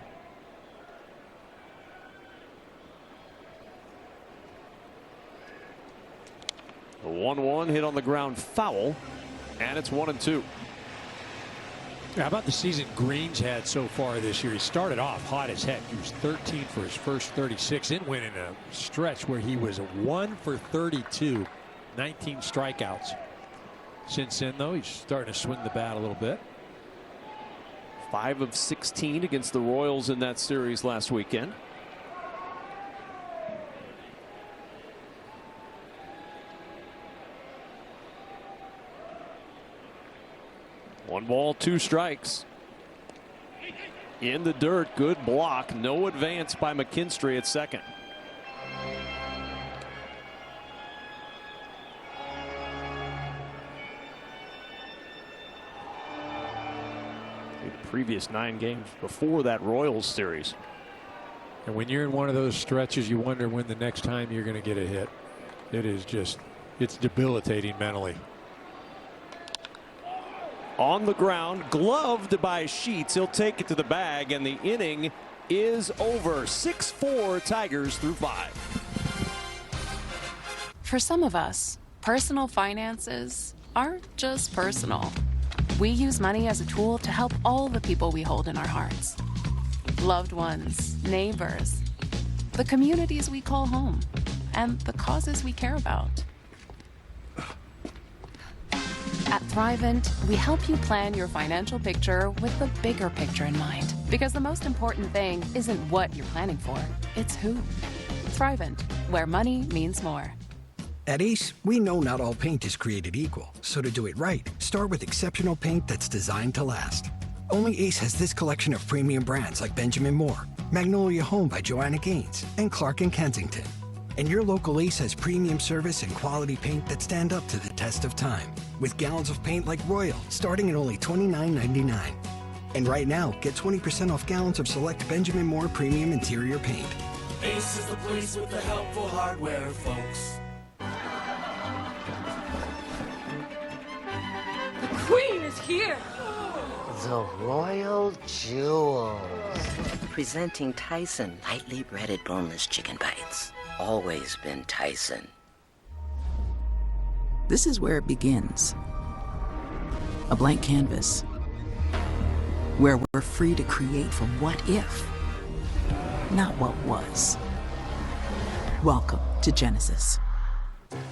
The 1-1 hit on the ground foul, and it's 1-2. How about the season Green's had so far this year? He started off hot as heck. He was 13 for his first 36. It went in a stretch where he was 1 for 32, 19 strikeouts. Since then, though, he's starting to swing the bat a little bit. 5 of 16 against the Royals in that series last weekend. One ball, 2 strikes. In the dirt, good block. No advance by McKinstry at second. The previous 9 games before that Royals series. And when you're in one of those stretches, you wonder when the next time you're going to get a hit. It is just, it's debilitating mentally. On the ground, gloved by Sheets. He'll take it to the bag, and the inning is over. 6-4 Tigers through 5. For some of us, personal finances aren't just personal. We use money as a tool to help all the people we hold in our hearts. Loved ones, neighbors, the communities we call home, and the causes we care about. At Thrivent, we help you plan your financial picture with the bigger picture in mind. Because the most important thing isn't what you're planning for, it's who. Thrivent, where money means more. At Ace, we know not all paint is created equal. So to do it right, start with exceptional paint that's designed to last. Only Ace has this collection of premium brands like Benjamin Moore, Magnolia Home by Joanna Gaines, and Clark & Kensington. And your local Ace has premium service and quality paint that stand up to the test of time. With gallons of paint like Royal, starting at only $29.99. And right now, get 20% off gallons of select Benjamin Moore premium interior paint. Ace is the place with the helpful hardware, folks. The Queen is here! The Royal Jewels. Presenting Tyson lightly breaded boneless chicken bites. Always been Tyson. This is where it begins. A blank canvas. where we're free to create from what if, not what was. Welcome to Genesis.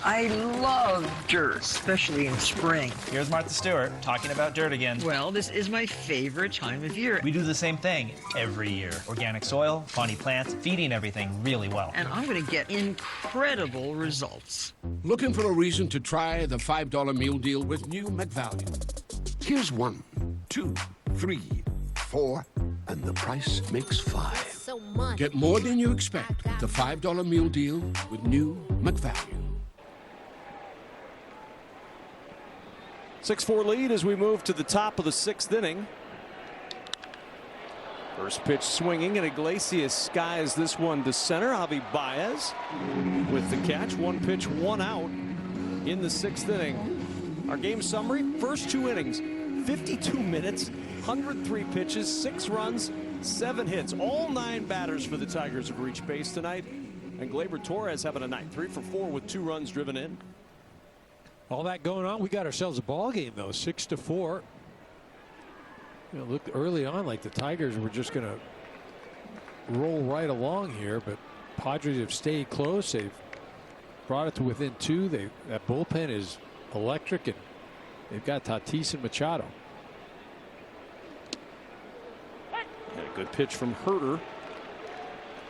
I love dirt, especially in spring. Here's Martha Stewart talking about dirt again. Well, this is my favorite time of year. We do the same thing every year. Organic soil, funny plants, feeding everything really well. And I'm going to get incredible results. Looking for a reason to try the $5 meal deal with new McValue? Here's 1, 2, 3, 4, and the price makes 5. So much. Get more than you expect with the $5 meal deal with new McValue. 6-4 lead as we move to the top of the 6th inning. First pitch swinging, and Iglesias skies this one to center. Javi Baez with the catch. 1 pitch, 1 out in the 6th inning. Our game summary: first 2 innings, 52 minutes, 103 pitches, 6 runs, 7 hits. All 9 batters for the Tigers have reached base tonight, and Gleyber Torres having a night. 3 for 4 with 2 runs driven in. All that going on, we got ourselves a ball game though, 6-4. You know, looked early on like the Tigers were just going to roll right along here, but Padres have stayed close. They've brought it to within 2. That bullpen is electric, and they've got Tatis and Machado. And a good pitch from Herter.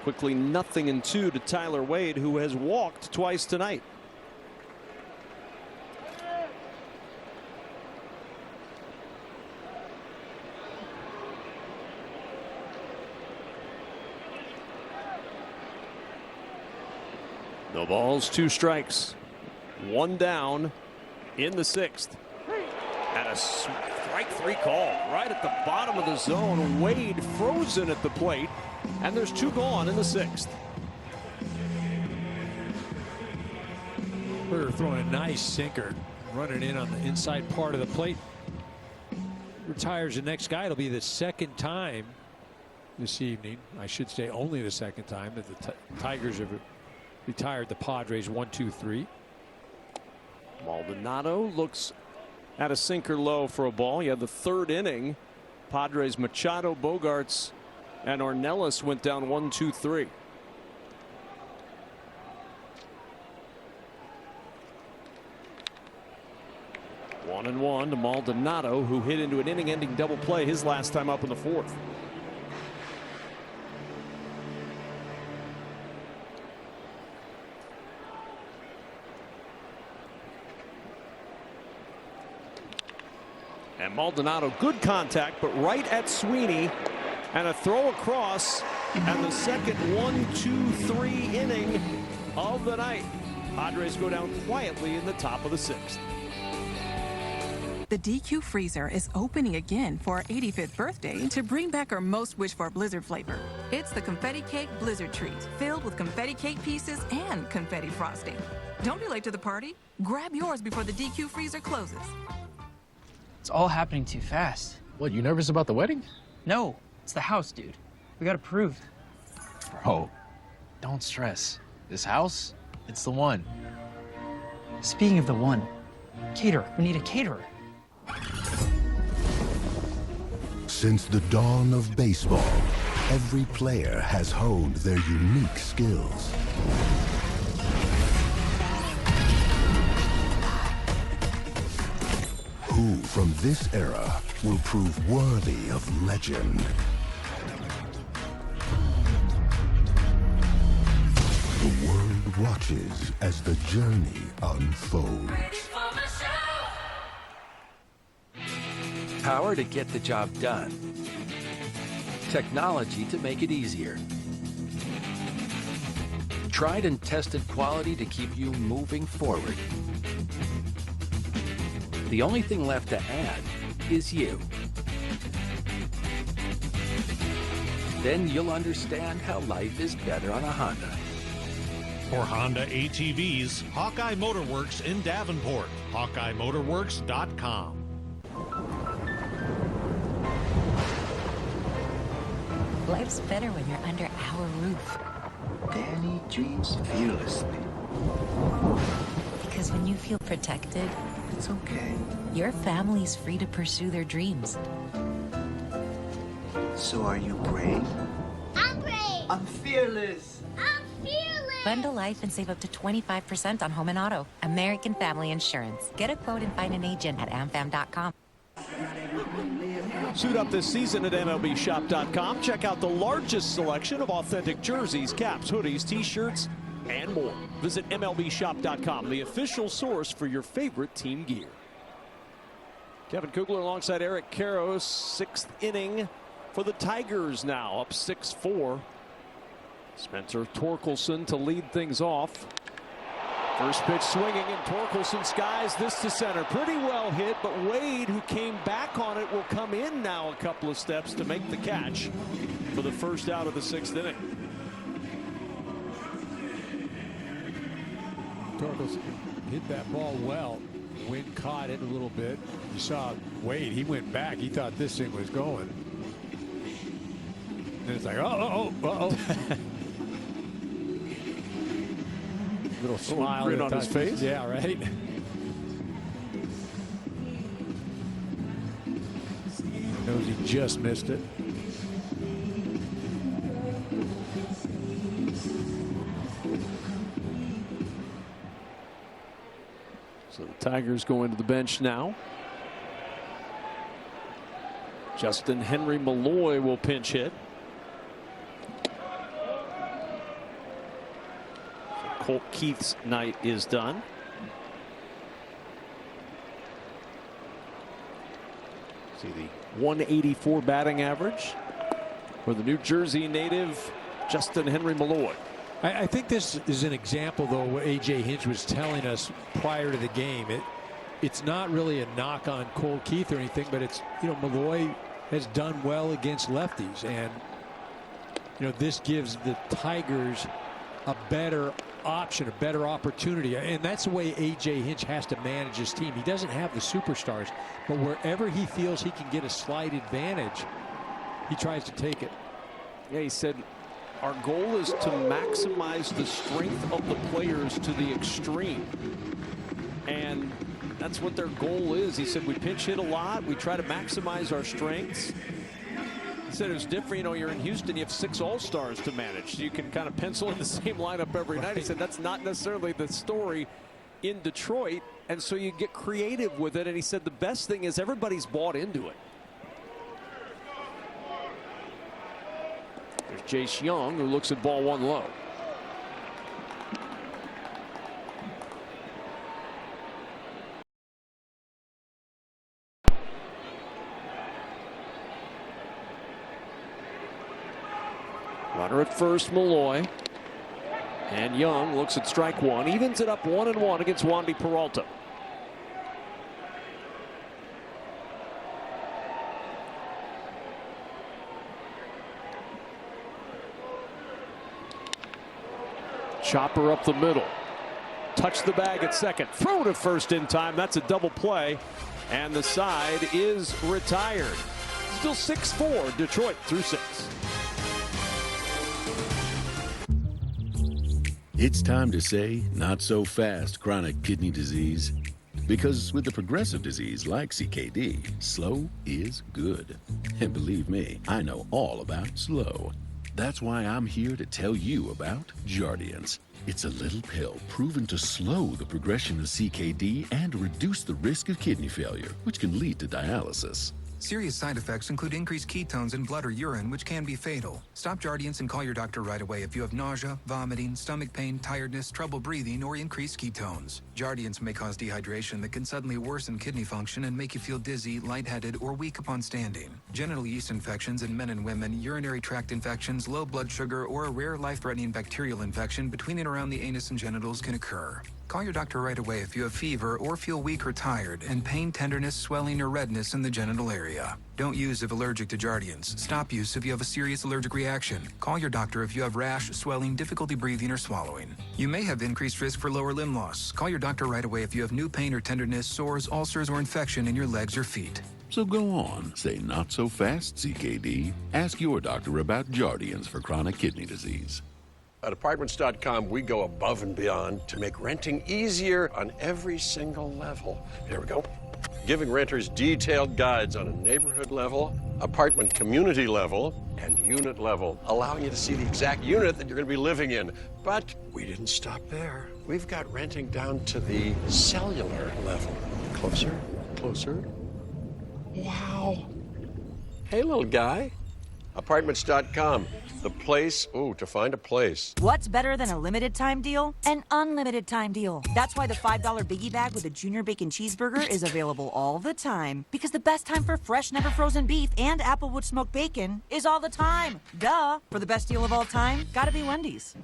Quickly 0-2 to Tyler Wade, who has walked twice tonight. No balls, 2 strikes, 1 down in the 6th. And a strike 3 call right at the bottom of the zone. Wade frozen at the plate, and there's 2 gone in the 6th. We're throwing a nice sinker, running in on the inside part of the plate. Retires the next guy. It'll be the 2nd time this evening. I should say only the 2nd time that the Tigers have retired the Padres. 1-2-3. Maldonado looks at a sinker low for a ball. You have the 3rd inning. Padres, Machado, Bogarts, and Ornelas went down 1-2-3. One and 1 to Maldonado, who hit into an inning-ending double play his last time up in the 4th. And Maldonado, good contact, but right at Sweeney, and a throw across, and the second 1-2-3 inning of the night. Padres go down quietly in the top of the 6th. The DQ freezer is opening again for our 85th birthday to bring back our most wished for blizzard flavor. It's the Confetti Cake Blizzard Treat, filled with confetti cake pieces and confetti frosting. Don't be late to the party. Grab yours before the DQ freezer closes. It's all happening too fast. What, you nervous about the wedding? No, it's the house, dude. We got approved. Bro, don't stress. This house, it's the one. Speaking of the one, caterer. We need a caterer. Since the dawn of baseball, every player has honed their unique skills. Who from this era will prove worthy of legend? The world watches as the journey unfolds. Power to get the job done. Technology to make it easier. Tried and tested quality to keep you moving forward. The only thing left to add is you. Then you'll understand how life is better on a Honda. For Honda ATVs, Hawkeye Motorworks in Davenport. HawkeyeMotorworks.com. Life's better when you're under our roof. Danny dreams fearlessly. Because when you feel protected, it's okay. Your family's free to pursue their dreams. So are you brave? I'm brave. I'm fearless. I'm fearless. Bundle life and save up to 25% on home and auto. American Family Insurance. Get a quote and find an agent at amfam.com. Suit up this season at MLBshop.com. Check out the largest selection of authentic jerseys, caps, hoodies, t-shirts, and more. Visit MLBshop.com, the official source for your favorite team gear. Kevin Kugler alongside Eric Karros, 6th inning for the Tigers now, up 6-4. Spencer Torkelson to lead things off. First pitch swinging, and Torkelson skies this to center. Pretty well hit, but Wade, who came back on it, will come in now a couple of steps to make the catch for the first out of the 6th inning. Torkelson hit that ball well. Wind caught it a little bit. You saw Wade, he went back. He thought this thing was going. And it's like, uh-oh. Little smile grin on his face. Yeah, right. Knows he just missed it. So the Tigers go into the bench now. Justin Henry Malloy will pinch hit. Colt Keith's night is done. See the 184 batting average for the New Jersey native Justin Henry Malloy. I think this is an example, though, what A.J. Hinch was telling us prior to the game. It's not really a knock on Colt Keith or anything, but it's, Malloy has done well against lefties, and this gives the Tigers a better option, a better opportunity, and that's the way A.J. Hinch has to manage his team. He doesn't have the superstars, but wherever he feels he can get a slight advantage, he tries to take it. Yeah, he said, our goal is to maximize the strength of the players to the extreme, and that's what their goal is. He said we pinch hit a lot, we try to maximize our strengths. He said it was different. You're in Houston, you have 6 all-stars to manage. So you can kind of pencil in the same lineup every night. He said that's not necessarily the story in Detroit, and so you get creative with it. And he said the best thing is everybody's bought into it. There's Jace Young, who looks at ball 1 low. Runner at first, Malloy. And Young looks at strike 1. Evens it up 1-1 against Wandy Peralta. Chopper up the middle. Touch the bag at second. Throw to first in time. That's a double play. And the side is retired. Still 6-4, Detroit through 6. It's time to say, not so fast, chronic kidney disease. Because with the progressive disease like CKD, slow is good. And believe me, I know all about slow. That's why I'm here to tell you about Jardiance. It's a little pill proven to slow the progression of CKD and reduce the risk of kidney failure, which can lead to dialysis. Serious side effects include increased ketones in blood or urine, which can be fatal. Stop Jardiance and call your doctor right away if you have nausea, vomiting, stomach pain, tiredness, trouble breathing, or increased ketones. Jardiance may cause dehydration that can suddenly worsen kidney function and make you feel dizzy, lightheaded, or weak upon standing. Genital yeast infections in men and women, urinary tract infections, low blood sugar, or a rare life-threatening bacterial infection between and around the anus and genitals can occur. Call your doctor right away if you have fever or feel weak or tired and pain, tenderness, swelling, or redness in the genital area. Don't use if allergic to Jardiance. Stop use if you have a serious allergic reaction. Call your doctor if you have rash, swelling, difficulty breathing, or swallowing. You may have increased risk for lower limb loss. Call your doctor right away if you have new pain or tenderness, sores, ulcers, or infection in your legs or feet. So go on, say not so fast, CKD. Ask your doctor about Jardiance for chronic kidney disease. At Apartments.com, we go above and beyond to make renting easier on every single level. Here we go. giving renters detailed guides on a neighborhood level, apartment community level, and unit level, allowing you to see the exact unit that you're going to be living in. But we didn't stop there. We've got renting down to the cellular level. Closer, closer. Wow. Hey, little guy. Apartments.com. The place, to find a place. What's better than a limited time deal? An unlimited time deal. That's why the $5 biggie bag with a junior bacon cheeseburger is available all the time. Because the best time for fresh, never frozen beef and Applewood smoked bacon is all the time. Duh. For the best deal of all time, gotta be Wendy's.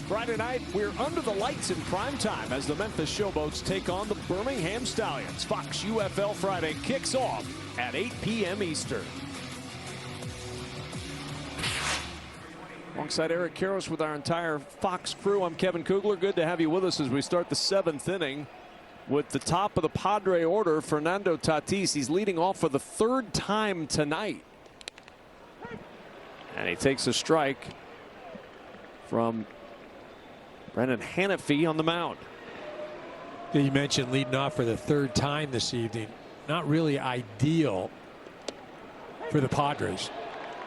Friday night, we're under the lights in prime time as the Memphis Showboats take on the Birmingham Stallions. Fox UFL Friday kicks off at 8 p.m. Eastern. Alongside Eric Karros with our entire Fox crew, I'm Kevin Kugler. Good to have you with us as we start the 7th inning with the top of the Padre order, Fernando Tatis. He's leading off for the 3rd time tonight. And he takes a strike from Brendan Hanafy on the mound. You mentioned leading off for the 3rd time this evening. Not really ideal for the Padres.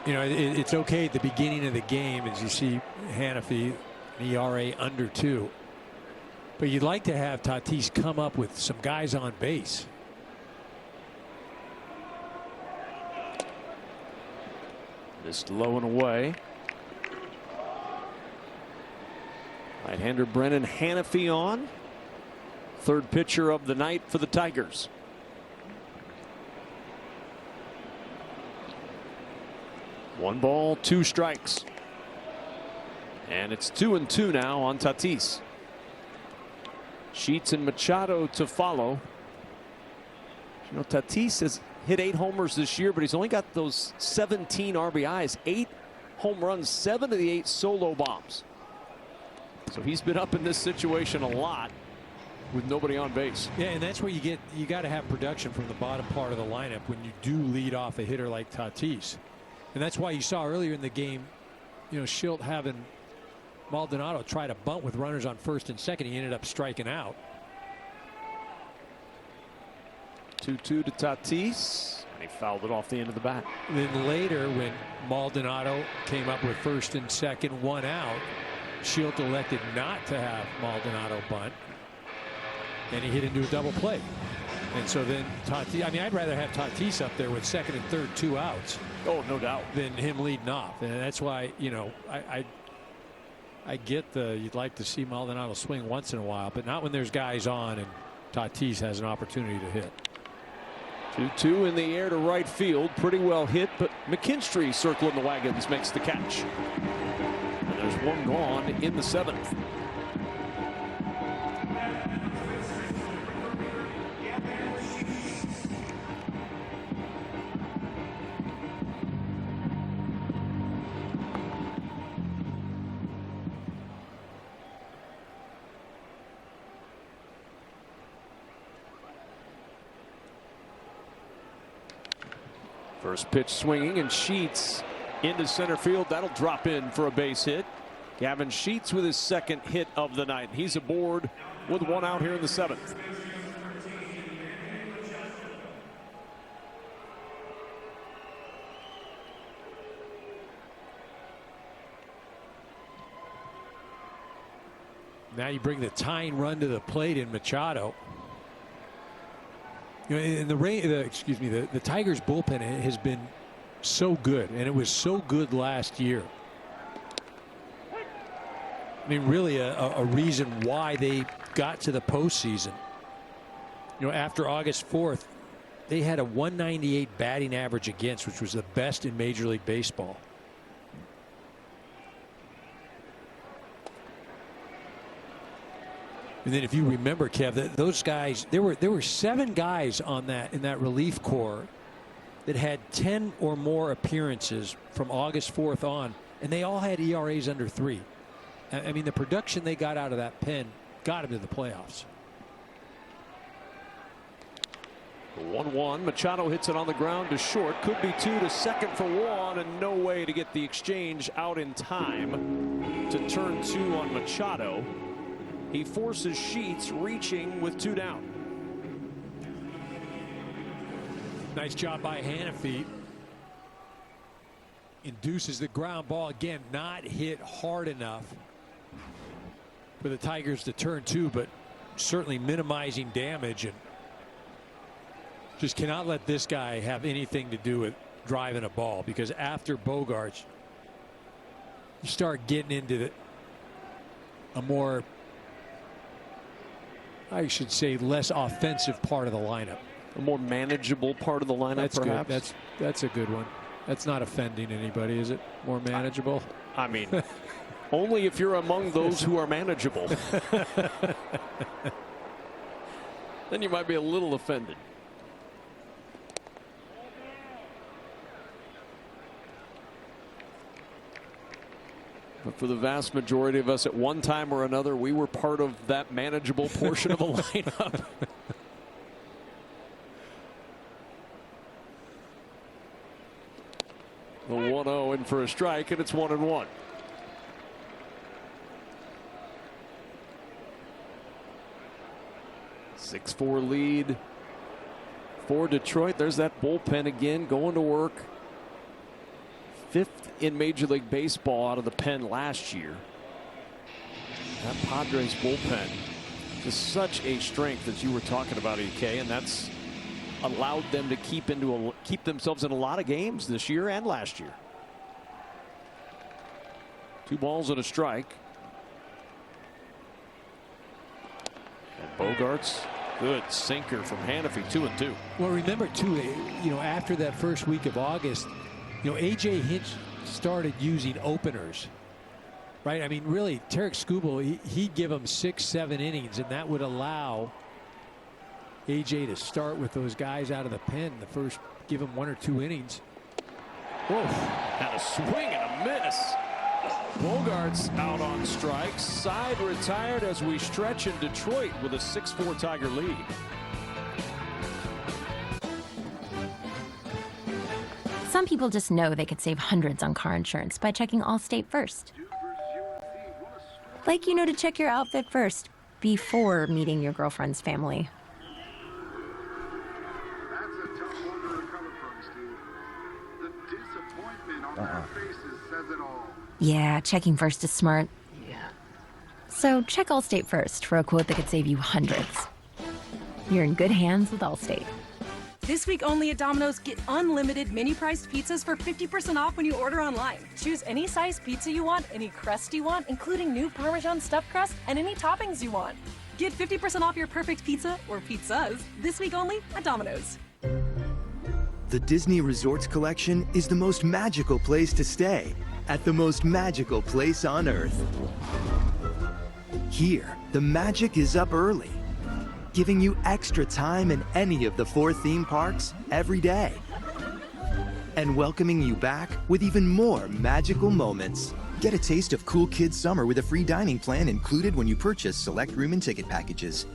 You know, it's okay at the beginning of the game as you see Hanafy, an ERA under 2. But you'd like to have Tatis come up with some guys on base. Just low and away. Right-hander Brendan Hanafy on. 3rd pitcher of the night for the Tigers. One ball, 2 strikes. And it's 2-2 now on Tatis. Sheets and Machado to follow. You know, Tatis has hit 8 homers this year, but he's only got those 17 RBIs, 8 home runs, 7 of the 8 solo bombs. So he's been up in this situation a lot with nobody on base. Yeah, and that's where you got to have production from the bottom part of the lineup when you do lead off a hitter like Tatis. And that's why you saw earlier in the game, you know, Schilt having Maldonado try to bunt with runners on 1st and 2nd. He ended up striking out. 2-2 to Tatis. And he fouled it off the end of the bat. Then later, when Maldonado came up with 1st and 2nd, 1 out, Schilt elected not to have Maldonado bunt. And he hit into a double play. And so then Tatis, I mean, I'd rather have Tatis up there with 2nd and 3rd, 2 outs. Oh, no doubt. Than him leading off. And that's why, you know, I get you'd like to see Maldonado swing once in a while, but not when there's guys on and Tatis has an opportunity to hit. 2-2 in the air to right field. Pretty well hit, but McKinstry circling the wagons makes the catch. And there's 1 gone in the 7th. First pitch swinging, and Sheets into center field. That'll drop in for a base hit. Gavin Sheets with his 2nd hit of the night. He's aboard with 1 out here in the 7th. Now you bring the tying run to the plate in Machado. You know, in the Tigers bullpen has been so good, and it was so good last year. I mean, really a reason why they got to the postseason. You know, after August 4th, they had a 198 batting average against, which was the best in Major League Baseball. And then if you remember, Kev, those guys, there were 7 guys on in that relief corps that had 10 or more appearances from August 4th on, and they all had ERAs under 3. I mean, the production they got out of that pen got them to the playoffs. 1-1. Machado hits it on the ground to short. Could be 2 to second for Juan, and no way to get the exchange out in time to turn 2 on Machado. He forces Sheets reaching with 2 down. Nice job by Hannafy. Induces the ground ball again, not hit hard enough for the Tigers to turn two, but certainly minimizing damage, and just cannot let this guy have anything to do with driving a ball, because after Bogaerts, you start getting into a more, I should say, less offensive part of the lineup. A more manageable part of the lineup, That's perhaps? good. That's a good one. That's not offending anybody, is it? More manageable? I mean, only if you're among those who are manageable. Then you might be a little offended. But for the vast majority of us, at one time or another, we were part of that manageable portion of a lineup. The 1-0 in for a strike, and it's 1-1. .6-4 lead for Detroit. There's that bullpen again going to work. 5th in Major League Baseball out of the pen last year. That Padres bullpen is such a strength, as you were talking about, EK, and that's allowed them to keep themselves in a lot of games this year and last year. 2 balls and a strike. And Bogaerts, good sinker from Hannafy, 2-2. Well, remember too, you know, after that first week of August, you know, AJ Hinch started using openers, right? I mean, really, Tarek Skubal, he'd give him 6-7 innings, and that would allow AJ to start with those guys out of the pen the first, give him 1 or 2 innings. Whoa, and a swing and a miss. Bogaerts out on strikes. Side retired as we stretch in Detroit with a 6-4 Tiger lead. Some people just know they could save hundreds on car insurance by checking Allstate first. Like you know to check your outfit first before meeting your girlfriend's family. Yeah, checking first is smart. Yeah. So check Allstate first for a quote that could save you hundreds. You're in good hands with Allstate. This week only at Domino's, get unlimited mini-priced pizzas for 50% off when you order online. Choose any size pizza you want, any crust you want, including new Parmesan stuffed crust, and any toppings you want. Get 50% off your perfect pizza, or pizzas, this week only at Domino's. The Disney Resorts Collection is the most magical place to stay at the most magical place on Earth. Here, the magic is up early, giving you extra time in any of the 4 theme parks every day, and welcoming you back with even more magical moments. Get a taste of cool kids summer with a free dining plan included when you purchase select room and ticket packages.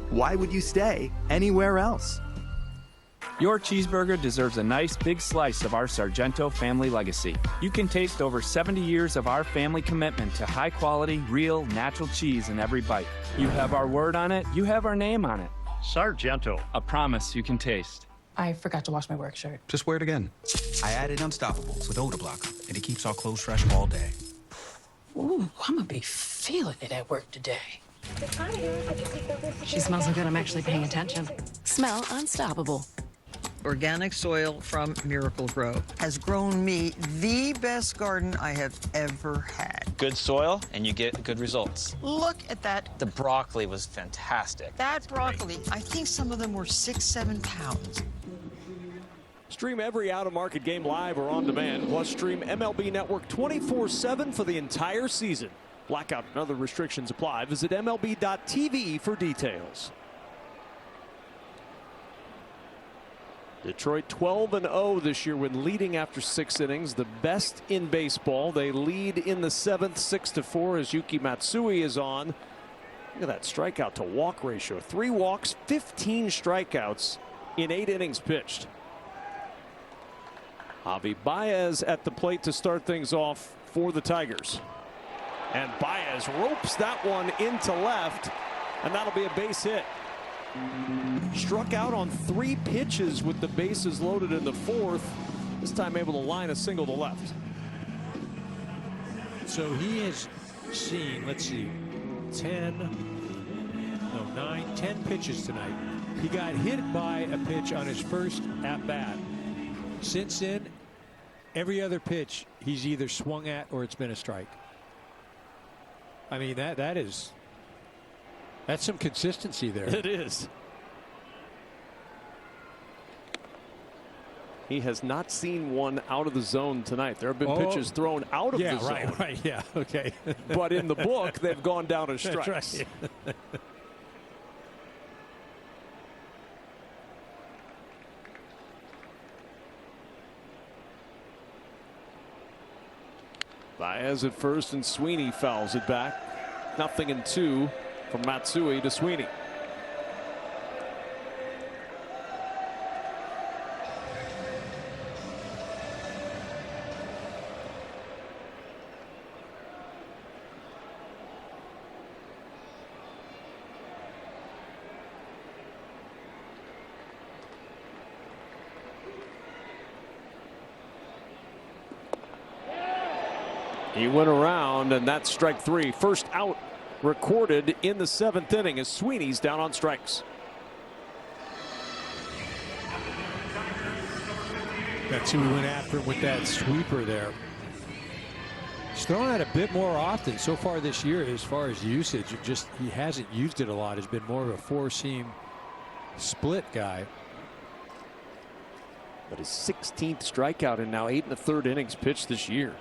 Why would you stay anywhere else? Your cheeseburger deserves a nice big slice of our Sargento family legacy. You can taste over 70 years of our family commitment to high quality, real, natural cheese in every bite. You have our word on it, you have our name on it. Sargento. A promise you can taste. I forgot to wash my work shirt. Just wear it again. I added Unstoppables with odor blocker, and it keeps our clothes fresh all day. Ooh, I'm gonna be feeling it at work today. She smells so good, I'm actually paying attention. Smell unstoppable. Organic soil from Miracle Grow has grown me the best garden I have ever had. Good soil, and you get good results. Look at that. The broccoli was fantastic. That broccoli, I think some of them were 6-7 pounds. Stream every out-of-market game live or on demand, plus stream MLB Network 24/7 for the entire season. Blackout and other restrictions apply. Visit MLB.tv for details. Detroit 12-0 this year when leading after 6 innings, the best in baseball. They lead in the 7th 6-4 as Yuki Matsui is on. Look at that strikeout to walk ratio. 3 walks, 15 strikeouts in 8 innings pitched. Javi Baez at the plate to start things off for the Tigers. And Baez ropes that one into left, and that'll be a base hit. Struck out on 3 pitches with the bases loaded in the 4th. This time able to line a single to left. So he has seen, let's see, 10 pitches tonight. He got hit by a pitch on his first at-bat. Since then, every other pitch he's either swung at or it's been a strike. I mean, that's some consistency there. It is. He has not seen one out of the zone tonight. There have been pitches thrown out of the zone. Right, yeah, okay. But in the book, they've gone down as strikes. That's right. Baez at first, and Sweeney fouls it back. 0-2 from Matsui to Sweeney. He went around, and that's strike 3. First out recorded in the 7th inning as Sweeney's down on strikes. That's who we went after with that sweeper there. He's thrown it a bit more often so far this year as far as usage. He hasn't used it a lot. He's been more of a 4-seam split guy. But his 16th strikeout in now 8 1/3 innings pitched this year.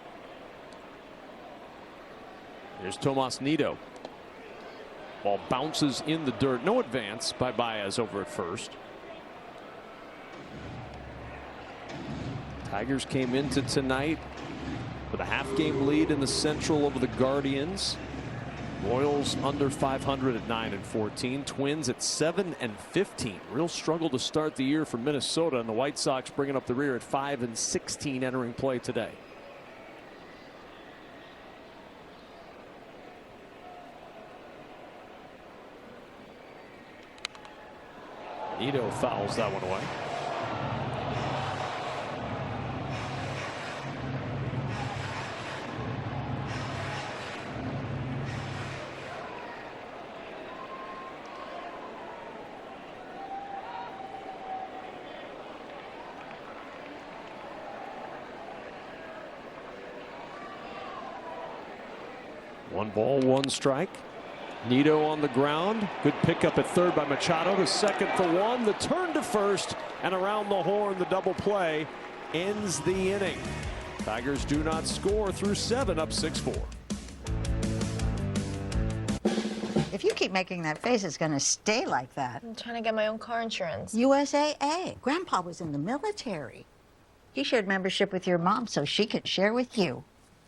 Here's Tomas Nido. Ball bounces in the dirt. No advance by Baez over at first. Tigers came into tonight with a half-game lead in the Central over the Guardians. Royals under 500 at 9-14. Twins at 7-15. Real struggle to start the year for Minnesota, and the White Sox bringing up the rear at 5-16 entering play today. Nido fouls that one away. One ball, one strike. Nido on the ground. Good pickup at third by Machado. The second for one. The turn to first, and around the horn, the double play ends the inning. Tigers do not score through 7, up 6-4. If you keep making that face, it's going to stay like that. I'm trying to get my own car insurance. USAA. Grandpa was in the military. He shared membership with your mom so she could share with you.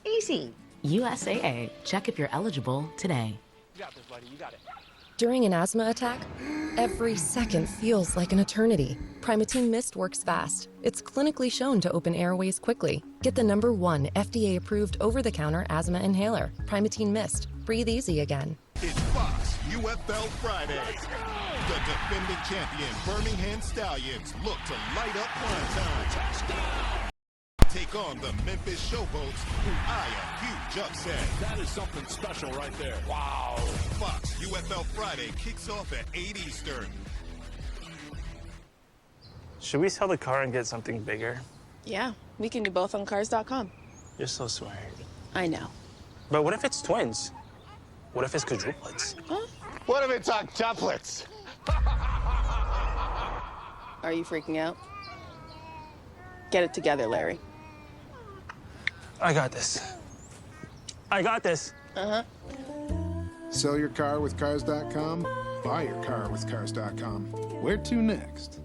Easy. USAA. Check if you're eligible today. You got this, buddy. You got it. During an asthma attack, every second feels like an eternity. Primatene Mist works fast. It's clinically shown to open airways quickly. Get the #1 FDA-approved over-the-counter asthma inhaler. Primatene Mist. Breathe easy again. It's Fox UFL Friday. The defending champion Birmingham Stallions look to light up primetime. Take on the Memphis Showboats, who eye a huge upset. That is something special right there. Wow. Fox UFL Friday kicks off at 8 Eastern. Should we sell the car and get something bigger? Yeah, we can do both on cars.com. You're so smart. I know. But what if it's twins? What if it's quadruplets? Huh? What if it's octuplets? Are you freaking out? Get it together, Larry. I got this. I got this. Uh-huh. Sell your car with cars.com? Buy your car with cars.com. Where to next?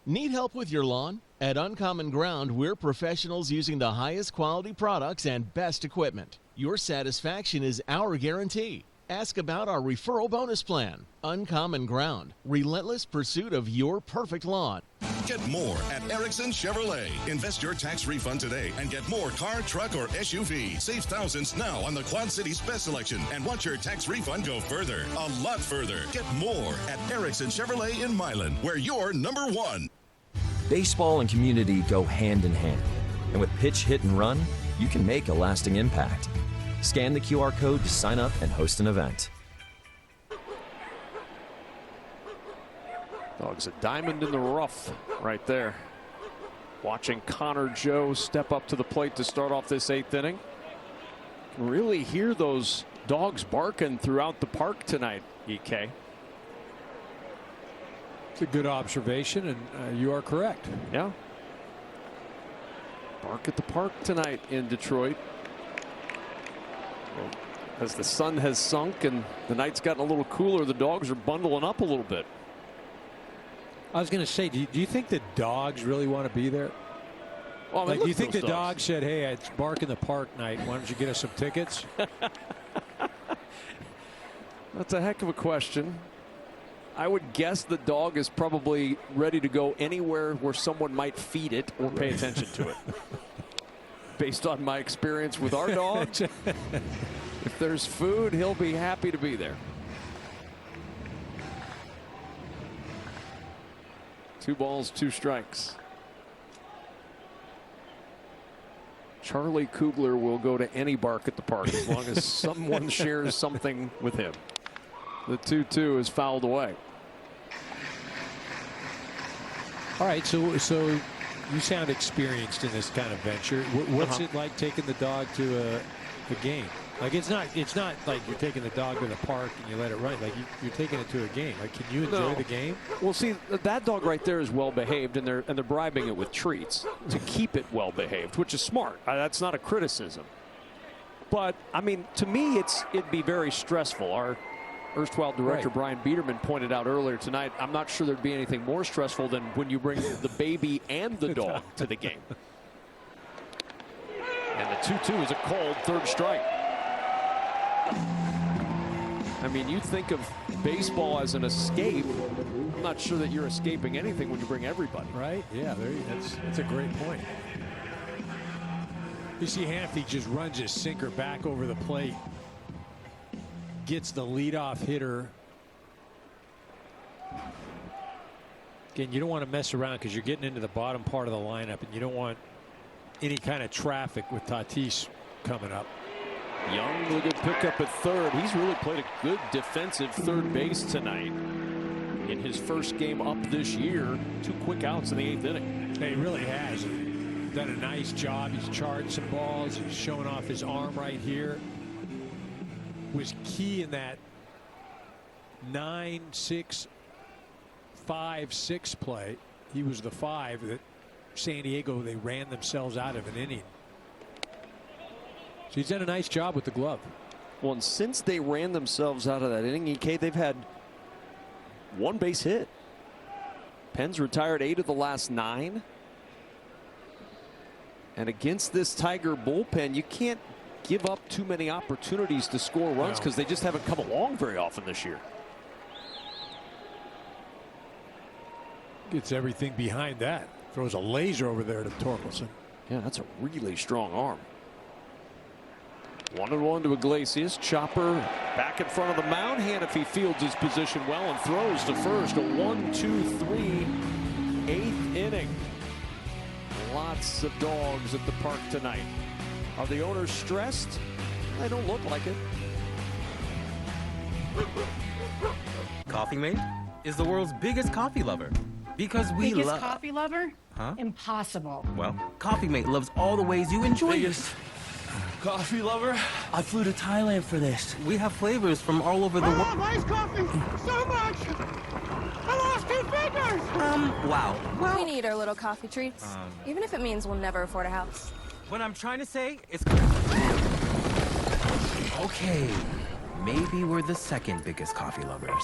Need help with your lawn? At Uncommon Ground, we're professionals using the highest quality products and best equipment. Your satisfaction is our guarantee. Ask about our referral bonus plan. Uncommon Ground. Relentless pursuit of your perfect lawn. Get more at Erickson Chevrolet. Invest your tax refund today and get more car, truck, or SUV. Save thousands now on the Quad City's best selection and watch your tax refund go further, a lot further. Get more at Erickson Chevrolet in Milan, where you're number one. Baseball and community go hand in hand. And with pitch, hit, and run, you can make a lasting impact. Scan the QR code to sign up and host an event. Dog's a diamond in the rough right there. Watching Connor Joe step up to the plate to start off this 8th inning. Can really hear those dogs barking throughout the park tonight, EK. It's a good observation, and you are correct. Yeah. Bark at the park tonight in Detroit. Well, as the sun has sunk and the night's gotten a little cooler, the dogs are bundling up a little bit. I was going to say, do you think the dogs really want to be there? Well, I mean, like, do you think the dogs. dog said, hey, it's bark in the park night, why don't you get us some tickets? That's a heck of a question. I would guess the dog is probably ready to go anywhere where someone might feed it or pay attention to it. Based on my experience with our dog, if there's food, he'll be happy to be there. 2 balls, 2 strikes. Charlie Kugler will go to any bark at the park as long as someone shares something with him. The 2-2 is fouled away. All right, so you sound experienced in this kind of venture. What's it like taking the dog to a game? Like, it's not like you're taking the dog to the park and you let it run. Like, you're taking it to a game. Like, can you enjoy the game? Well, see, that dog right there is well behaved, and they're bribing it with treats to keep it well behaved, which is smart. That's not a criticism. But I mean, to me, it'd be very stressful. Our erstwhile director Brian Biederman pointed out earlier tonight, I'm not sure there'd be anything more stressful than when you bring the baby and the dog to the game. And the 2-2 is a cold 3rd strike. I mean, you think of baseball as an escape. I'm not sure that you're escaping anything when you bring everybody. Right? Yeah, that's a great point. You see Hanfey just runs his sinker back over the plate. Gets the leadoff hitter. Again, you don't want to mess around because you're getting into the bottom part of the lineup, and you don't want any kind of traffic with Tatis coming up. Young with a good pickup at 3rd. He's really played a good defensive 3rd base tonight in his first game up this year. 2 quick outs in the 8th inning. He really has done a nice job. He's charged some balls. He's showing off his arm right here. Was key in that 9-6-5-6 play. He was the 5 that San Diego, they ran themselves out of an inning. So he's done a nice job with the glove. Well, and since they ran themselves out of that inning, EK, they've had 1 base hit. Penn's retired 8 of the last 9. And against this Tiger bullpen, you can't give up too many opportunities to score runs because they just haven't come along very often this year. Gets everything behind that. Throws a laser over there to Torkelson. Yeah, that's a really strong arm. 1-1 to Iglesias. Chopper back in front of the mound. Hanafy fields his position well and throws to first. A 1-2-3 8th inning. Lots of dogs at the park tonight. Are the owners stressed? They don't look like it. Coffee Mate is the world's biggest coffee lover because we love. Biggest coffee lover? Huh? Impossible. Well, Coffee Mate loves all the ways you enjoy Biggest coffee lover? I flew to Thailand for this. We have flavors from all over the world. I love iced coffee so much. I lost 2 fingers. Wow. Well, We need our little coffee treats, even if it means we'll never afford a house. what I'm trying to say is... Okay, maybe we're the 2nd biggest coffee lovers.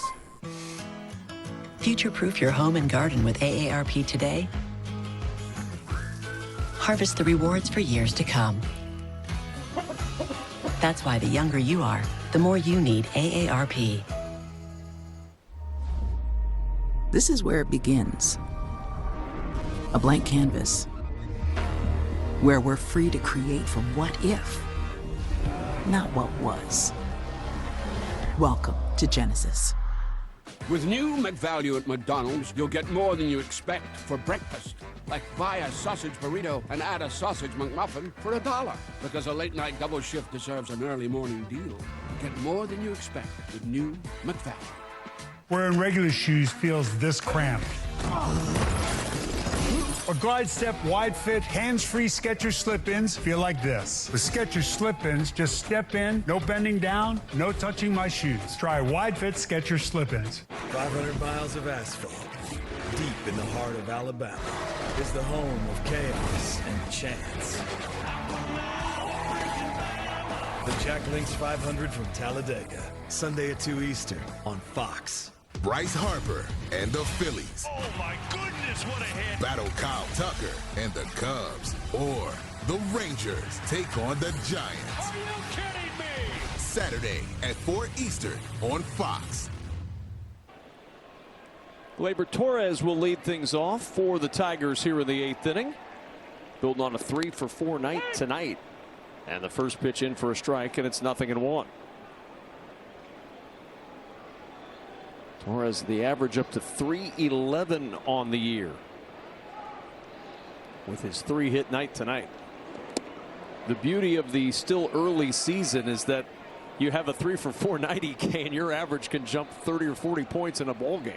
Future-proof your home and garden with AARP today. Harvest the rewards for years to come. That's why the younger you are, the more you need AARP. This is where it begins. A blank canvas, where we're free to create from what if, not what was. Welcome to Genesis. With new McValue at McDonald's, you'll get more than you expect for breakfast. Like buy a sausage burrito and add a sausage McMuffin for $1. Because a late-night double shift deserves an early morning deal. Get more than you expect with new McValue. Wearing regular shoes feels this cramped. Or Glide Step wide fit, hands-free Skechers slip-ins feel like this. With Skechers slip-ins, just step in, no bending down, no touching my shoes. Try wide fit Skechers slip-ins. 500 miles of asphalt, deep in the heart of Alabama, is the home of chaos and chance. The Jack Links 500 from Talladega, Sunday at 2 Eastern on Fox. Bryce Harper and the Phillies. Oh my goodness, what a hit! Battle Kyle Tucker and the Cubs. Or the Rangers take on the Giants. Are you kidding me? Saturday at 4 Eastern on Fox. Gleyber Torres will lead things off for the Tigers here in the 8th inning. Building on a 3-for-4 night tonight. And the first pitch in for a strike, and it's 0-1. Torres, the average up to .311 on the year with his 3-hit night tonight. The beauty of the still early season is that you have a 3-for-4 night, EK, and your average can jump 30 or 40 points in a ball game.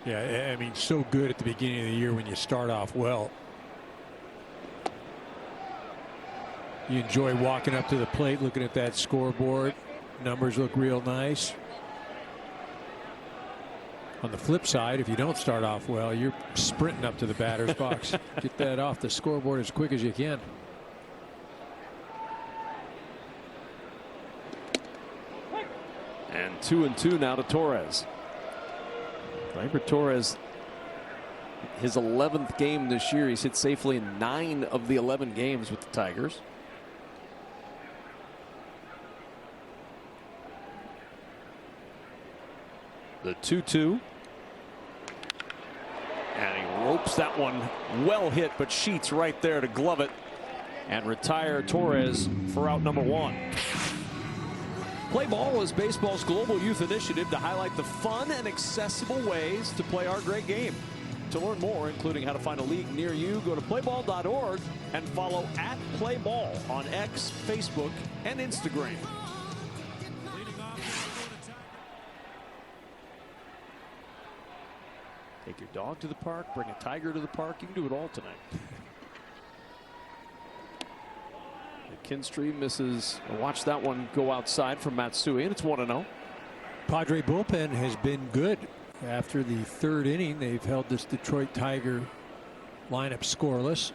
Yeah, I mean, so good at the beginning of the year when you start off well. You enjoy walking up to the plate, looking at that scoreboard. Numbers look real nice. On the flip side, if you don't start off well, you're sprinting up to the batter's box. Get that off the scoreboard as quick as you can. And 2-2 now to Torres. Gleyber Torres, his 11th game this year. He's hit safely in 9 of the 11 games with the Tigers. The 2-2. And he ropes that one, well hit, but Sheets right there to glove it and retire Torres for out number 1. Play Ball is baseball's global youth initiative to highlight the fun and accessible ways to play our great game. To learn more, including how to find a league near you, go to playball.org and follow @playball on X, Facebook, and Instagram. Take your dog to the park, bring a tiger to the park. You can do it all tonight. McKinstry misses. Watch that one go outside from Matsui, and it's 1-0. Padre bullpen has been good. After the 3rd inning, they've held this Detroit Tiger lineup scoreless.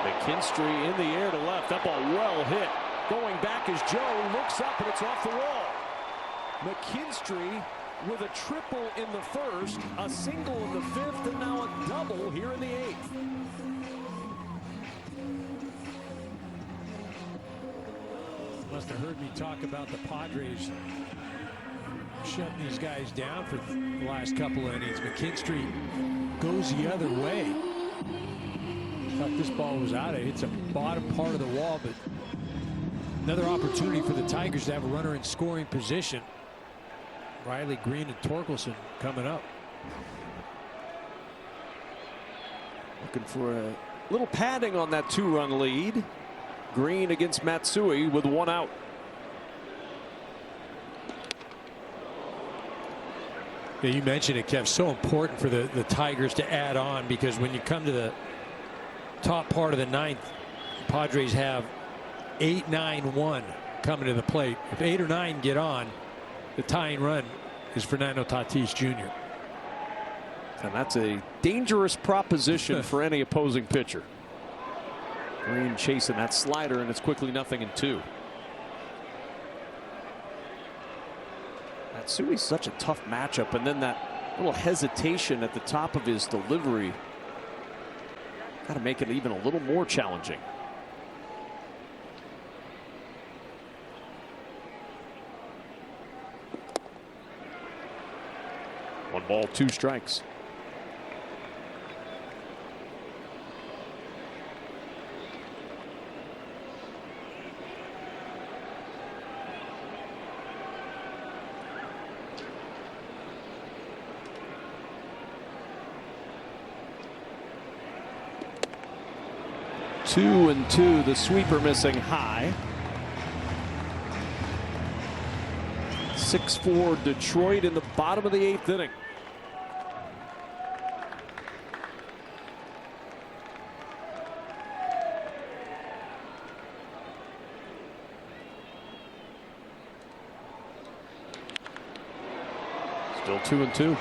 McKinstry in the air to left. That ball well hit. Going back as Joe looks up, and it's off the wall. McKinstry with a triple in the 1st, a single in the 5th, and now a double here in the 8th. Must have heard me talk about the Padres shutting these guys down for the last couple of innings. McKinstry goes the other way. Thought this ball was out. It's a bottom part of the wall, but another opportunity for the Tigers to have a runner in scoring position. Riley Green and Torkelson coming up. Looking for a little padding on that 2-run lead. Green against Matsui with 1 out. Yeah, you mentioned it, Kev. So important for the Tigers to add on, because when you come to the top part of the 9th, Padres have 8-9-1 coming to the plate. If 8 or 9 get on, the tying run is Fernando Tatis Jr. And that's a dangerous proposition for any opposing pitcher. Green chasing that slider, and it's quickly 0-2. Matsui's such a tough matchup, and then that A little hesitation at the top of his delivery. Got to make it even a little more challenging. One ball, two strikes. Two and two, the sweeper missing high. 6-4 Detroit in the bottom of the 8th inning. Still 2-2.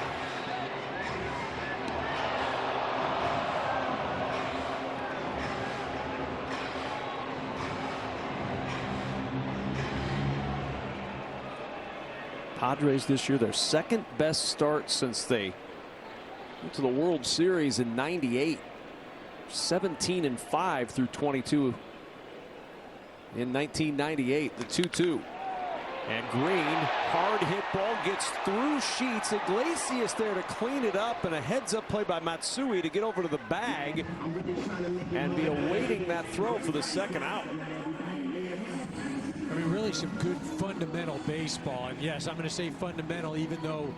Padres this year, their second best start since they went to the World Series in '98. 17-5 through 22 in 1998. The 2-2. And Green, hard hit ball, gets through Sheets. Iglesias there to clean it up, and a heads-up play by Matsui to get over to the bag and be awaiting that throw for the second out. I mean, really some good fundamental baseball. And yes, I'm going to say fundamental, even though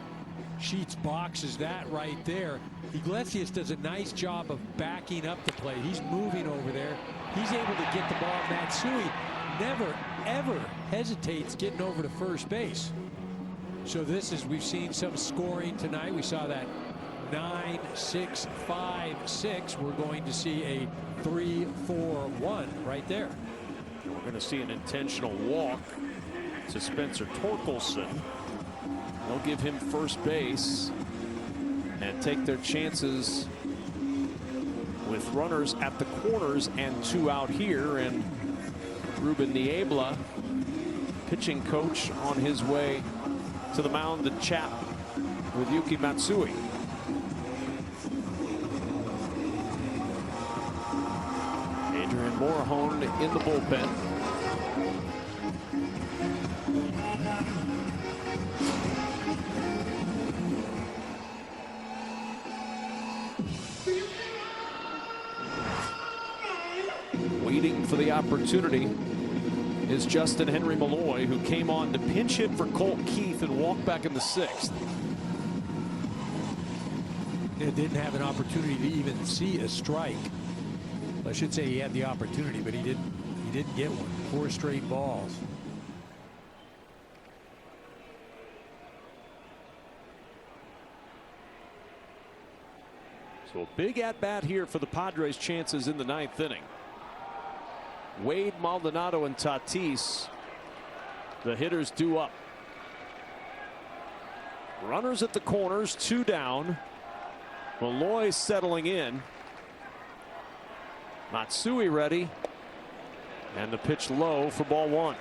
Sheets boxes that right there. Iglesias does a nice job of backing up the play. He's moving over there. He's able to get the ball. Matsui never, ever hesitates getting over to first base. So this is, we've seen some scoring tonight. We saw that 9-6-5-6. We're going to see a 3-4-1 right there. We're going to see an intentional walk to Spencer Torkelson. They'll give him first base and take their chances with runners at the corners and two out here. And Ruben Niebla, pitching coach, on his way to the mound to chat with Yuki Matsui. Adrian Morahone in the bullpen. Waiting for the opportunity is Justin Henry Malloy, who came on to pinch hit for Colt Keith and walk back in the 6th. It didn't have an opportunity to even see a strike. I should say he had the opportunity, but he didn't get one. 4 straight balls. So a big at-bat here for the Padres' chances in the 9th inning. Wade, Maldonado, and Tatis, the hitters due up. Runners at the corners, 2 down. Malloy settling in. Matsui ready. And the pitch low for ball 1.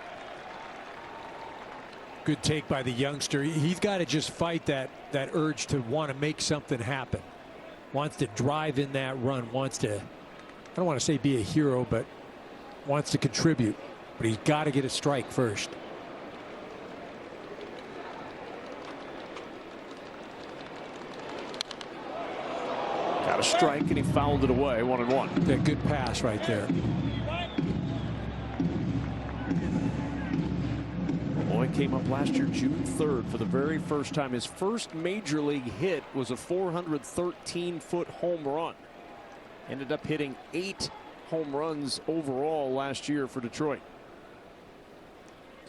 Good take by the youngster. He's got to just fight that urge to want to make something happen. Wants to drive in that run. Wants to, I don't want to say be a hero, but wants to contribute. But he's got to get a strike first. Got a strike, and he fouled it away. 1-1. Yeah, good pass right there. Malloy came up last year, June 3rd, for the very first time. His first major league hit was a 413-foot home run. Ended up hitting 8 home runs overall last year for Detroit.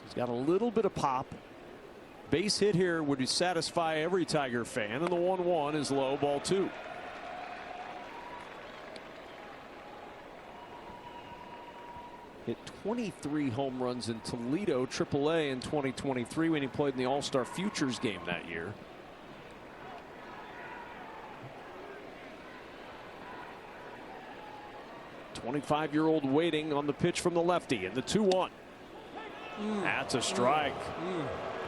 He's got a little bit of pop. Base hit here would satisfy every Tiger fan, and the 1-1 is low, ball 2. Hit 23 home runs in Toledo AAA in 2023 when he played in the All-Star Futures game that year. '25-year-old waiting on the pitch from the lefty, and the 2-1. That's a strike.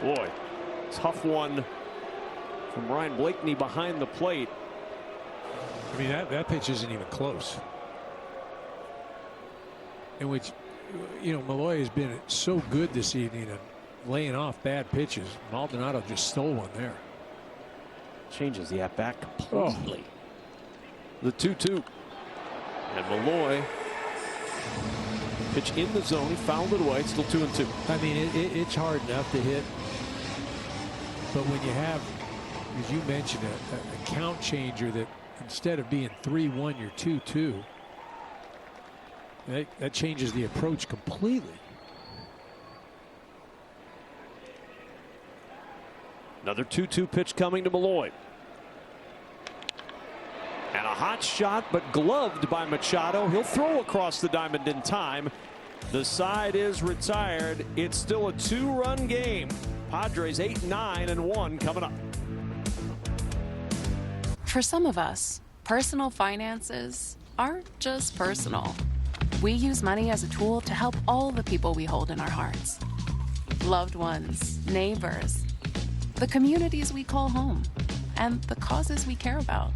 Boy, tough one from Ryan Blakeney behind the plate. I mean, that pitch isn't even close. In which, you know, Malloy has been so good this evening and laying off bad pitches. Maldonado just stole one there. Changes the at-bat completely. The 2-2. And Malloy, pitch in the zone. He fouled it away. It's still 2-2. I mean, it's hard enough to hit. But when you have, as you mentioned, a count changer that instead of being 3-1, you're 2-2. That changes the approach completely. Another 2-2 pitch coming to Malloy. And a hot shot, but gloved by Machado. He'll throw across the diamond in time. The side is retired. It's still a 2-run game. Padres 8-9-1 coming up. For some of us, personal finances aren't just personal. We use money as a tool to help all the people we hold in our hearts. Loved ones, neighbors, the communities we call home, and the causes we care about.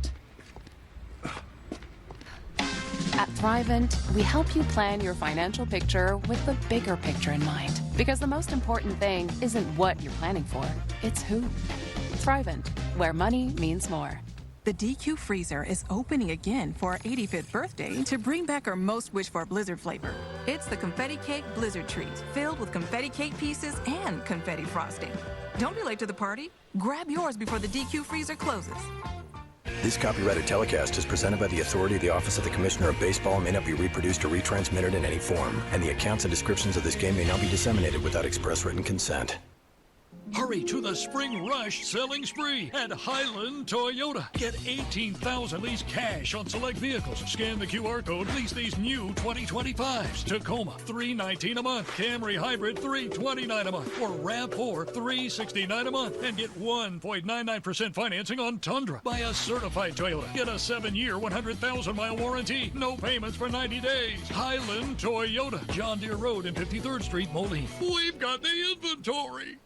At Thrivent, we help you plan your financial picture with the bigger picture in mind. Because the most important thing isn't what you're planning for, it's who. Thrivent, where money means more. The DQ freezer is opening again for our 85th birthday to bring back our most wished-for blizzard flavor. It's the Confetti Cake Blizzard Treat, filled with confetti cake pieces and confetti frosting. Don't be late to the party. Grab yours before the DQ freezer closes. This copyrighted telecast is presented by the authority of the Office of the Commissioner of Baseball and may not be reproduced or retransmitted in any form. And the accounts and descriptions of this game may not be disseminated without express written consent. Hurry to the spring rush selling spree at Highland Toyota. Get $18,000 lease cash on select vehicles. Scan the QR code, lease these new 2025s. Tacoma, $319 a month. Camry Hybrid, $329 a month. Or RAV4, $369 a month. And get 1.99% financing on Tundra. Buy a certified Toyota. Get a 7-year, 100,000-mile warranty. No payments for 90 days. Highland Toyota. John Deere Road and 53rd Street, Moline. We've got the inventory.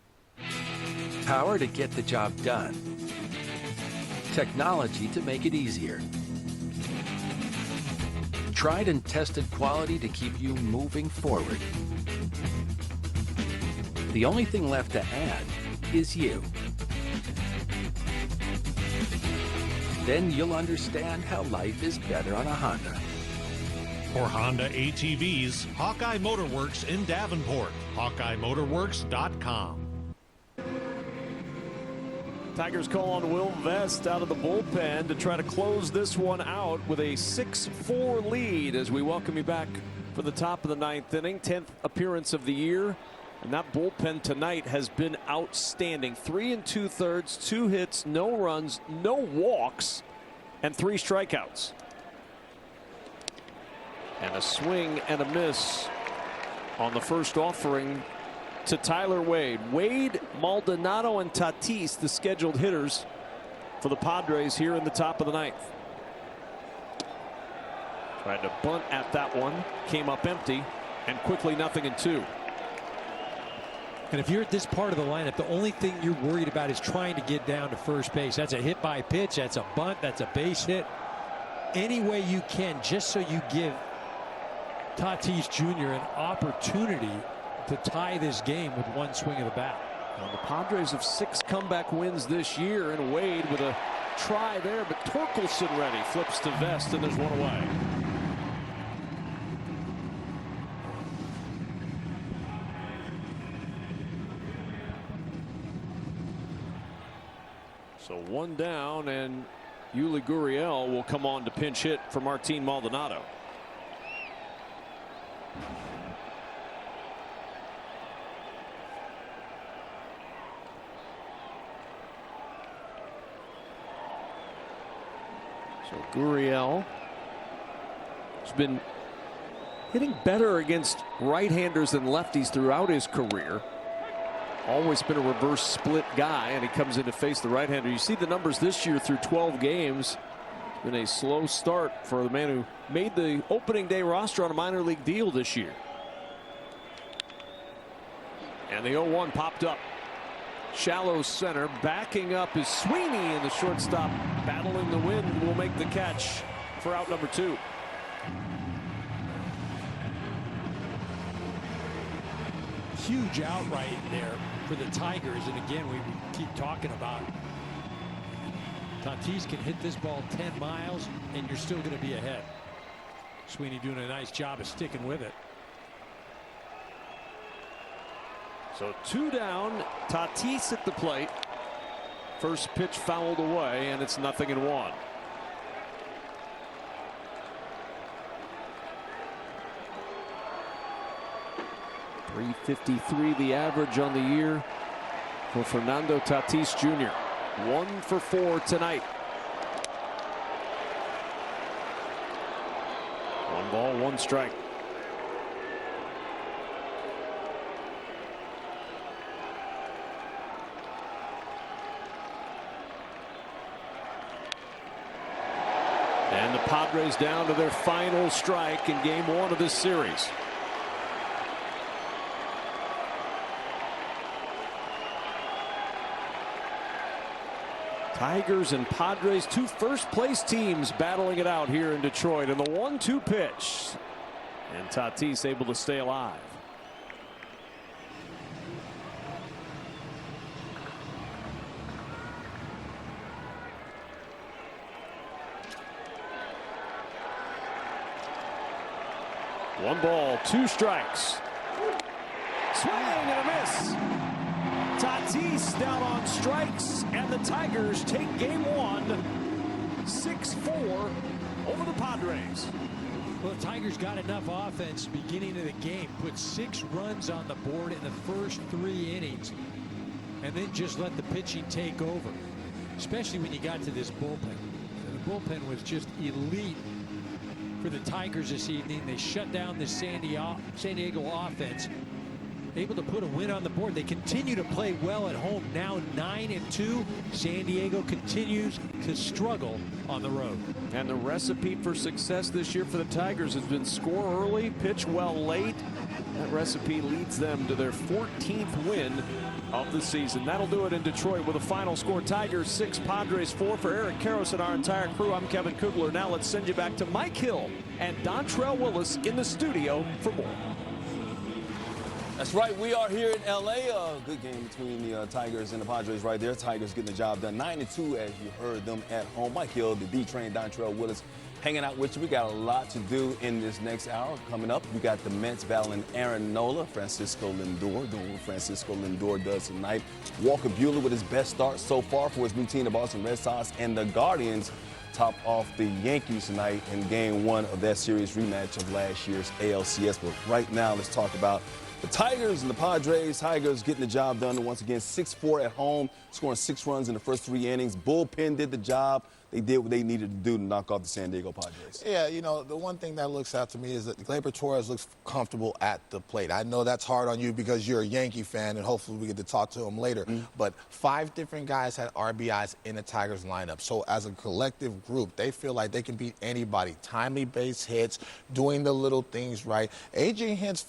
Power to get the job done. Technology to make it easier. Tried and tested quality to keep you moving forward. The only thing left to add is you. Then you'll understand how life is better on a Honda. For Honda ATVs, Hawkeye Motorworks in Davenport. HawkeyeMotorworks.com. Tigers call on Will Vest out of the bullpen to try to close this one out with a 6-4 lead as we welcome you back for the top of the 9th inning, 10th appearance of the year. And that bullpen tonight has been outstanding. 3 2/3, 2 hits, no runs, no walks, and 3 strikeouts. And a swing and a miss on the first offering to Tyler Wade. Wade, Maldonado, and Tatis, the scheduled hitters for the Padres here in the top of the 9th. Tried to bunt at that one, came up empty, and quickly 0-2. And if you're at this part of the lineup, the only thing you're worried about is trying to get down to first base. That's a hit by pitch, that's a bunt, that's a base hit. Any way you can, just so you give Tatis Jr. an opportunity to tie this game with one swing of the bat. Well, the Padres have 6 comeback wins this year, and Wade with a try there, but Torkelson ready, flips to Vest, and there's one away. So 1 down, and Yuli Gurriel will come on to pinch hit for Martin Maldonado. So Gurriel has been hitting better against right-handers than lefties throughout his career. Always been a reverse split guy, and he comes in to face the right-hander. You see the numbers this year through 12 games. It's been a slow start for the man who made the opening day roster on a minor league deal this year. And the 0-1 popped up. Shallow center. Backing up is Sweeney, and the shortstop battling the wind will make the catch for out number 2. Huge outright there for the Tigers, and again, we keep talking about Tatis can hit this ball 10 miles, and you're still going to be ahead. Sweeney doing a nice job of sticking with it. So 2 down, Tatis at the plate. First pitch fouled away, and it's 0-1. .353 the average on the year for Fernando Tatis Jr. 1 for 4 tonight. 1 ball, 1 strike. And the Padres down to their final strike in game 1 of this series. Tigers and Padres, 2 first-place teams battling it out here in Detroit. And the 1-2 pitch. And Tatis able to stay alive. One ball, 2 strikes. Swing and a miss. Tatis down on strikes, and the Tigers take game 1, 6-4 over the Padres. Well, the Tigers got enough offense beginning of the game, put 6 runs on the board in the first 3 innings, and then just let the pitching take over, especially when you got to this bullpen. The bullpen was just elite for the Tigers this evening. They shut down the San Diego offense, able to put a win on the board. They continue to play well at home, now 9-2. San Diego continues to struggle on the road. And the recipe for success this year for the Tigers has been score early, pitch well late. That recipe leads them to their 14th win of the season. That'll do it in Detroit with a final score. Tigers 6, Padres 4. For Eric Karros and our entire crew, I'm Kevin Kugler. Now let's send you back to Mike Hill and Dontrell Willis in the studio for more. That's right. We are here in L.A. A good game between the Tigers and the Padres right there. Tigers getting the job done. 9-2 as you heard them at home. Mike Hill, the D-Train, Dontrell Willis hanging out with you. We got a lot to do in this next hour. Coming up, we got the Mets battling Aaron Nola, Francisco Lindor, doing what Francisco Lindor does tonight. Walker Buehler with his best start so far for his new team, the Boston Red Sox, and the Guardians top off the Yankees tonight in game 1 of that series rematch of last year's ALCS. But right now, let's talk about the Tigers and the Padres. Tigers getting the job done once again, 6-4 at home, scoring 6 runs in the first 3 innings. Bullpen did the job. They did what they needed to do to knock off the San Diego Padres. Yeah, you know, the one thing that looks out to me is that Gleyber Torres looks comfortable at the plate. I know that's hard on you because you're a Yankee fan, and hopefully we get to talk to him later. But 5 different guys had RBIs in the Tigers lineup. So as a collective group, they feel like they can beat anybody. Timely base hits, doing the little things right. A.J. Hinch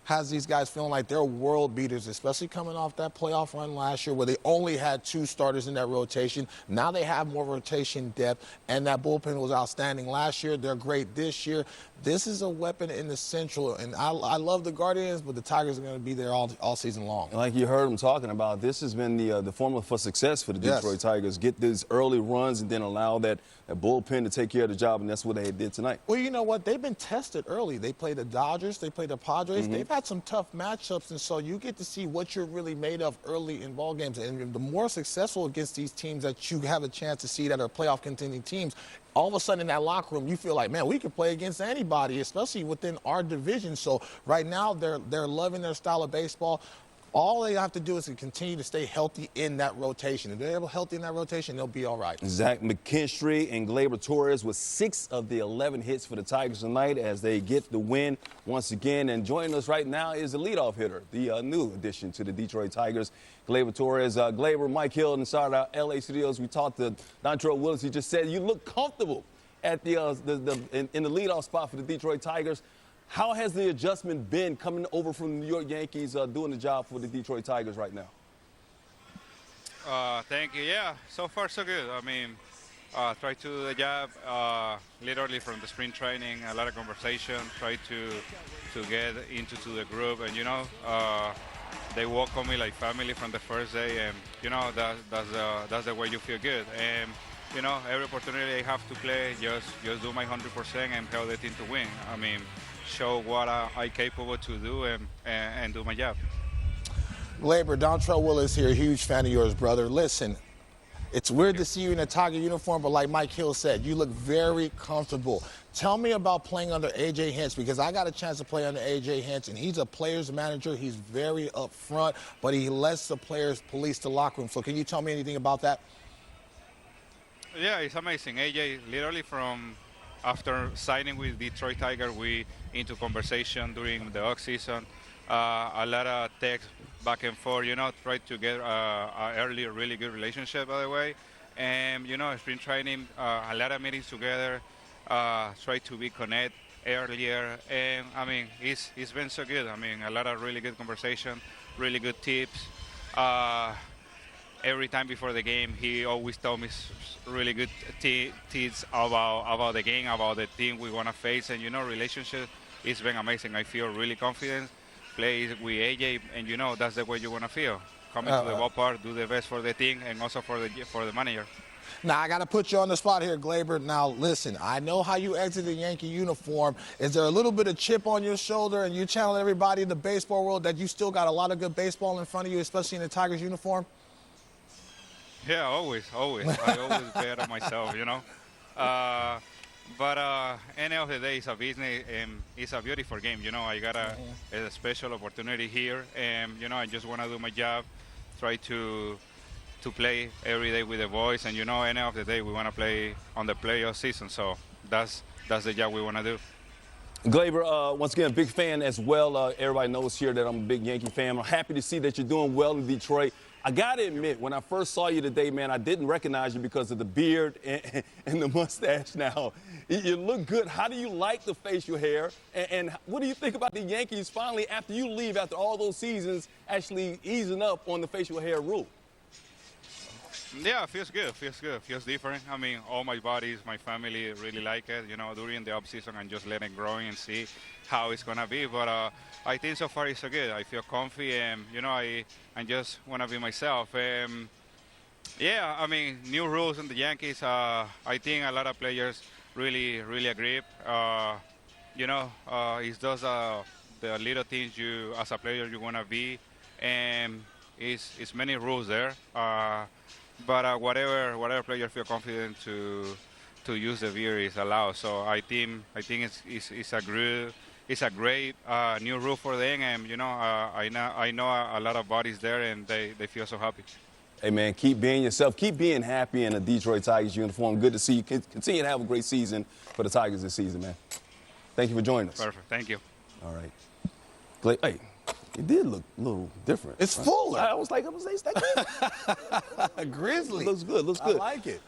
has these guys feeling like they're world beaters, especially coming off that playoff run last year where they only had 2 starters in that rotation. Now they have more rotation depth, and that bullpen was outstanding last year. They're great this year. This is a weapon in the Central, and I love the Guardians, but the Tigers are going to be there all season long. And like you heard them talking about, this has been the formula for success for the Detroit Tigers. Get these early runs and then allow that bullpen to take care of the job, and that's what they did tonight. Well, you know what? They've been tested early. They played the Dodgers. They played the Padres. They've had some tough matchups, and so you get to see what you're really made of early in ball games. And the more successful against these teams that you have a chance to see that are playoff contending teams, all of a sudden in that locker room, you feel like, man, we can play against anybody, especially within our division. So right now they're loving their style of baseball. All they have to do is to continue to stay healthy in that rotation. If they're healthy in that rotation, they'll be all right. Zach McKinstry and Gleyber Torres with 6 of the 11 hits for the Tigers tonight as they get the win once again. And joining us right now is the leadoff hitter, the new addition to the Detroit Tigers, Gleyber Torres. Gleyber, Mike Hill inside our L.A. studios. We talked to Dontrell Willis. He just said you look comfortable at in the leadoff spot for the Detroit Tigers. How has the adjustment been coming over from the New York Yankees doing the job for the Detroit Tigers right now? Thank you. Yeah, so far so good. I mean, try to do the job literally from the spring training, a lot of conversation, try to get into the group, and they welcome me like family from the first day, and that's the way you feel good. And every opportunity I have to play, just do my 100% and help the team to win. I mean, show what I'm capable to do and do my job. Gleyber, Dontrell Willis here, huge fan of yours, brother. Listen, it's weird to see you in a Tiger uniform, but like Mike Hill said, you look very comfortable. Tell me about playing under A.J. Hinch, because I got a chance to play under A.J. Hinch, and he's a player's manager. He's very upfront, but he lets the players police the locker room. So can you tell me anything about that? Yeah, it's amazing. A.J., literally from after signing with Detroit Tiger, we into conversation during the offseason. A lot of text back and forth, try to get a early, really good relationship, by the way. And, spring training, a lot of meetings together, try to be connect earlier. And, I mean, it's been so good. I mean, a lot of really good conversation, really good tips. Every time before the game, he always told me really good tips about the game, about the team we want to face. And, relationship, it's been amazing. I feel really confident. Play with AJ, and that's the way you want to feel. Coming to the ballpark, do the best for the team, and also for the manager. Now, I got to put you on the spot here, Gleyber. Now, listen, I know how you exit the Yankee uniform. Is there a little bit of chip on your shoulder, and you challenge everybody in the baseball world that you still got a lot of good baseball in front of you, especially in the Tigers uniform? Yeah, always. I always bet on myself, But end of the day, it's a business, and it's a beautiful game. I got a special opportunity here, and I just want to do my job, try to play every day with the boys, and end of the day, we want to play on the playoff season. So that's the job we want to do. Gleyber, once again, big fan as well. Everybody knows here that I'm a big Yankee fan. I'm happy to see that you're doing well in Detroit. I got to admit, when I first saw you today, man, I didn't recognize you because of the beard and the mustache now. You look good. How do you like the facial hair? And what do you think about the Yankees finally, after you leave, after all those seasons, actually easing up on the facial hair rule? Yeah, it feels good. Feels different. I mean, all my buddies, my family really like it. During the offseason, and just let it grow and see how it's going to be. But I think so far it's so good. I feel comfy, and, I just want to be myself. Yeah, I mean, new rules in the Yankees. I think a lot of players really agree. It's just the little things you, as a player, you want to be. And it's many rules there. But whatever player feel confident to use the beer is allowed. So I think it's a great new rule for them, and I know a lot of bodies there, and they feel so happy. Hey man, keep being yourself, keep being happy in a Detroit Tigers uniform. Good to see you. Continue to have a great season for the Tigers this season, man. Thank you for joining us. Perfect. Thank you. All right. Hey. It did look a little different. It's fuller. I was like, Grizzly. Looks good. I like it.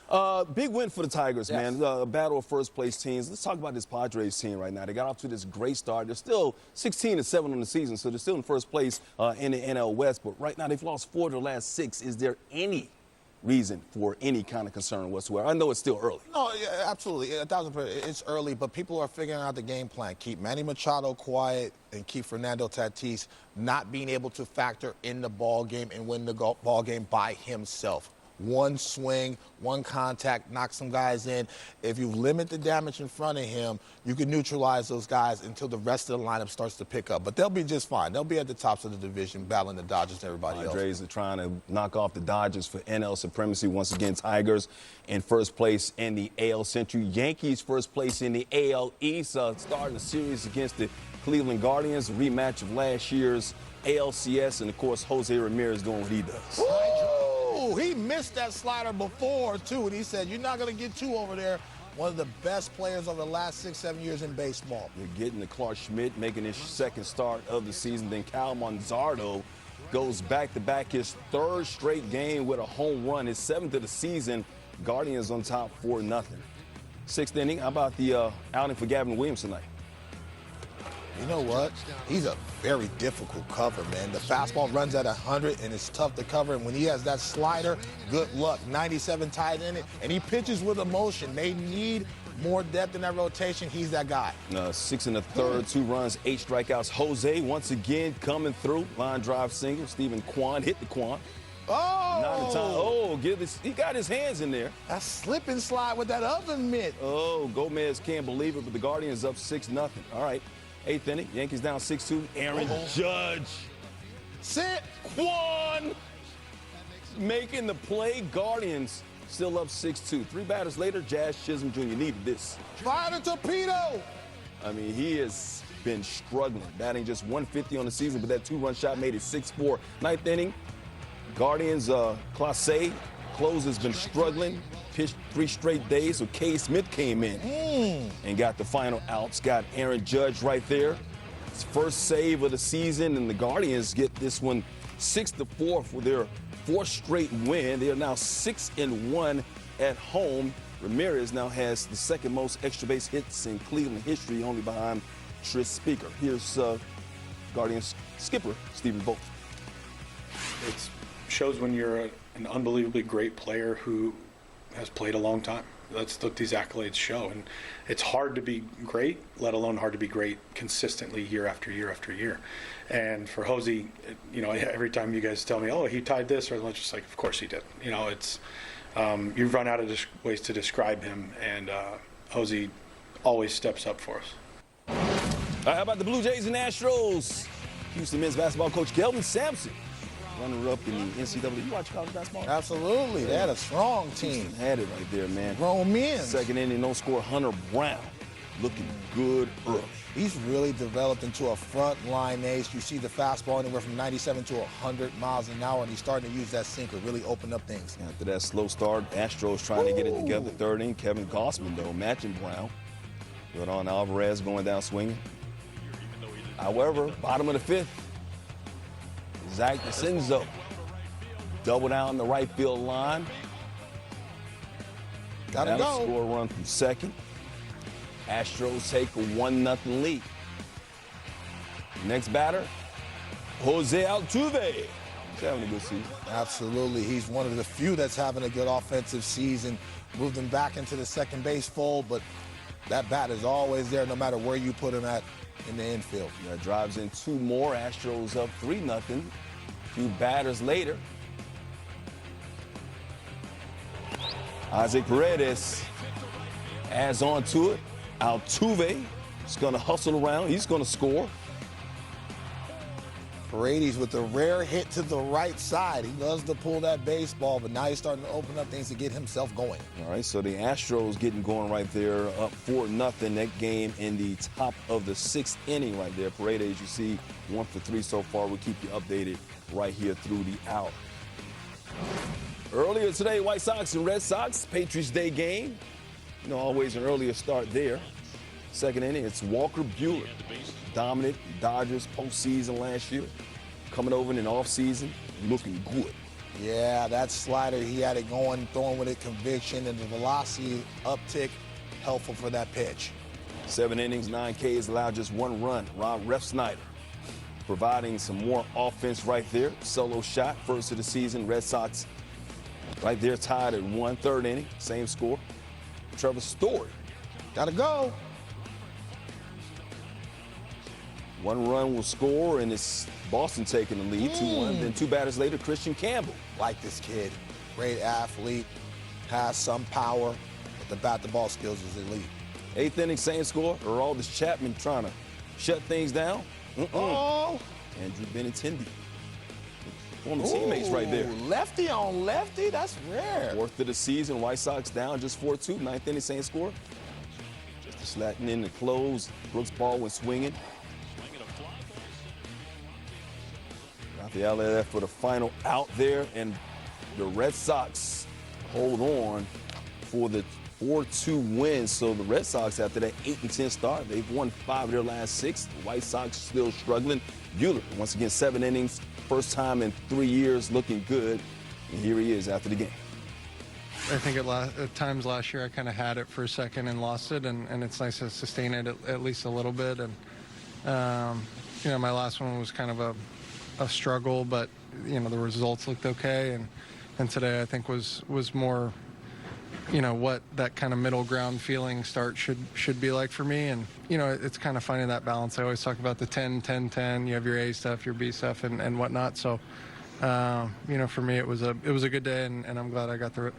Big win for the Tigers, yes. man. Battle of first place teams. Let's talk about this Padres team right now. They got off to this great start. They're still 16-7 on the season, so they're still in first place in the NL West. But right now, they've lost 4 of their last 6. Is there any reason for any kind of concern whatsoever? I know it's still early. No, yeah, absolutely. 1,000%. It's early, but people are figuring out the game plan. Keep Manny Machado quiet and keep Fernando Tatis not being able to factor in the ball game and win the ball game by himself. One swing, one contact, knock some guys in. If you limit the damage in front of him, you can neutralize those guys until the rest of the lineup starts to pick up. But they'll be just fine. They'll be at the tops of the division battling the Dodgers and everybody else. Padres are trying to knock off the Dodgers for NL supremacy. Once again, Tigers in first place in the AL Central. Yankees first place in the AL East, starting a series against the Cleveland Guardians, a rematch of last year's ALCS, and, of course, Jose Ramirez doing what he does. Ooh, he missed that slider before, too, and he said, you're not going to get 2 over there. One of the best players over the last 6-7 years in baseball. You're getting to Clark Schmidt making his second start of the season. Then Cal Manzardo goes back-to-back, his 3rd straight game with a home run, his 7th of the season. Guardians on top 4-0. 6th inning, how about the outing for Gavin Williams tonight? You know what? He's a very difficult cover, man. The fastball runs at 100, and it's tough to cover. And when he has that slider, good luck. 97 tied in it, and he pitches with emotion. They need more depth in that rotation. He's that guy. 6 1/3, 2 runs, 8 strikeouts. Jose once again coming through. Line drive single. Stephen Kwan hit the Kwan. Oh! Not in time. Oh, he got his hands in there. That slip and slide with that oven mitt. Oh, Gomez can't believe it, but the Guardians up 6-0. All right, 8th inning. Yankees down 6-2. Aaron Judge. Sit. Kwan making the play. Guardians still up 6-2. 3 batters later, Jazz Chisholm Jr. needed this. Fire the torpedo. I mean, he has been struggling, batting just 150 on the season, but that 2-run shot made it 6-4. 9th inning. Guardians, Clase, close has been struggling, pitched 3 straight days, so K. Smith came in and got the final outs. Got Aaron Judge right there. His first save of the season, and the Guardians get this one 6-4 for their 4th straight win. They are now 6-1 at home. Ramirez now has the 2nd most extra base hits in Cleveland history, only behind Tris Speaker. Here's Guardians skipper Stephen Vogt. It shows when you're an unbelievably great player who has played a long time. That's what these accolades show. And it's hard to be great, let alone hard to be great consistently year after year after year. And for Jose, you know, every time you guys tell me, oh, he tied this, or I'm just like, of course he did. You know, it's you've run out of ways to describe him, and Jose always steps up for us. How about the Blue Jays and Astros? Houston men's basketball coach Kelvin Sampson, runner-up in the NCAA. You watch college basketball? Absolutely. They had a strong team. Houston had it right there, man. Grown men. 2nd inning, no score. Hunter Brown looking good early. He's really developed into a front-line ace. You see the fastball anywhere from 97 to 100 miles an hour, and he's starting to use that sinker, really open up things. After that slow start, Astros trying to get it together. 3rd inning, Kevin Gossman, though, matching Brown. Jordan Alvarez going down swinging. However, bottom of the 5th, Zach DeCenzo double down the right field line. Gotta go. Score run from 2nd. Astros take a 1-0 lead. Next batter, Jose Altuve. He's having a good season. Absolutely. He's one of the few that's having a good offensive season. Moved him back into the second base fold, but that bat is always there no matter where you put him at in the infield. Yeah, drives in 2 more. Astros up 3-0. A few batters later. Isaac Paredes adds on to it. Altuve is going to hustle around. He's going to score. Paredes with a rare hit to the right side. He loves to pull that baseball, but now he's starting to open up things to get himself going. All right, so the Astros getting going right there, up 4-0. That game in the top of the 6th inning right there. Paredes, you see, 1 for 3 so far. We'll keep you updated right here through the hour. Earlier today, White Sox and Red Sox, Patriots Day game. You know, always an earlier start there. 2nd inning, it's Walker Buehler. Dominant Dodgers postseason last year. Coming over in an offseason, looking good. Yeah, that slider, he had it going, throwing with it conviction, and the velocity uptick, helpful for that pitch. 7 innings, 9 Ks, allowed just 1 run. Ron Refsnyder providing some more offense right there. Solo shot, first of the season. Red Sox right there tied at 1. 3rd inning, same score. Trevor Story. Gotta go. 1 run will score, and it's Boston taking the lead, 2-1. Then 2 batters later, Christian Campbell. Like this kid. Great athlete, has some power, but the bat-to-ball skills is elite. 8th inning, same score. Aroldis Chapman trying to shut things down. Oh! Andrew Benintendi. Former teammates right there. Lefty on lefty, that's rare. 4th of the season, White Sox down just 4-2. 9th inning, same score. Just slatting in the close. Brooks Baldwin swinging. Rafael there for the final out there, and the Red Sox hold on for the 4-2 win. So the Red Sox, after that 8-10 start, they've won 5 of their last 6. The White Sox still struggling. Buehler, once again, 7 innings, first time in 3 years, looking good. And here he is after the game. I think at times last year I kind of had it for a second and lost it, and it's nice to sustain it at least a little bit. And You know, my last one was kind of a struggle, but you know the results looked okay, and today I think was more, you know, what that kind of middle ground feeling start should be like for me. And you know, it's kind of finding that balance. I always talk about the 10-10-10. You have your A stuff, your B stuff, and whatnot. So you know, for me it was a good day, and I'm glad I got through it.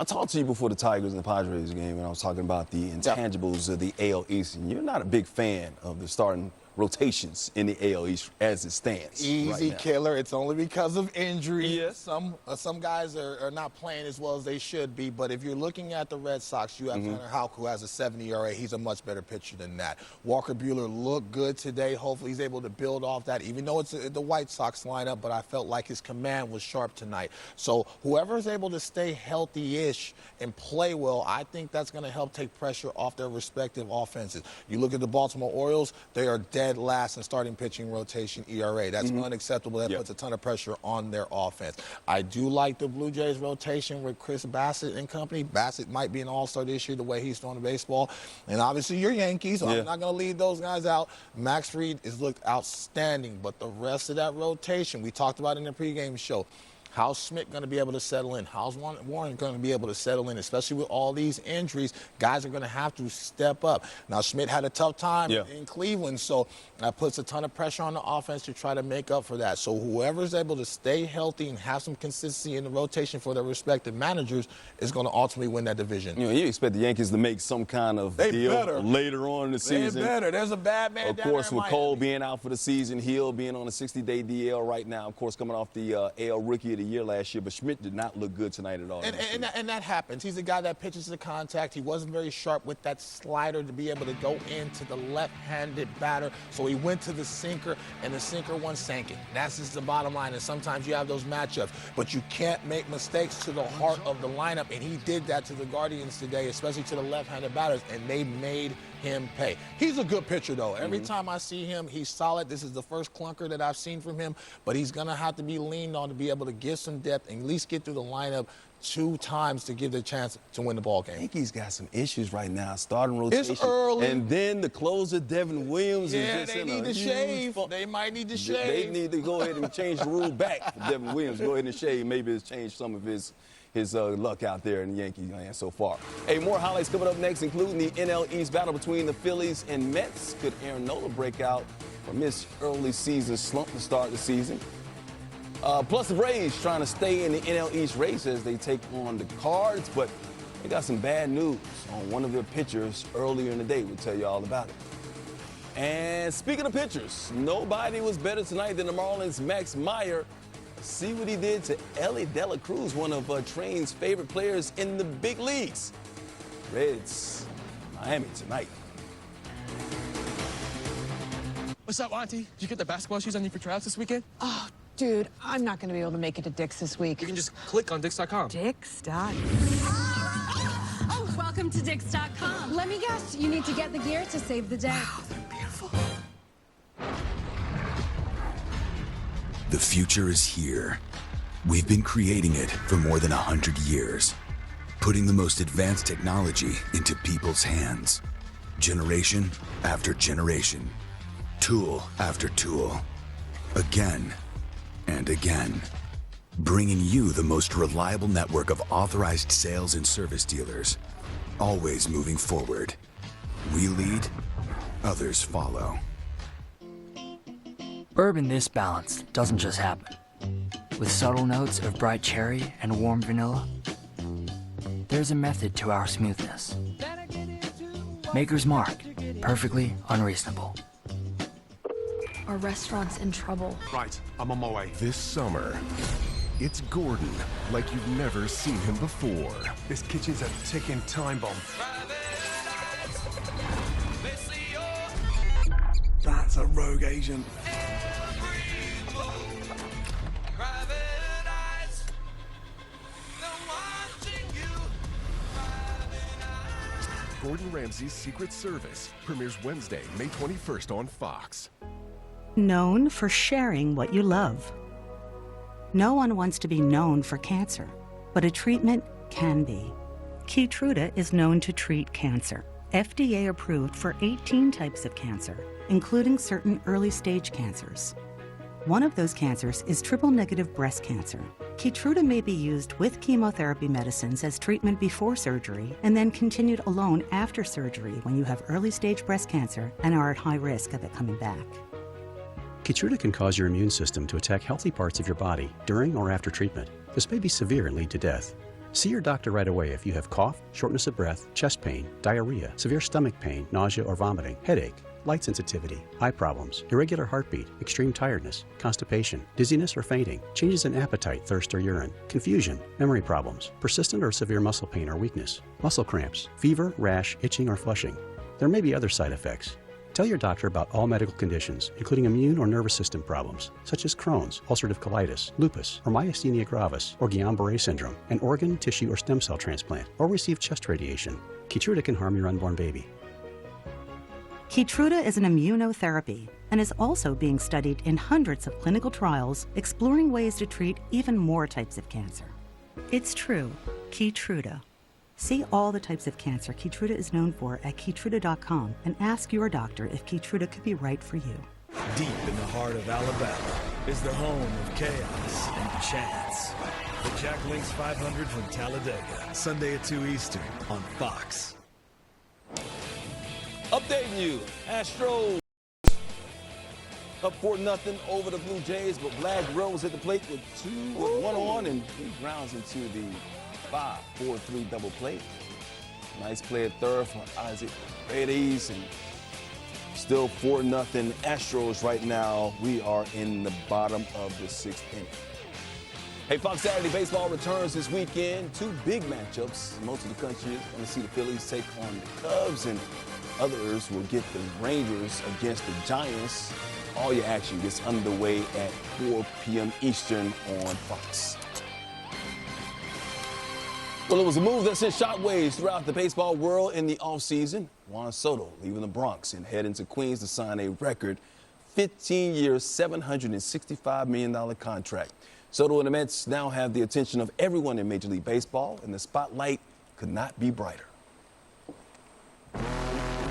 I talked to you before the Tigers and the Padres game, and I was talking about the intangibles of the AL East. And you're not a big fan of the starting rotations in the AL East as it stands. Easy right killer. It's only because of injury. Yes. Some guys are not playing as well as they should be. But if you're looking at the Red Sox, you have Tanner Houck, who has a 70 ERA. He's a much better pitcher than that. Walker Buehler looked good today. Hopefully he's able to build off that, even though it's the White Sox lineup. But I felt like his command was sharp tonight. So whoever is able to stay healthy-ish and play well, I think that's going to help take pressure off their respective offenses. You look at the Baltimore Orioles, they are dead last in starting pitching rotation ERA. That's unacceptable. That puts a ton of pressure on their offense. I do like the Blue Jays rotation with Chris Bassett and company. Bassett might be an all-star this year the way he's throwing the baseball. And obviously your Yankees, so I'm not going to leave those guys out. Max Fried has looked outstanding, but the rest of that rotation, we talked about in the pregame show. How's Schmidt going to be able to settle in? How's Warren going to be able to settle in, especially with all these injuries? Guys are going to have to step up. Now, Schmidt had a tough time in Cleveland, so that puts a ton of pressure on the offense to try to make up for that. So whoever's able to stay healthy and have some consistency in the rotation for their respective managers is going to ultimately win that division. You know, you expect the Yankees to make some kind of deal later on in the season. They better. There's a bad man Of course, with Cole being out for the season, Hill being on a 60-day DL right now, of course, coming off the AL Rookie of the Year last year, but Schmidt did not look good tonight at all. And that happens. He's a guy that pitches to contact. He wasn't very sharp with that slider to be able to go into the left-handed batter, so he went to the sinker, and the sinker one sank it. That's just the bottom line, and sometimes you have those matchups, but you can't make mistakes to the heart of the lineup, and he did that to the Guardians today, especially to the left-handed batters, and they made him pay. He's a good pitcher, though. Every time I see him, he's solid. This is the first clunker that I've seen from him, but he's going to have to be leaned on to be able to get some depth and at least get through the lineup 2 times to give the chance to win the ball game. Yankees got some issues right now, starting rotation. It's early. And then the closer, Devin Williams, is just they need to shave. They might need to shave. They need to go ahead and change the rule back for Devin Williams. Go ahead and shave. Maybe it's changed some of his luck out there in the Yankees land so far. Hey, more highlights coming up next, including the NL East battle between the Phillies and Mets. Could Aaron Nola break out from his early season slump to start the season? Plus the Braves trying to stay in the NL East race as they take on the Cards, but they got some bad news on one of their pitchers earlier in the day. We'll tell you all about it. And speaking of pitchers, nobody was better tonight than the Marlins' Max Meyer. See what he did to Ellie De La Cruz, one of Train's favorite players in the big leagues. Reds, Miami tonight. What's up, Auntie? Did you get the basketball shoes I need for tryouts this weekend? Oh, dude, I'm not going to be able to make it to Dick's this week. You can just click on Dix.com. Dix.com. Oh, welcome to Dix.com. Let me guess, you need to get the gear to save the day. Wow, they're beautiful. The future is here. We've been creating it for more than 100 years, putting the most advanced technology into people's hands, generation after generation, tool after tool, again and again, bringing you the most reliable network of authorized sales and service dealers, always moving forward. We lead, others follow. Bourbon this balanced doesn't just happen. With subtle notes of bright cherry and warm vanilla, there's a method to our smoothness. Maker's Mark, perfectly unreasonable. Our restaurant's in trouble. Right, I'm on my way. This summer, it's Gordon like you've never seen him before. This kitchen's a ticking time bomb. That's a rogue agent. Gordon Ramsay's Secret Service premieres Wednesday, May 21st on Fox. Known for sharing what you love. No one wants to be known for cancer, but a treatment can be. Keytruda is known to treat cancer. FDA approved for 18 types of cancer, including certain early-stage cancers. One of those cancers is triple-negative breast cancer. Keytruda may be used with chemotherapy medicines as treatment before surgery and then continued alone after surgery when you have early-stage breast cancer and are at high risk of it coming back. Keytruda can cause your immune system to attack healthy parts of your body during or after treatment. This may be severe and lead to death. See your doctor right away if you have cough, shortness of breath, chest pain, diarrhea, severe stomach pain, nausea or vomiting, headache, light sensitivity, eye problems, irregular heartbeat, extreme tiredness, constipation, dizziness or fainting, changes in appetite, thirst or urine, confusion, memory problems, persistent or severe muscle pain or weakness, muscle cramps, fever, rash, itching or flushing. There may be other side effects. Tell your doctor about all medical conditions, including immune or nervous system problems, such as Crohn's, ulcerative colitis, lupus, or myasthenia gravis, or Guillain-Barré syndrome, an organ, tissue, or stem cell transplant, or receive chest radiation. Keytruda can harm your unborn baby. Keytruda is an immunotherapy and is also being studied in hundreds of clinical trials exploring ways to treat even more types of cancer. It's true, Keytruda. See all the types of cancer Keytruda is known for at Keytruda.com and ask your doctor if Keytruda could be right for you. Deep in the heart of Alabama is the home of chaos and chance. The Jack Links 500 from Talladega, Sunday at 2 Eastern on Fox. Updating you, Astros up 4-0 over the Blue Jays, but Vlad Rose hit the plate with one on, and he grounds into the 5-4-3 double play. Nice play at third for Isaac Paredes, and still 4-0 Astros right now. We are in the bottom of the 6th inning. Hey, Fox Saturday Baseball returns this weekend. 2 big matchups. Most of the country is going to see the Phillies take on the Cubs, and others will get the Rangers against the Giants. All your action gets underway at 4 p.m. Eastern on Fox. Well, it was a move that sent shockwaves throughout the baseball world in the offseason. Juan Soto leaving the Bronx and heading to Queens to sign a record 15-year, $765 million contract. Soto and the Mets now have the attention of everyone in Major League Baseball, and the spotlight could not be brighter.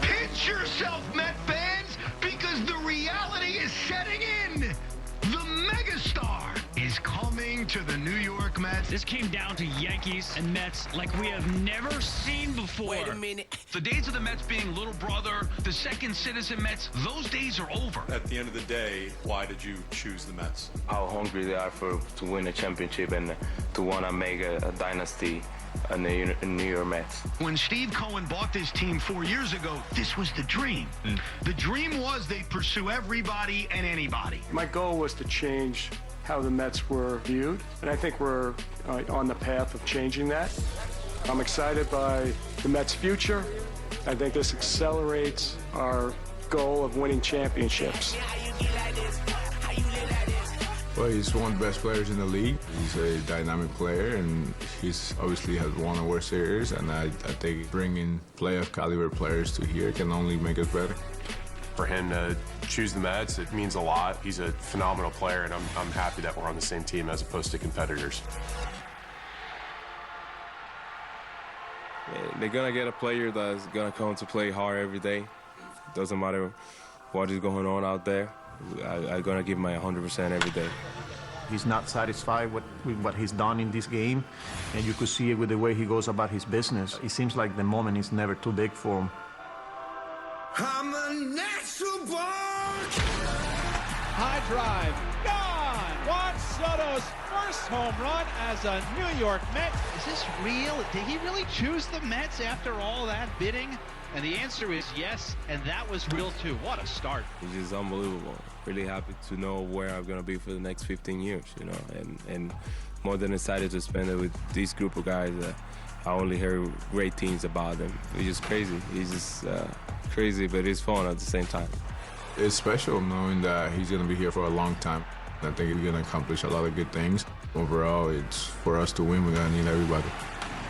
Pinch yourself, Met fans, because the reality is setting in. The megastar is coming to the New York Mets. This came down to Yankees and Mets like we have never seen before. Wait a minute. The days of the Mets being little brother, the second citizen Mets, those days are over. At the end of the day, why did you choose the Mets? How hungry they are to win a championship and to want to make a dynasty in the New York Mets. When Steve Cohen bought this team 4 years ago, this was the dream. The dream was they'd pursue everybody and anybody. My goal was to change how the Mets were viewed, and I think we're on the path of changing that. I'm excited by the Mets' future. I think this accelerates our goal of winning championships. Well, he's one of the best players in the league. He's a dynamic player, and he's obviously has won a World Series, and I think bringing playoff caliber players to here can only make us better. For him to choose the Mets, it means a lot. He's a phenomenal player, and I'm happy that we're on the same team as opposed to competitors. They're going to get a player that's going to come to play hard every day. Doesn't matter what is going on out there. I'm going to give my 100% every day. He's not satisfied with what he's done in this game, and you could see it with the way he goes about his business. It seems like the moment is never too big for him. I'm a natural born. High drive, gone! Juan Soto's first home run as a New York Met. Is this real? Did he really choose the Mets after all that bidding? And the answer is yes, and that was real too. What a start. It's just unbelievable. Really happy to know where I'm going to be for the next 15 years, you know, and more than excited to spend it with this group of guys. I only heard great things about them. It's just crazy. It's just crazy, but it's fun at the same time. It's special knowing that he's going to be here for a long time. I think he's going to accomplish a lot of good things. Overall, it's for us to win, we're going to need everybody.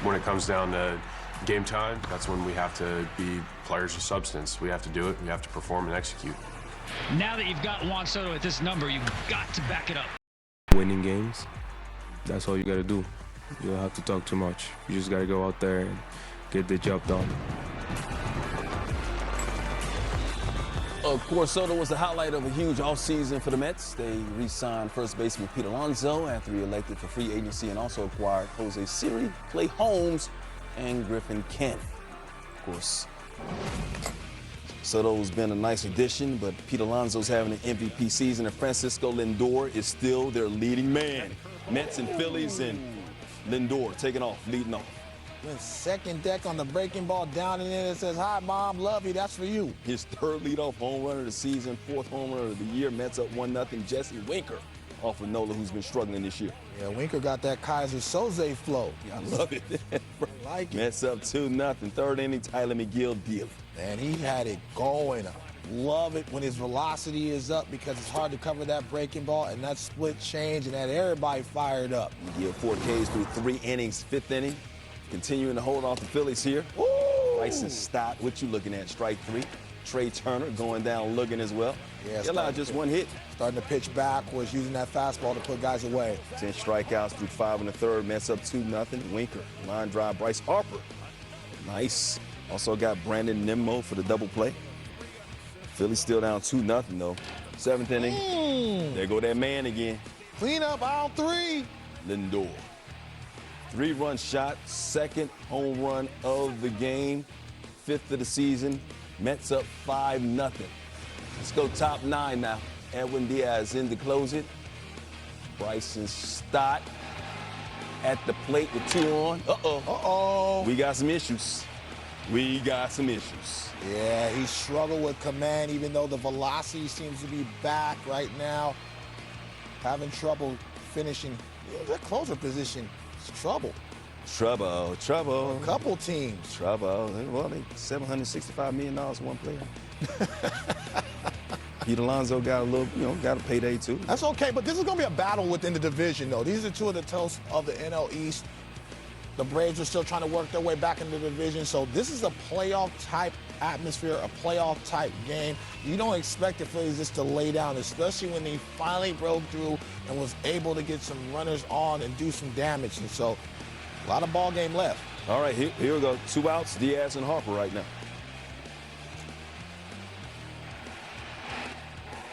When it comes down to game time, that's when we have to be players of substance. We have to do it. We have to perform and execute. Now that you've got Juan Soto at this number, you've got to back it up. Winning games, that's all you got to do. You don't have to talk too much. You just got to go out there and get the job done. Of course, Soto was the highlight of a huge offseason for the Mets. They re-signed first baseman Pete Alonso after he elected for free agency and also acquired Jose Siri, Clay Holmes, and Griffin Canning. Of course, Soto's been a nice addition, but Pete Alonso's having an MVP season, and Francisco Lindor is still their leading man. Mets and Phillies, and Lindor taking off, leading off. Went second deck on the breaking ball down and in. It says, "Hi, Mom, love you. That's for you." His third leadoff home run of the season, fourth home run of the year. Mets up 1-0. Jesse Winker off of Nola, who's been struggling this year. Yeah, Winker got that Kaiser Soze flow. Yeah, I love it. Like it. Mets up 2-0. Third inning, Tyler McGill dealing. Man, he had it going. Love it when his velocity is up because it's hard to cover that breaking ball and that split change and had everybody fired up. McGill 4 Ks through 3 innings. Fifth inning, continuing to hold off the Phillies here. Bryson Stott, what you looking at? Strike 3. Trey Turner going down looking as well. Yeah, he allowed just 1 hit. Starting to pitch backwards, using that fastball to put guys away. 10 strikeouts through 5 in the third. Mets up 2-0. Winker, line drive, Bryce Harper. Nice. Also got Brandon Nimmo for the double play. Phillies still down 2-0 though. 7th inning. There go that man again. Clean up aisle 3. Lindor. 3-run shot, second home run of the game, 5th of the season. Mets up 5-0. Let's go top 9 now. Edwin Diaz in to close it. Bryson Stott at the plate with 2 on. Uh-oh. We got some issues. Yeah, he struggled with command, even though the velocity seems to be back right now. Having trouble finishing. That closer position is trouble. Trouble. A couple teams. Trouble. Well, they $765 million one player. Pete Alonso got a little, got a payday too. That's okay, but this is going to be a battle within the division, though. These are 2 of the toes of the NL East. The Braves are still trying to work their way back into the division, so this is a playoff-type atmosphere, a playoff-type game. You don't expect the Phillies just to lay down, especially when they finally broke through and was able to get some runners on and do some damage. And so, a lot of ball game left. All right, here we go. 2 outs, Diaz and Harper right now.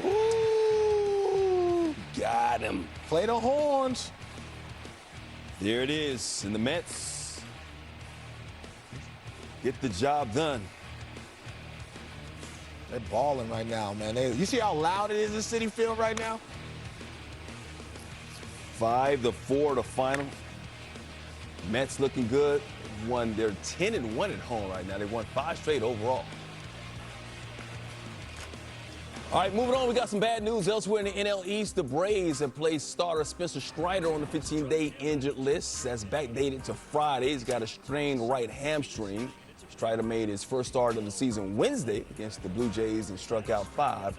Ooh, got him. Play the horns. There it is, and the Mets get the job done. They're balling right now, man. You see how loud it is in Citi Field right now? 5-4 the final. Mets looking good. They're 10-1 at home right now. They won 5 straight overall. All right, moving on, we got some bad news elsewhere in the NL East. The Braves have placed starter Spencer Strider on the 15-day injured list. That's backdated to Friday. He's got a strained right hamstring. Strider made his first start of the season Wednesday against the Blue Jays and struck out 5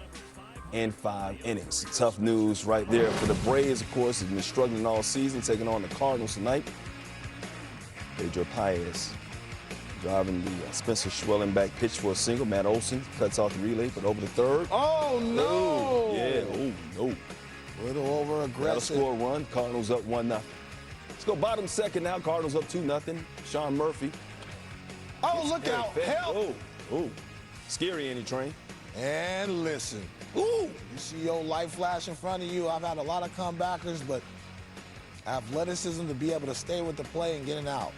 in 5 innings. Tough news right there for the Braves, of course. Have been struggling all season, taking on the Cardinals tonight. Pedro Paez driving the Spencer Schwelling back pitch for a single. Matt Olson cuts off the relay, but over the third. Oh, no. No. A little over-aggressive. That'll score a run. Cardinals up 1-0. Let's go bottom second now. Cardinals up 2-0. Sean Murphy. Oh, look out. Help. Oh. Scary, Andy Train. And listen. You see your light flash in front of you. I've had a lot of comebackers, but athleticism to be able to stay with the play and get it out.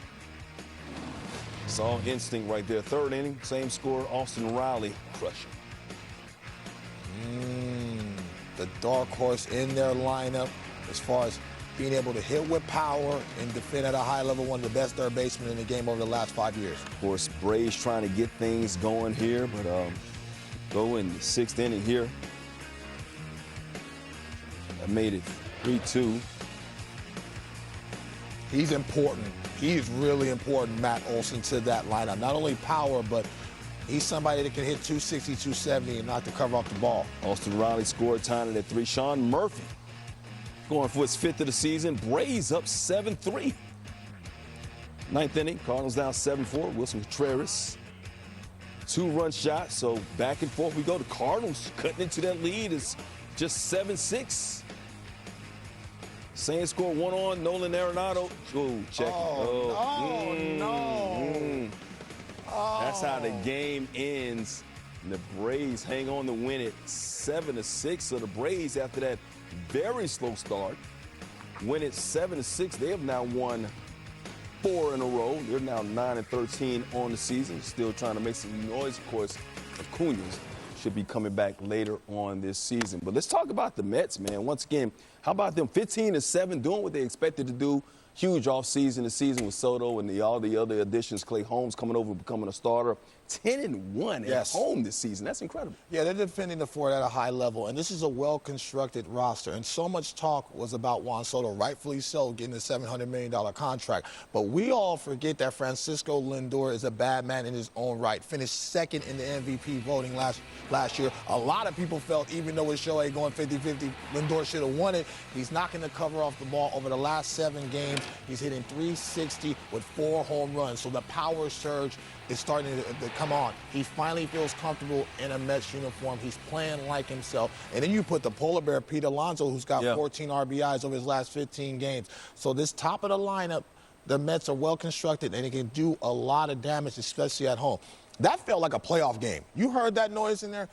It's all instinct right there. Third inning, same score. Austin Riley crushing. The dark horse in their lineup as far as being able to hit with power and defend at a high level, one of the best third basemen in the game over the last 5 years. Of course, Braves trying to get things going here, but go in the 6th inning here. I made it 3-2. He's important. He is really important, Matt Olson, to that lineup. Not only power, but he's somebody that can hit 260, 270 and not to cover off the ball. Austin Riley scored, tying it at 3. Sean Murphy going for his 5th of the season. Braves up 7-3. 9th inning, Cardinals down 7-4. Wilson Contreras, 2-run shot. So back and forth we go. The Cardinals cutting into that lead is just 7-6. Saints score 1 on. Nolan Arenado. Check. No. That's how the game ends And the Braves hang on to win it 7-6. So the Braves, after that very slow start, win it 7-6. They have now won 4 in a row. They're now 9-13 on the season. Still trying to make some noise, of course. Acuña's should be coming back later on this season. But let's talk about the Mets, man. Once again, how about them 15-7, doing what they expected to do? Huge offseason this season with Soto and all the other additions. Clay Holmes coming over, becoming a starter. 10-1 at home this season. That's incredible. Yeah, they're defending the fort at a high level, and this is a well-constructed roster. And so much talk was about Juan Soto, rightfully so, getting a $700 million contract. But we all forget that Francisco Lindor is a bad man in his own right. Finished second in the MVP voting last year. A lot of people felt, even though with Shohei going 50-50, Lindor should have won it. He's knocking the cover off the ball over the last 7 games. He's hitting .360 with 4 home runs. So the power surge is starting to come on. He finally feels comfortable in a Mets uniform. He's playing like himself. And then you put the polar bear, Pete Alonso, who's got 14 RBIs over his last 15 games. So this top of the lineup, the Mets are well constructed, and they can do a lot of damage, especially at home. That felt like a playoff game. You heard that noise in there?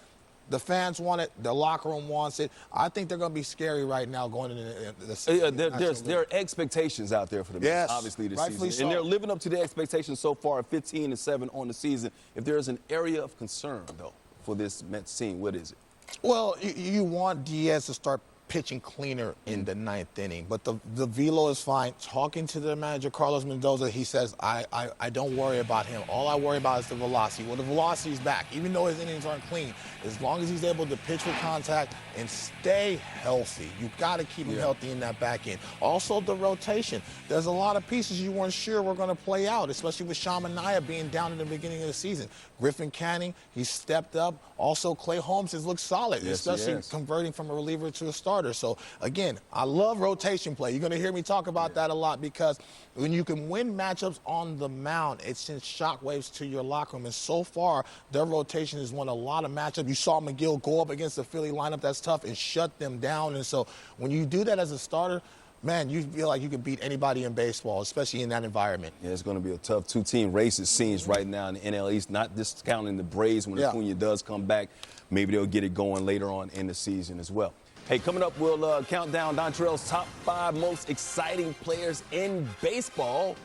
The fans want it. The locker room wants it. I think they're going to be scary right now going into the there are expectations out there for the Mets, obviously, this season. So. And they're living up to their expectations so far, 15-7 on the season. If there's an area of concern, though, for this Mets team, what is it? Well, you want Diaz to start pitching cleaner in the 9th inning. But the velo is fine. Talking to the manager, Carlos Mendoza, he says, I don't worry about him. All I worry about is the velocity. Well, the velocity is back, even though his innings aren't clean. As long as he's able to pitch with contact and stay healthy, you got to keep him healthy in that back end. Also, the rotation. There's a lot of pieces you weren't sure were going to play out, especially with Sean Manaea being down in the beginning of the season. Griffin Canning, he's stepped up. Also, Clay Holmes has looked solid, especially converting from a reliever to a starter. So, again, I love rotation play. You're going to hear me talk about that a lot because when you can win matchups on the mound, it sends shockwaves to your locker room. And so far, their rotation has won a lot of matchups. You saw McGill go up against the Philly lineup that's tough and shut them down. And so when you do that as a starter, man, you feel like you can beat anybody in baseball, especially in that environment. Yeah, it's going to be a tough 2-team race, it seems, right now in the NL East, not discounting the Braves when Acuña does come back. Maybe they'll get it going later on in the season as well. Hey, coming up, we'll count down Dontrell's top 5 most exciting players in baseball.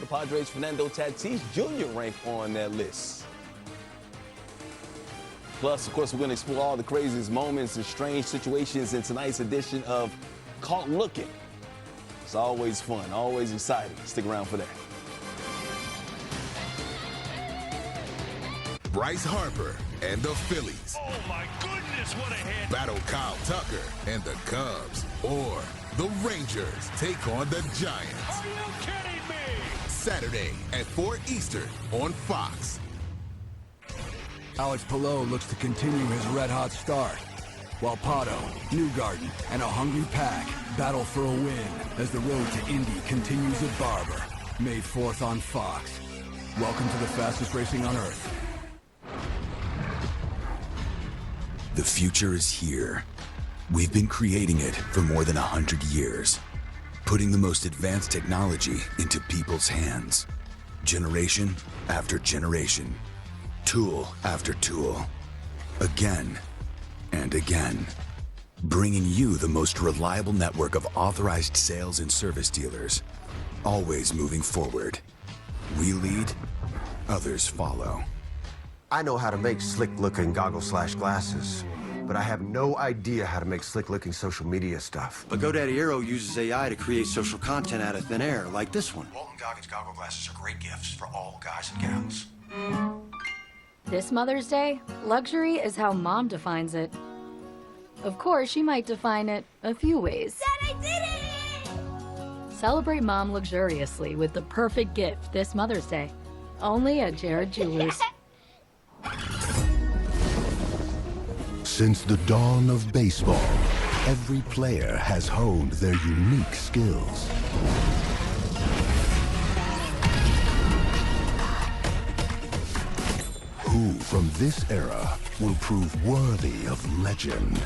The Padres' Fernando Tatis Jr. rank on that list. Plus, of course, we're going to explore all the craziest moments and strange situations in tonight's edition of Caught Looking. It's always fun, always exciting. Stick around for that. Bryce Harper and the Phillies. Oh, my goodness, what a hit. Battle Kyle Tucker and the Cubs. Or the Rangers take on the Giants. Are you kidding me? Saturday at 4 Eastern on Fox. Alex Pillow looks to continue his red-hot start, while Pato, Newgarden, and a hungry pack battle for a win as the road to Indy continues at Barber. May 4th on Fox. Welcome to the fastest racing on Earth. The future is here. We've been creating it for more than 100 years, putting the most advanced technology into people's hands, generation after generation, tool after tool, again and again, bringing you the most reliable network of authorized sales and service dealers, always moving forward. We lead, others follow. I know how to make slick-looking goggles/glasses, but I have no idea how to make slick-looking social media stuff. But GoDaddy Aero uses AI to create social content out of thin air, like this one. Walton Goggins goggle glasses are great gifts for all guys and gals. This Mother's Day, luxury is how Mom defines it. Of course, she might define it a few ways. Dad, I did it! Celebrate Mom luxuriously with the perfect gift this Mother's Day. Only at Jared Jewelers. Since the dawn of baseball, every player has honed their unique skills. Who from this era will prove worthy of legend?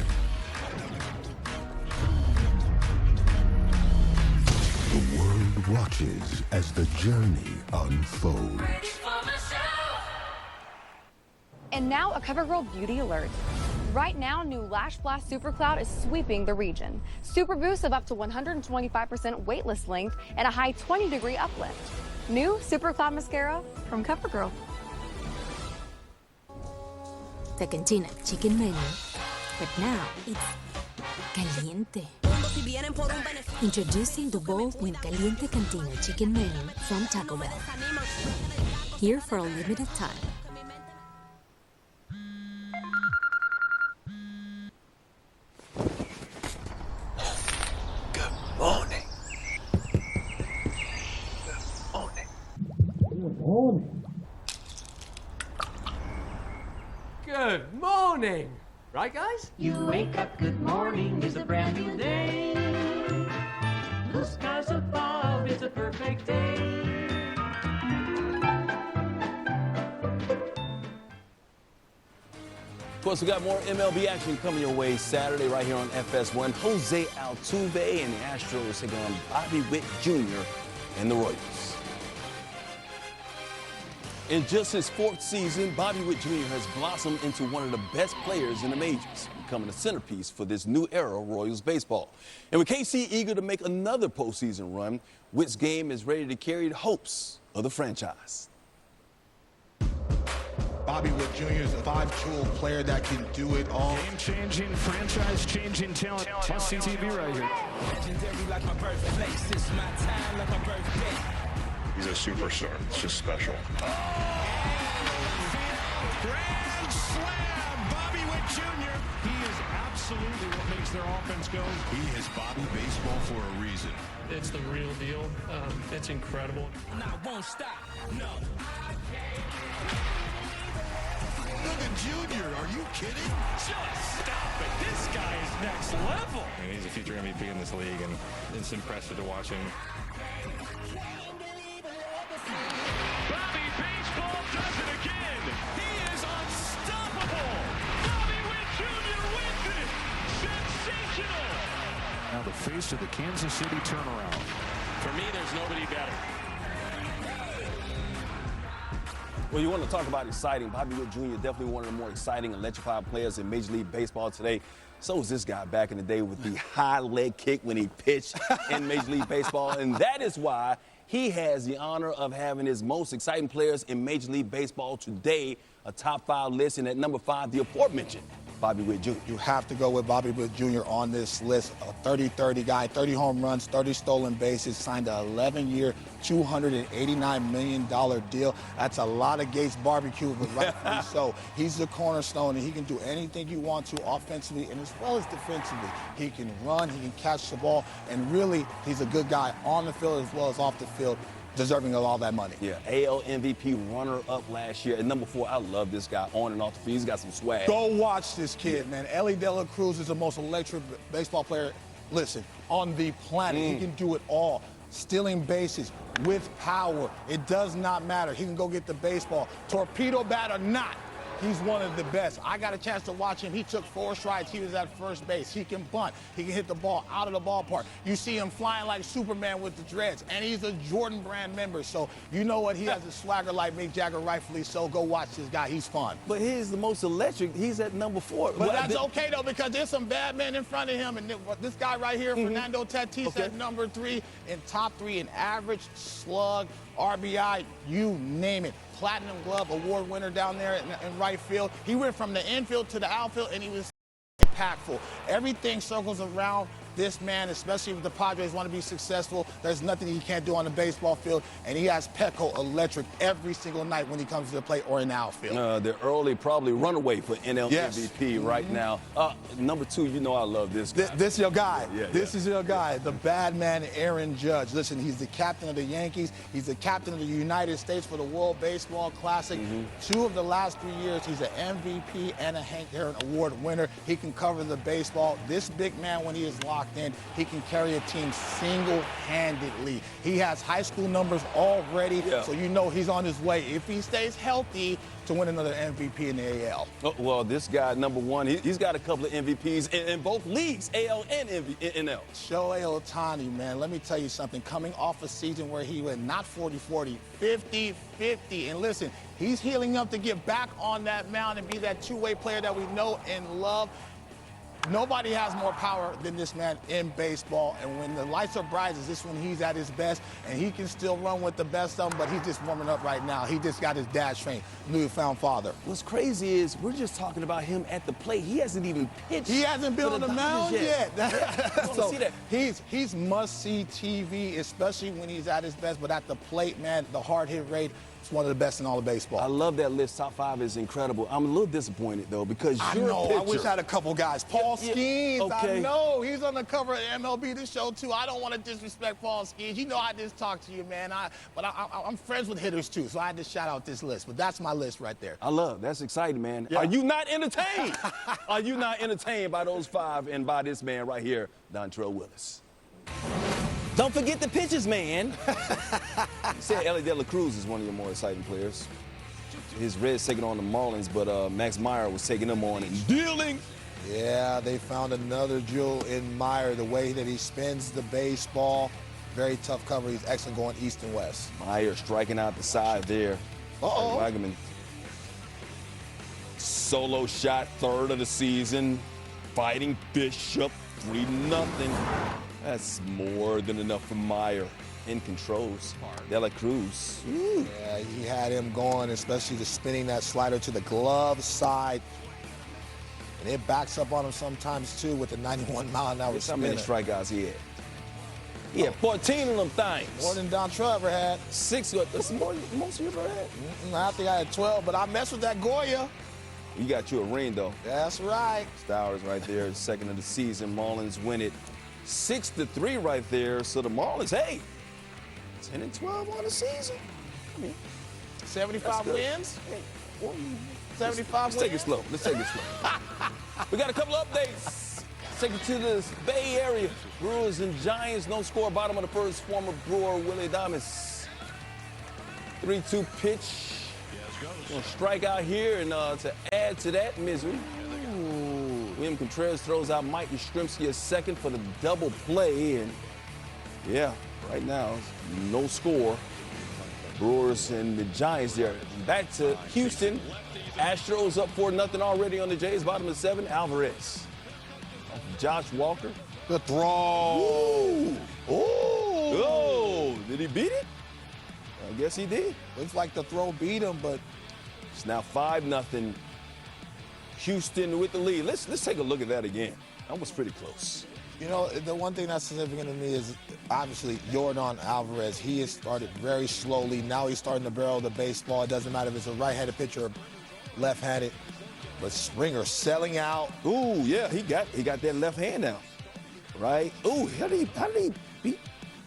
The world watches as the journey unfolds. And now a CoverGirl beauty alert. Right now, new Lash Blast Super Cloud is sweeping the region. Super boosts of up to 125% weightless length and a high 20-degree uplift. New Super Cloud Mascara from CoverGirl. The Cantina chicken menu, but now it's caliente. Introducing the bold with Caliente Cantina chicken menu from Taco Bell. Here for a limited time. Good morning. Good morning. Right, guys? You wake up, good morning is a brand new day. Blue skies above, it's a perfect day. Of course, we got more MLB action coming your way Saturday right here on FS1. Jose Altuve and the Astros taking on Bobby Witt Jr. and the Royals. In just his 4th season, Bobby Witt Jr. has blossomed into one of the best players in the majors, becoming a centerpiece for this new era of Royals baseball. And with KC eager to make another postseason run, Witt's game is ready to carry the hopes of the franchise. Bobby Witt Jr. is a 5-tool player that can do it all. Game-changing, franchise-changing talent. Must-see TV right here. Legendary like my birthplace, it's my time like my birthday. He's a superstar. It's just special. Grand slam, Bobby Witt Jr. He is absolutely what makes their offense go. He is Bobby baseball for a reason. It's the real deal. It's incredible. And I won't stop. No. Look at Junior. Are you kidding? Just stop it. This guy is next level. And he's a future MVP in this league, and it's impressive to watch him. Bobby Baseball does it again. He is unstoppable. Bobby Witt Jr. wins it. Sensational. Now the face of the Kansas City turnaround. For me, there's nobody better. Well, you want to talk about exciting. Bobby Witt Jr. definitely one of the more exciting, electrified players in Major League Baseball today. So was this guy back in the day with the high leg kick when he pitched in Major League Baseball. And that is why he has the honor of having his most exciting players in Major League Baseball today, a top 5 list, and at number 5, the aforementioned Bobby Witt Jr. You have to go with Bobby Witt Jr. on this list. A 30-30 guy, 30 home runs, 30 stolen bases, signed an 11-year, $289 million deal. That's a lot of Gates barbecue, but rightfully so. He's the cornerstone, and he can do anything you want to offensively and as well as defensively. He can run, he can catch the ball, and really, he's a good guy on the field as well as off the field, deserving of all that money. Yeah, AL MVP runner-up last year. At number 4, I love this guy on and off the field. He's got some swag. Go watch this kid, man. Ellie De La Cruz is the most electric baseball player, listen, on the planet. He can do it all. Stealing bases with power. It does not matter. He can go get the baseball. Torpedo bat or not, he's one of the best. I got a chance to watch him. He took 4 strides. He was at first base. He can bunt. He can hit the ball out of the ballpark. You see him flying like Superman with the dreads. And he's a Jordan Brand member. So you know what? He has a swagger like Mick Jagger, rightfully so. Go watch this guy. He's fun. But he's the most electric. He's at number 4. But that's okay, though, because there's some bad men in front of him. And this guy right here, Fernando Tatis, at number 3, in top 3 in average, slug, RBI, you name it. Platinum Glove award winner down there in right field. He went from the infield to the outfield, and he was impactful. Everything circles around this man, especially if the Padres want to be successful. There's nothing he can't do on the baseball field, and he has Petco electric every single night when he comes to the plate or in the outfield. The early, probably runaway for NL MVP right now. Number 2, you know I love this guy. This is your guy. Yeah, this is your guy, the bad man, Aaron Judge. Listen, he's the captain of the Yankees. He's the captain of the United States for the World Baseball Classic. 2 of the last 3 years, he's an MVP and a Hank Aaron Award winner. He can cover the baseball. This big man, when he is locked locked in. He can carry a team single-handedly. He has high school numbers already, so you know he's on his way, if he stays healthy, to win another MVP in the AL. Oh, well, this guy, number one, he's got a couple of MVPs in both leagues, AL and NL. Shohei Ohtani, man, let me tell you something. Coming off a season where he went not 40-40, 50-50. And listen, he's healing up to get back on that mound and be that two-way player that we know and love. Nobody has more power than this man in baseball, and when the lights are bright, is this when he's at his best, and he can still run with the best of them, but he's just warming up right now. He just got his dad trained, newfound father. What's crazy is we're just talking about him at the plate. He hasn't even pitched. He hasn't been on the mound yet. So see that. He's must-see TV, especially when he's at his best, but at the plate, man, the hard hit rate, it's one of the best in all of baseball. I love that list. Top 5 is incredible. I'm a little disappointed, though, because you're a pitcher. I wish I had a couple guys. Paul Skeens, okay. I know. He's on the cover of MLB The Show, too. I don't want to disrespect Paul Skeens. You know I just talked to you, man. But I'm friends with hitters, too, so I had to shout out this list. But that's my list right there. I love. That's exciting, man. Yeah. Are you not entertained? Are you not entertained by those 5 and by this man right here, Dontrell Willis? Don't forget the pitches, man. You said Ellie De La Cruz is one of your more exciting players. His Reds taking on the Marlins, but Max Meyer was taking them on and dealing. Yeah, they found another jewel in Meyer, the way that he spins the baseball. Very tough cover. He's excellent going east and west. Meyer striking out the side there. Uh-oh. Wagaman. Solo shot, 3rd of the season. Fighting Bishop, 3-0. That's more than enough for Meyer. In controls. De La Cruz. Ooh. Yeah, he had him going, especially the spinning that slider to the glove side. And it backs up on him sometimes, too, with the 91-mile-an-hour spinner. How many strikeouts he had? He had 14 of them things. More than Dontrell ever had. 6. That's more than most you ever had. I think I had 12, but I messed with that Goya. You got you a ring, though. That's right. Stowers right there, 2nd of the season. Marlins win it 6-3 right there. So the Marlins, hey, 10-12 on the season. I mean, 75 wins? Hey, 75 Let's take it slow. Let's take it slow. We got a couple updates. Let's take it to the Bay Area. Brewers and Giants, no score, bottom of the 1st. Former Brewer Willie Adames. 3-2 pitch. Gonna strike out here, and to add to that misery, William Contreras throws out Mike Yastrzemski a 2nd for the double play, and yeah, right now, no score. Brewers and the Giants there. Back to Houston. Astros up 4-0 already on the Jays, bottom of 7. Alvarez. Josh Walker. The throw. Ooh. Oh, did he beat it? I guess he did. Looks like the throw beat him, but it's now 5-0. Houston with the lead. Let's take a look at that again. That was pretty close. You know, the one thing that's significant to me is obviously Yordan Alvarez. He has started very slowly. Now he's starting to barrel the baseball. It doesn't matter if it's a right-handed pitcher or left-handed. But Springer selling out. Ooh, yeah, he got that left hand now, right? Ooh, how did he beat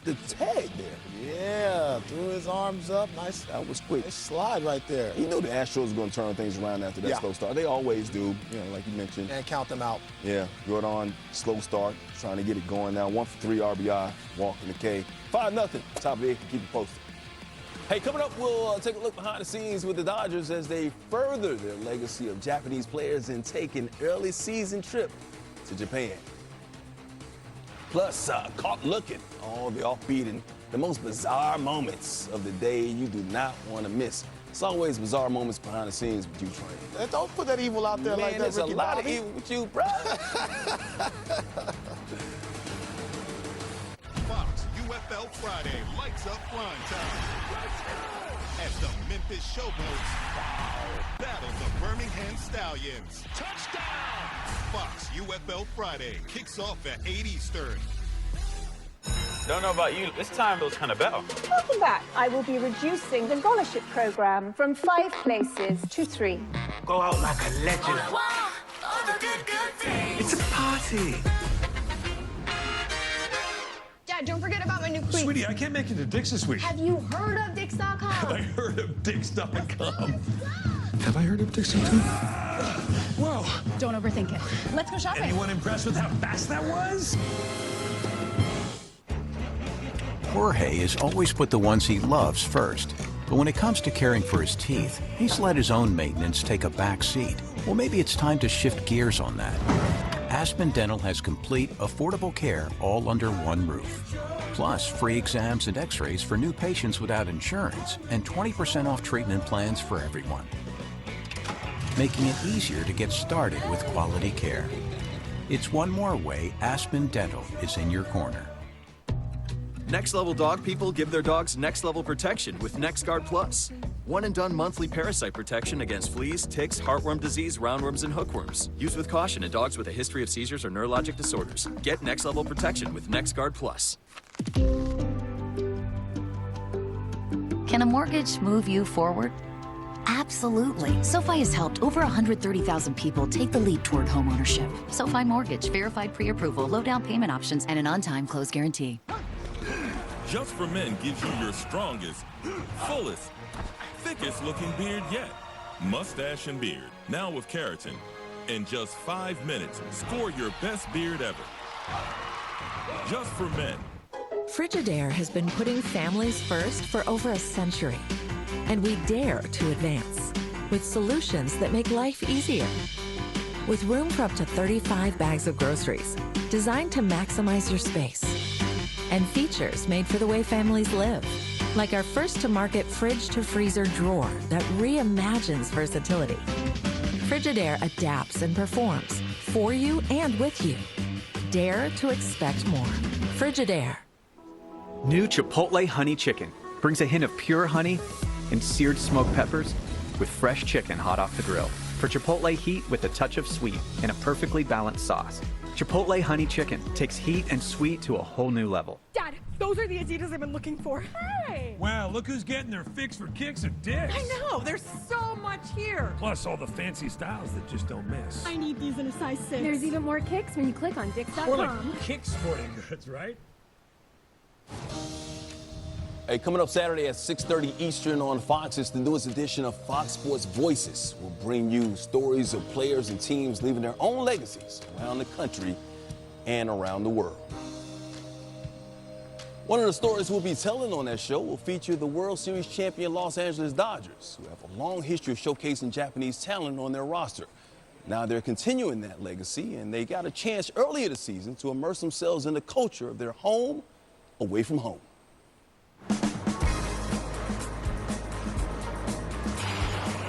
the tag there? Yeah, threw his arms up. Nice. That was quick. Nice slide right there. You know the Astros are going to turn things around after that slow start. They always do, you know, like you mentioned. And count them out. Yeah, Jordan, slow start, trying to get it going now. 1 for 3 RBI, walk in the K. 5-0. Top of the 8th, keep it posted. Hey, coming up, we'll take a look behind the scenes with the Dodgers as they further their legacy of Japanese players and take an early season trip to Japan. Plus, caught looking, all the offbeat and the most bizarre moments of the day you do not want to miss. It's always bizarre moments behind the scenes with you, Trey. Don't put that evil out there, man, like that, there's Ricky a lot Bobby. of evil with you, bro. Fox UFL Friday lights up prime time as the Memphis Showboats battle the Birmingham Stallions. Touchdown! Fox UFL Friday kicks off at 8 Eastern. Don't know about you, this time feels kind of better. Welcome back. I will be reducing the scholarship program from 5 places to 3. Go out like a legend. It's a party. Dad, don't forget about my new cleats. Sweetie, I can't make it to Dick's this week. Have you heard of Dix.com? Have I heard of Dix.com? Have I heard of Dixie too? Whoa. Don't overthink it. Let's go shopping. Anyone impressed with how fast that was? Jorge has always put the ones he loves first. But when it comes to caring for his teeth, he's let his own maintenance take a back seat. Well, maybe it's time to shift gears on that. Aspen Dental has complete, affordable care all under one roof. Plus, free exams and x-rays for new patients without insurance and 20% off treatment plans for everyone. Making it easier to get started with quality care. It's one more way Aspen Dental is in your corner. Next level dog people give their dogs next level protection with NexGard Plus. One and done monthly parasite protection against fleas, ticks, heartworm disease, roundworms, and hookworms. Used with caution in dogs with a history of seizures or neurologic disorders. Get next level protection with NexGard Plus. Can a mortgage move you forward? Absolutely. SoFi has helped over 130,000 people take the leap toward homeownership. SoFi Mortgage, verified pre-approval, low down payment options, and an on-time close guarantee. Just for Men gives you your strongest, fullest, thickest looking beard yet. Mustache and beard, now with keratin. In just 5 minutes, score your best beard ever. Just for Men. Frigidaire has been putting families first for over a century. And we dare to advance with solutions that make life easier. With room for up to 35 bags of groceries, designed to maximize your space. And features made for the way families live, like our first-to-market fridge-to-freezer drawer that reimagines versatility. Frigidaire adapts and performs for you and with you. Dare to expect more. Frigidaire. New Chipotle Honey Chicken brings a hint of pure honey and seared smoked peppers with fresh chicken hot off the grill. For Chipotle heat with a touch of sweet and a perfectly balanced sauce. Chipotle Honey Chicken takes heat and sweet to a whole new level. Dad, those are the Adidas I've been looking for. Hey! Wow, look who's getting their fix for kicks and dicks. I know, there's so much here. Plus all the fancy styles that just don't miss. I need these in a size 6. There's even more kicks when you click on Dix.com. Or like kick sporting goods, right? Hey, coming up Saturday at 6:30 Eastern on Fox, it's the newest edition of Fox Sports Voices. We'll bring you stories of players and teams leaving their own legacies around the country and around the world. One of the stories we'll be telling on that show will feature the World Series champion Los Angeles Dodgers, who have a long history of showcasing Japanese talent on their roster. Now they're continuing that legacy, and they got a chance earlier this season to immerse themselves in the culture of their home away from home.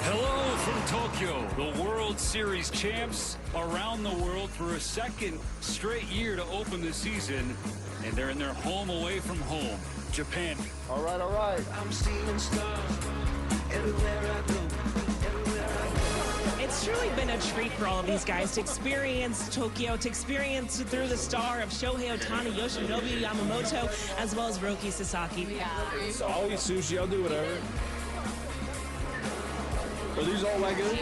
Hello from Tokyo, the World Series champs around the world for a second straight year to open the season, and they're in their home away from home, Japan. All right, all right. I'm stealing stuff everywhere I go. It's truly been a treat for all of these guys to experience Tokyo, to experience through the star of Shohei Ohtani, Yoshinobu Yamamoto, as well as Roki Sasaki. So I'll eat sushi, I'll do whatever. Are these all Wagyu?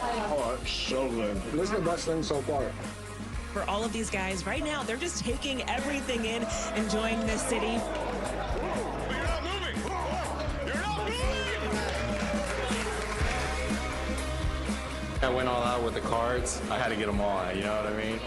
Oh, it's so good. This is the best thing so far. For all of these guys, right now, they're just taking everything in, enjoying this city. I went all out with the cards. I had to get them all, you know what I mean?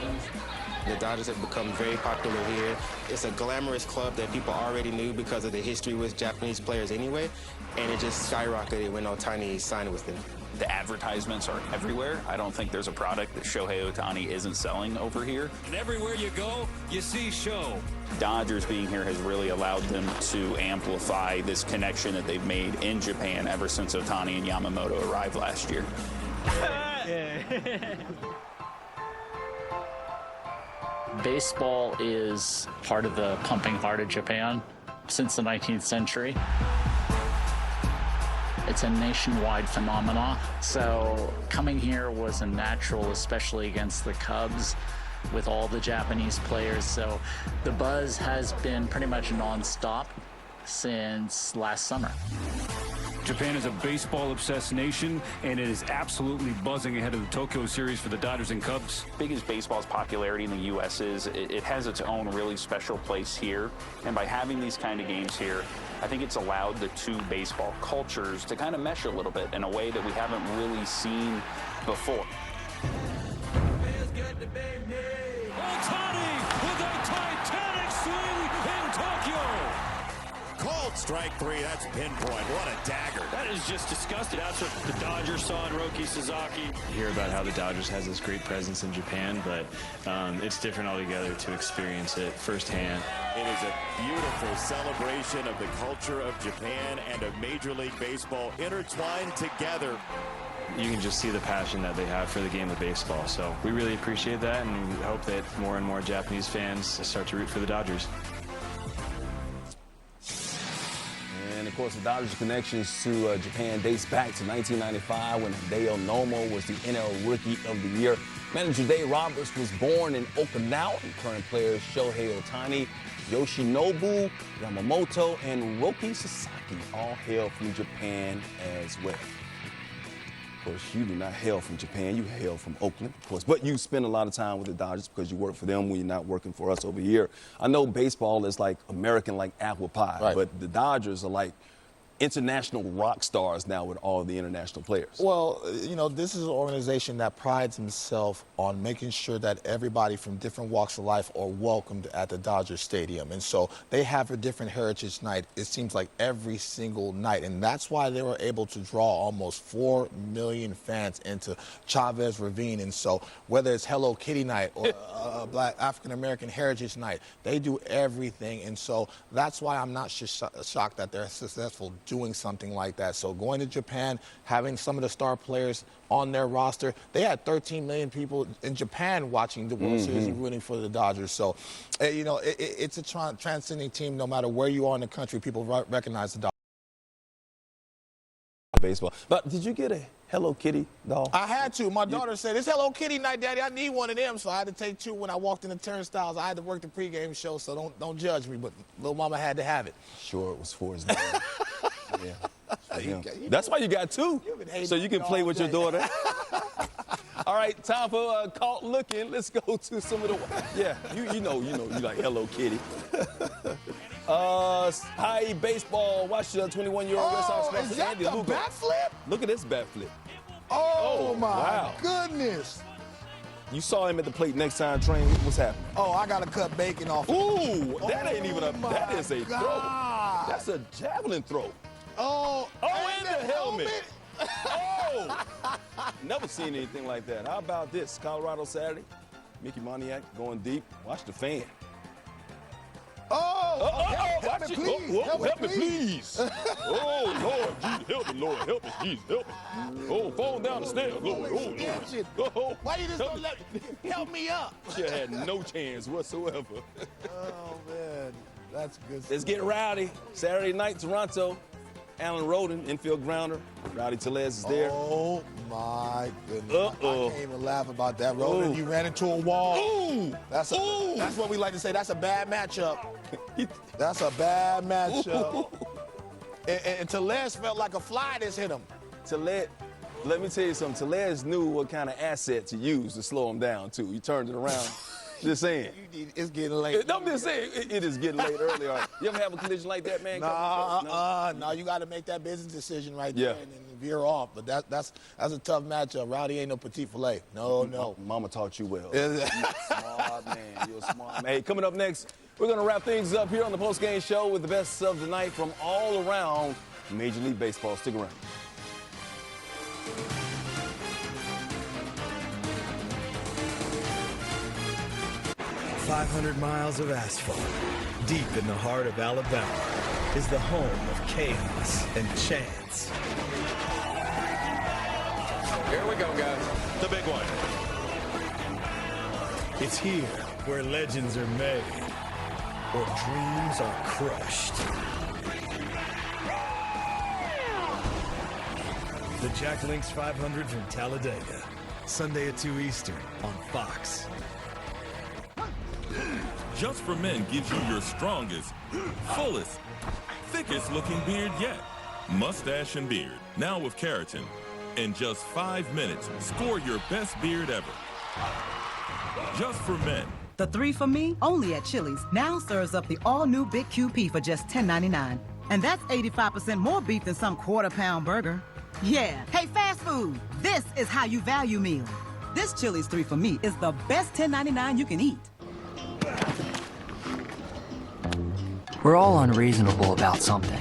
The Dodgers have become very popular here. It's a glamorous club that people already knew because of the history with Japanese players anyway, and it just skyrocketed when Ohtani signed with them. The advertisements are everywhere. I don't think there's a product that Shohei Ohtani isn't selling over here. And everywhere you go, you see Show. Dodgers being here has really allowed them to amplify this connection that they've made in Japan ever since Ohtani and Yamamoto arrived last year. Baseball is part of the pumping heart of Japan since the 19th century. It's a nationwide phenomenon, so coming here was a natural, especially against the Cubs with all the Japanese players. So the buzz has been pretty much nonstop since last summer. Japan is a baseball-obsessed nation, and it is absolutely buzzing ahead of the Tokyo series for the Dodgers and Cubs. Big as baseball's popularity in the U.S. is, it has its own really special place here. And by having these kind of games here, I think it's allowed the two baseball cultures to kind of mesh a little bit in a way that we haven't really seen before. Ohtani with a titanic swing in Tokyo. Called strike three. That's pinpoint. What a dagger. That is just disgusting. That's what the Dodgers saw in Roki Sasaki. You hear about how the Dodgers has this great presence in Japan, but it's different altogether to experience it firsthand. It is a beautiful celebration of the culture of Japan and of Major League Baseball intertwined together. You can just see the passion that they have for the game of baseball. So we really appreciate that, and we hope that more and more Japanese fans start to root for the Dodgers. And, of course, the Dodgers' connections to Japan dates back to 1995 when Hideo Nomo was the NL Rookie of the Year. Manager Dave Roberts was born in Okinawa. Current players Shohei Ohtani, Yoshinobu Yamamoto, and Roki Sasaki all hail from Japan as well. Of course, you do not hail from Japan. You hail from Oakland, of course. But you spend a lot of time with the Dodgers because you work for them when you're not working for us over here. I know baseball is like American, like apple pie, right, but the Dodgers are like international rock stars now with all the international players. Well, you know, this is an organization that prides himself on making sure that everybody from different walks of life are welcomed at the Dodger Stadium. And so they have a different heritage night, it seems like every single night. And that's why they were able to draw almost 4 million fans into Chavez Ravine. And so whether it's Hello Kitty night or Black African-American Heritage night, they do everything. And so that's why I'm not shocked that they're successful doing something like that. So going to Japan, having some of the star players on their roster, they had 13 million people in Japan watching the World Series and rooting for the Dodgers. So, you know, it's a transcending team. No matter where you are in the country, people recognize the Dodgers. Baseball. But did you get a Hello Kitty doll? I had to. My daughter said, it's Hello Kitty night, Daddy. I need one of them. So I had to take two when I walked in the turnstiles. I had to work the pregame show, so don't judge me. But little mama had to have it. Sure, it was for his dad. Yeah. That's why you got two, so you can play with your daughter. All right, time for Caught Looking. Let's go to some of the, you know, you like Hello Kitty. High baseball, watch the 21-year-old Red Sox player. Is that the bat flip? Look at this bat flip. Oh my wow. Goodness. You saw him at the plate next time, Train. What's happening? Oh, I got to cut bacon off. Ooh, that ain't even that is a throw. That's a javelin throw. Oh, in the helmet. Oh, never seen anything like that. How about this? Colorado Saturday. Mickey Moniak going deep. Watch the fan. Help me, please. Help me, please. Oh, Lord, Jesus, help me, Lord. Help me, Jesus, help me. Oh, fall down the stairs, Lord. Oh, why you just don't let help me up? You had no chance whatsoever. Oh, man. That's good stuff. Let's get rowdy. Saturday night, Toronto. Alan Roden, infield grounder. Rowdy Tellez is there. Oh, my goodness. I can't even laugh about that. Roden, you ran into a wall. Ooh. That's what we like to say. That's a bad matchup. That's a bad matchup. And Tellez felt like a fly just hit him. Tellez, let me tell you something. Tellez knew what kind of asset to use to slow him down, too. He turned it around. Just saying. It's getting late. I'm just saying, it is getting late early. You ever have a collision like that, man? No, you got to make that business decision right there and veer off. But that's a tough matchup. Rowdy ain't no petit filet. No. Mama taught you well. You're a smart man. You're a smart man. Hey, coming up next, we're going to wrap things up here on the postgame show with the best of the night from all around Major League Baseball. Stick around. 500 miles of asphalt, deep in the heart of Alabama, is the home of chaos and chance. Here we go, guys. The big one. It's here where legends are made, or dreams are crushed. The Jack Links 500 from Talladega, Sunday at 2 Eastern on Fox. Just for Men gives you your strongest, fullest, thickest looking beard yet. Mustache and Beard, now with keratin. In just 5 minutes, score your best beard ever. Just for men. The 3 for Me, only at Chili's, now serves up the all-new Big QP for just $10.99. And that's 85% more beef than some quarter-pound burger. Yeah, hey, fast food, this is how you value meal. This Chili's 3 for Me is the best $10.99 you can eat. We're all unreasonable about something.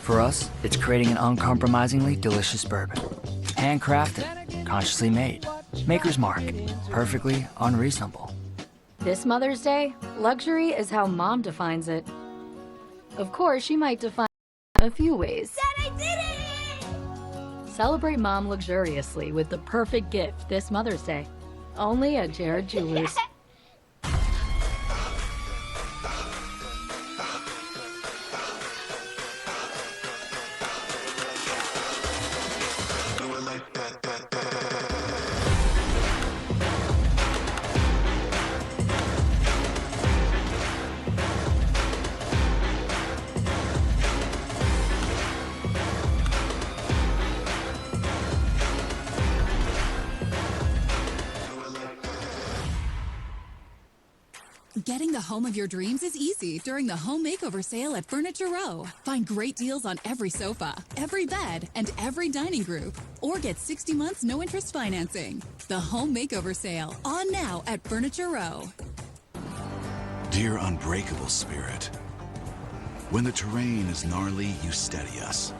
For us, it's creating an uncompromisingly delicious bourbon. Handcrafted, consciously made. Maker's Mark, perfectly unreasonable. This Mother's Day, luxury is how Mom defines it. Of course, she might define it a few ways. Dad, I did it! Celebrate Mom luxuriously with the perfect gift this Mother's Day. Only at Jared Jewelers. Getting the home of your dreams is easy during the home makeover sale at Furniture Row. Find great deals on every sofa, every bed, and every dining group. Or get 60 months no interest financing. The home makeover sale, on now at Furniture Row. Dear unbreakable spirit, when the terrain is gnarly, you steady us.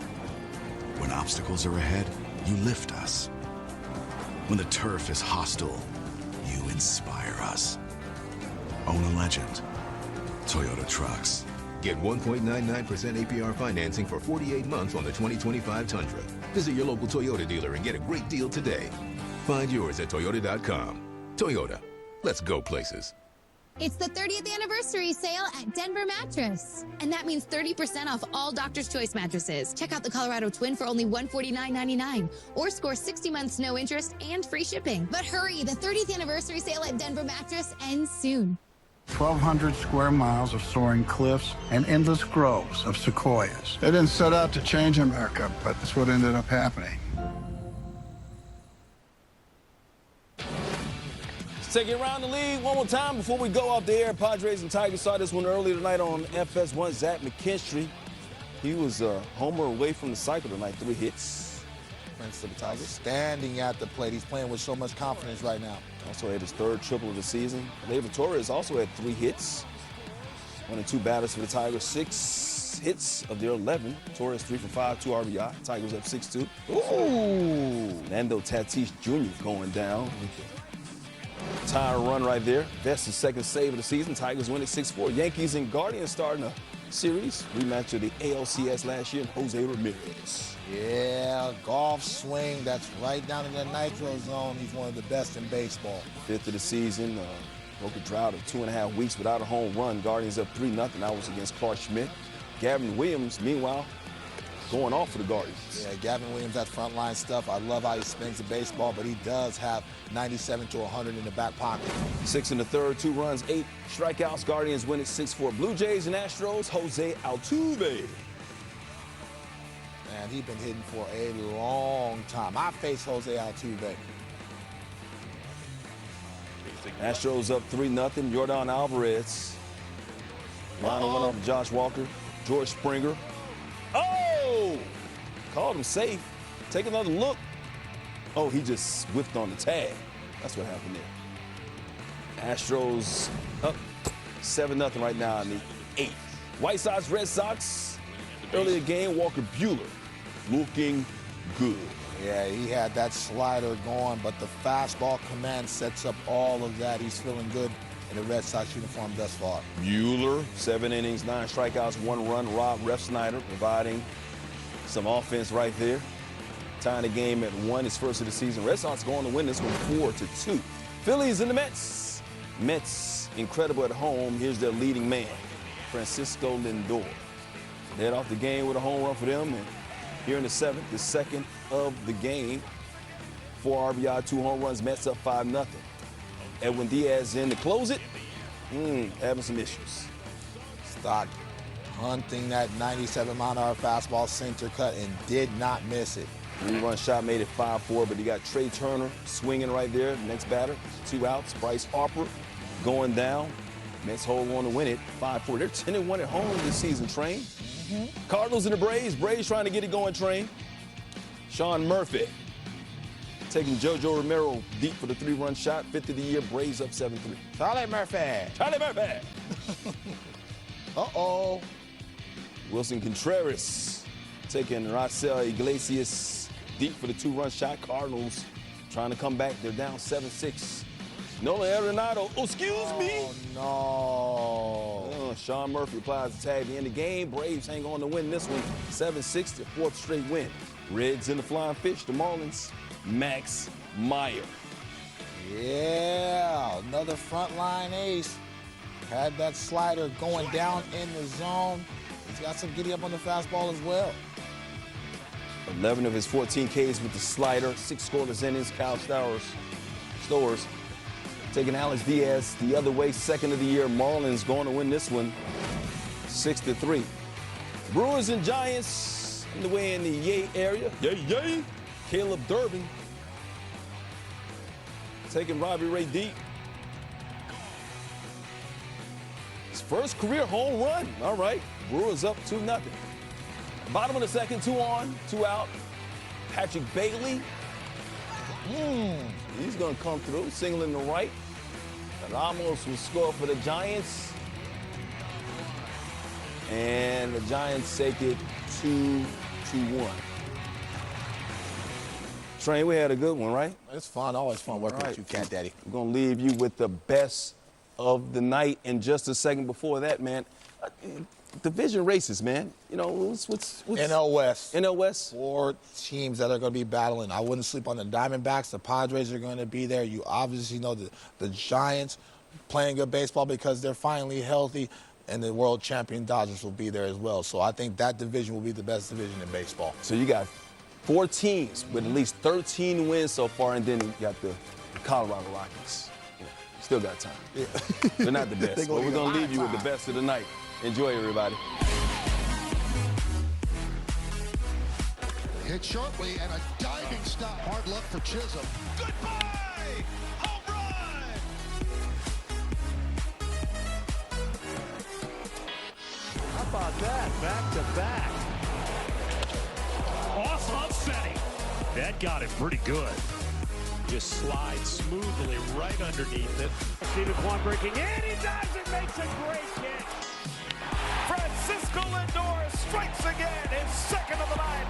When obstacles are ahead, you lift us. When the turf is hostile, you inspire us. Own a legend. Toyota Trucks. Get 1.99% APR financing for 48 months on the 2025 Tundra. Visit your local Toyota dealer and get a great deal today. Find yours at Toyota.com. Toyota. Let's go places. It's the 30th anniversary sale at Denver Mattress. And that means 30% off all Doctor's Choice mattresses. Check out the Colorado Twin for only $149.99. Or score 60 months no interest and free shipping. But hurry, the 30th anniversary sale at Denver Mattress ends soon. 1,200 square miles of soaring cliffs and endless groves of sequoias. They didn't set out to change America, but that's what ended up happening. Let's take it around the league one more time before we go off the air. Padres and Tigers saw this one earlier tonight on FS1. Zach McKinstry, he was a homer away from the cycle tonight, 3 hits. For the Tigers. Standing at the plate. He's playing with so much confidence right now. Also had his 3rd triple of the season. David Torres also had 3 hits. 1 and 2 batters for the Tigers. 6 hits of their 11. Torres 3 for 5, 2 RBI. Tigers up 6-2. Ooh! Nando Tatis Jr. going down. Tire run right there. That's his 2nd save of the season. Tigers win at 6-4. Yankees and Guardians starting a series. Rematch of the ALCS last year. Jose Ramirez. Yeah, golf swing. That's right down in the nitro zone. He's one of the best in baseball. 5th of the season. Broke a drought of 2.5 weeks without a home run. Guardians up 3-0. That was against Clark Schmidt. Gavin Williams, meanwhile, going off for the Guardians. Yeah, Gavin Williams, that frontline stuff. I love how he spins the baseball, but he does have 97 to 100 in the back pocket. 6 in the 3rd, 2 runs, 8 strikeouts. Guardians win at 6-4. Blue Jays and Astros, Jose Altuve. Man, he's been hitting for a long time. I face Jose Altuve. Astros up 3-0. Yordan Alvarez. Line went off Josh Walker. George Springer. Oh! Called him safe. Take another look. Oh, he just whiffed on the tag. That's what happened there. Astros up 7-0 right now in the 8th. White Sox, Red Sox. Earlier game, Walker Buehler looking good. Yeah, he had that slider going, but the fastball command sets up all of that. He's feeling good in the Red Sox uniform thus far. Buehler, 7 innings, 9 strikeouts, 1 run. Rob Refsnyder providing some offense right there. Tying the game at 1, his 1st of the season. Red Sox going to win this one 4-2. Phillies and the Mets. Mets incredible at home. Here's their leading man, Francisco Lindor. Led off the game with a home run for them. And here in the 7th, the 2nd of the game. 4 RBI, 2 home runs. Mets up 5-0. Edwin Diaz in to close it. Having some issues. Stock Hunting that 97-mile-an-hour fastball center cut and did not miss it. 3-run shot made it 5-4, but you got Trey Turner swinging right there. Next batter, 2 outs. Bryce Harper going down. Mets hold on to win it, 5-4. They're 10-1 at home this season, Train. Cardinals and the Braves. Braves trying to get it going, Train. Sean Murphy taking JoJo Romero deep for the 3-run shot. 5th of the year, Braves up 7-3. Charlie Murphy. Charlie Murphy. Uh-oh. Wilson Contreras taking Raisel Iglesias deep for the 2-run shot. Cardinals trying to come back. They're down 7-6. Nolan Arenado, excuse me. Oh, no. Sean Murphy applies the tag at the end of the game. Braves hang on to win this one, 7-6, their 4th straight win. Reds in the flying fish, the Marlins, Max Meyer. Yeah, another frontline ace. Had that slider going down in the zone. He's got some giddy up on the fastball as well. 11 of his 14 Ks with the slider, 6 scoreless innings. Kyle Stowers taking Alex Diaz the other way, 2nd of the year. Marlins going to win this one, 6-3. Brewers and Giants in the way in the Yay area. Yay. Caleb Durbin taking Robbie Ray deep. His first career home run. All right, Brewers up 2-0. Bottom of the 2nd, 2 on, 2 out. Patrick Bailey. He's going to come through, single in the right. Ramos will score for the Giants. And the Giants take it 2-1. Train, we had a good one, right? It's fun, always fun working with you, Cat Daddy. We're going to leave you with the best of the night in just a second. Before that, man, division races, man. You know, what's NL West. NL West. 4 teams that are going to be battling. I wouldn't sleep on the Diamondbacks. The Padres are going to be there. You obviously know the Giants playing good baseball because they're finally healthy, and the world champion Dodgers will be there as well. So I think that division will be the best division in baseball. So you got 4 teams with at least 13 wins so far, and then you got the Colorado Rockies. Still got time. Yeah. They're not the best, but we're going to leave you with the best of the night. Enjoy, everybody. Hit shortly and a diving stop. Hard luck for Chisholm. Goodbye! Home run! How about that? Back to back. Off setting. That got it pretty good. Just slides smoothly right underneath it. Steven Kwan breaking in. He dives and makes a great catch. Francisco Lindor strikes again, his 2nd of the night.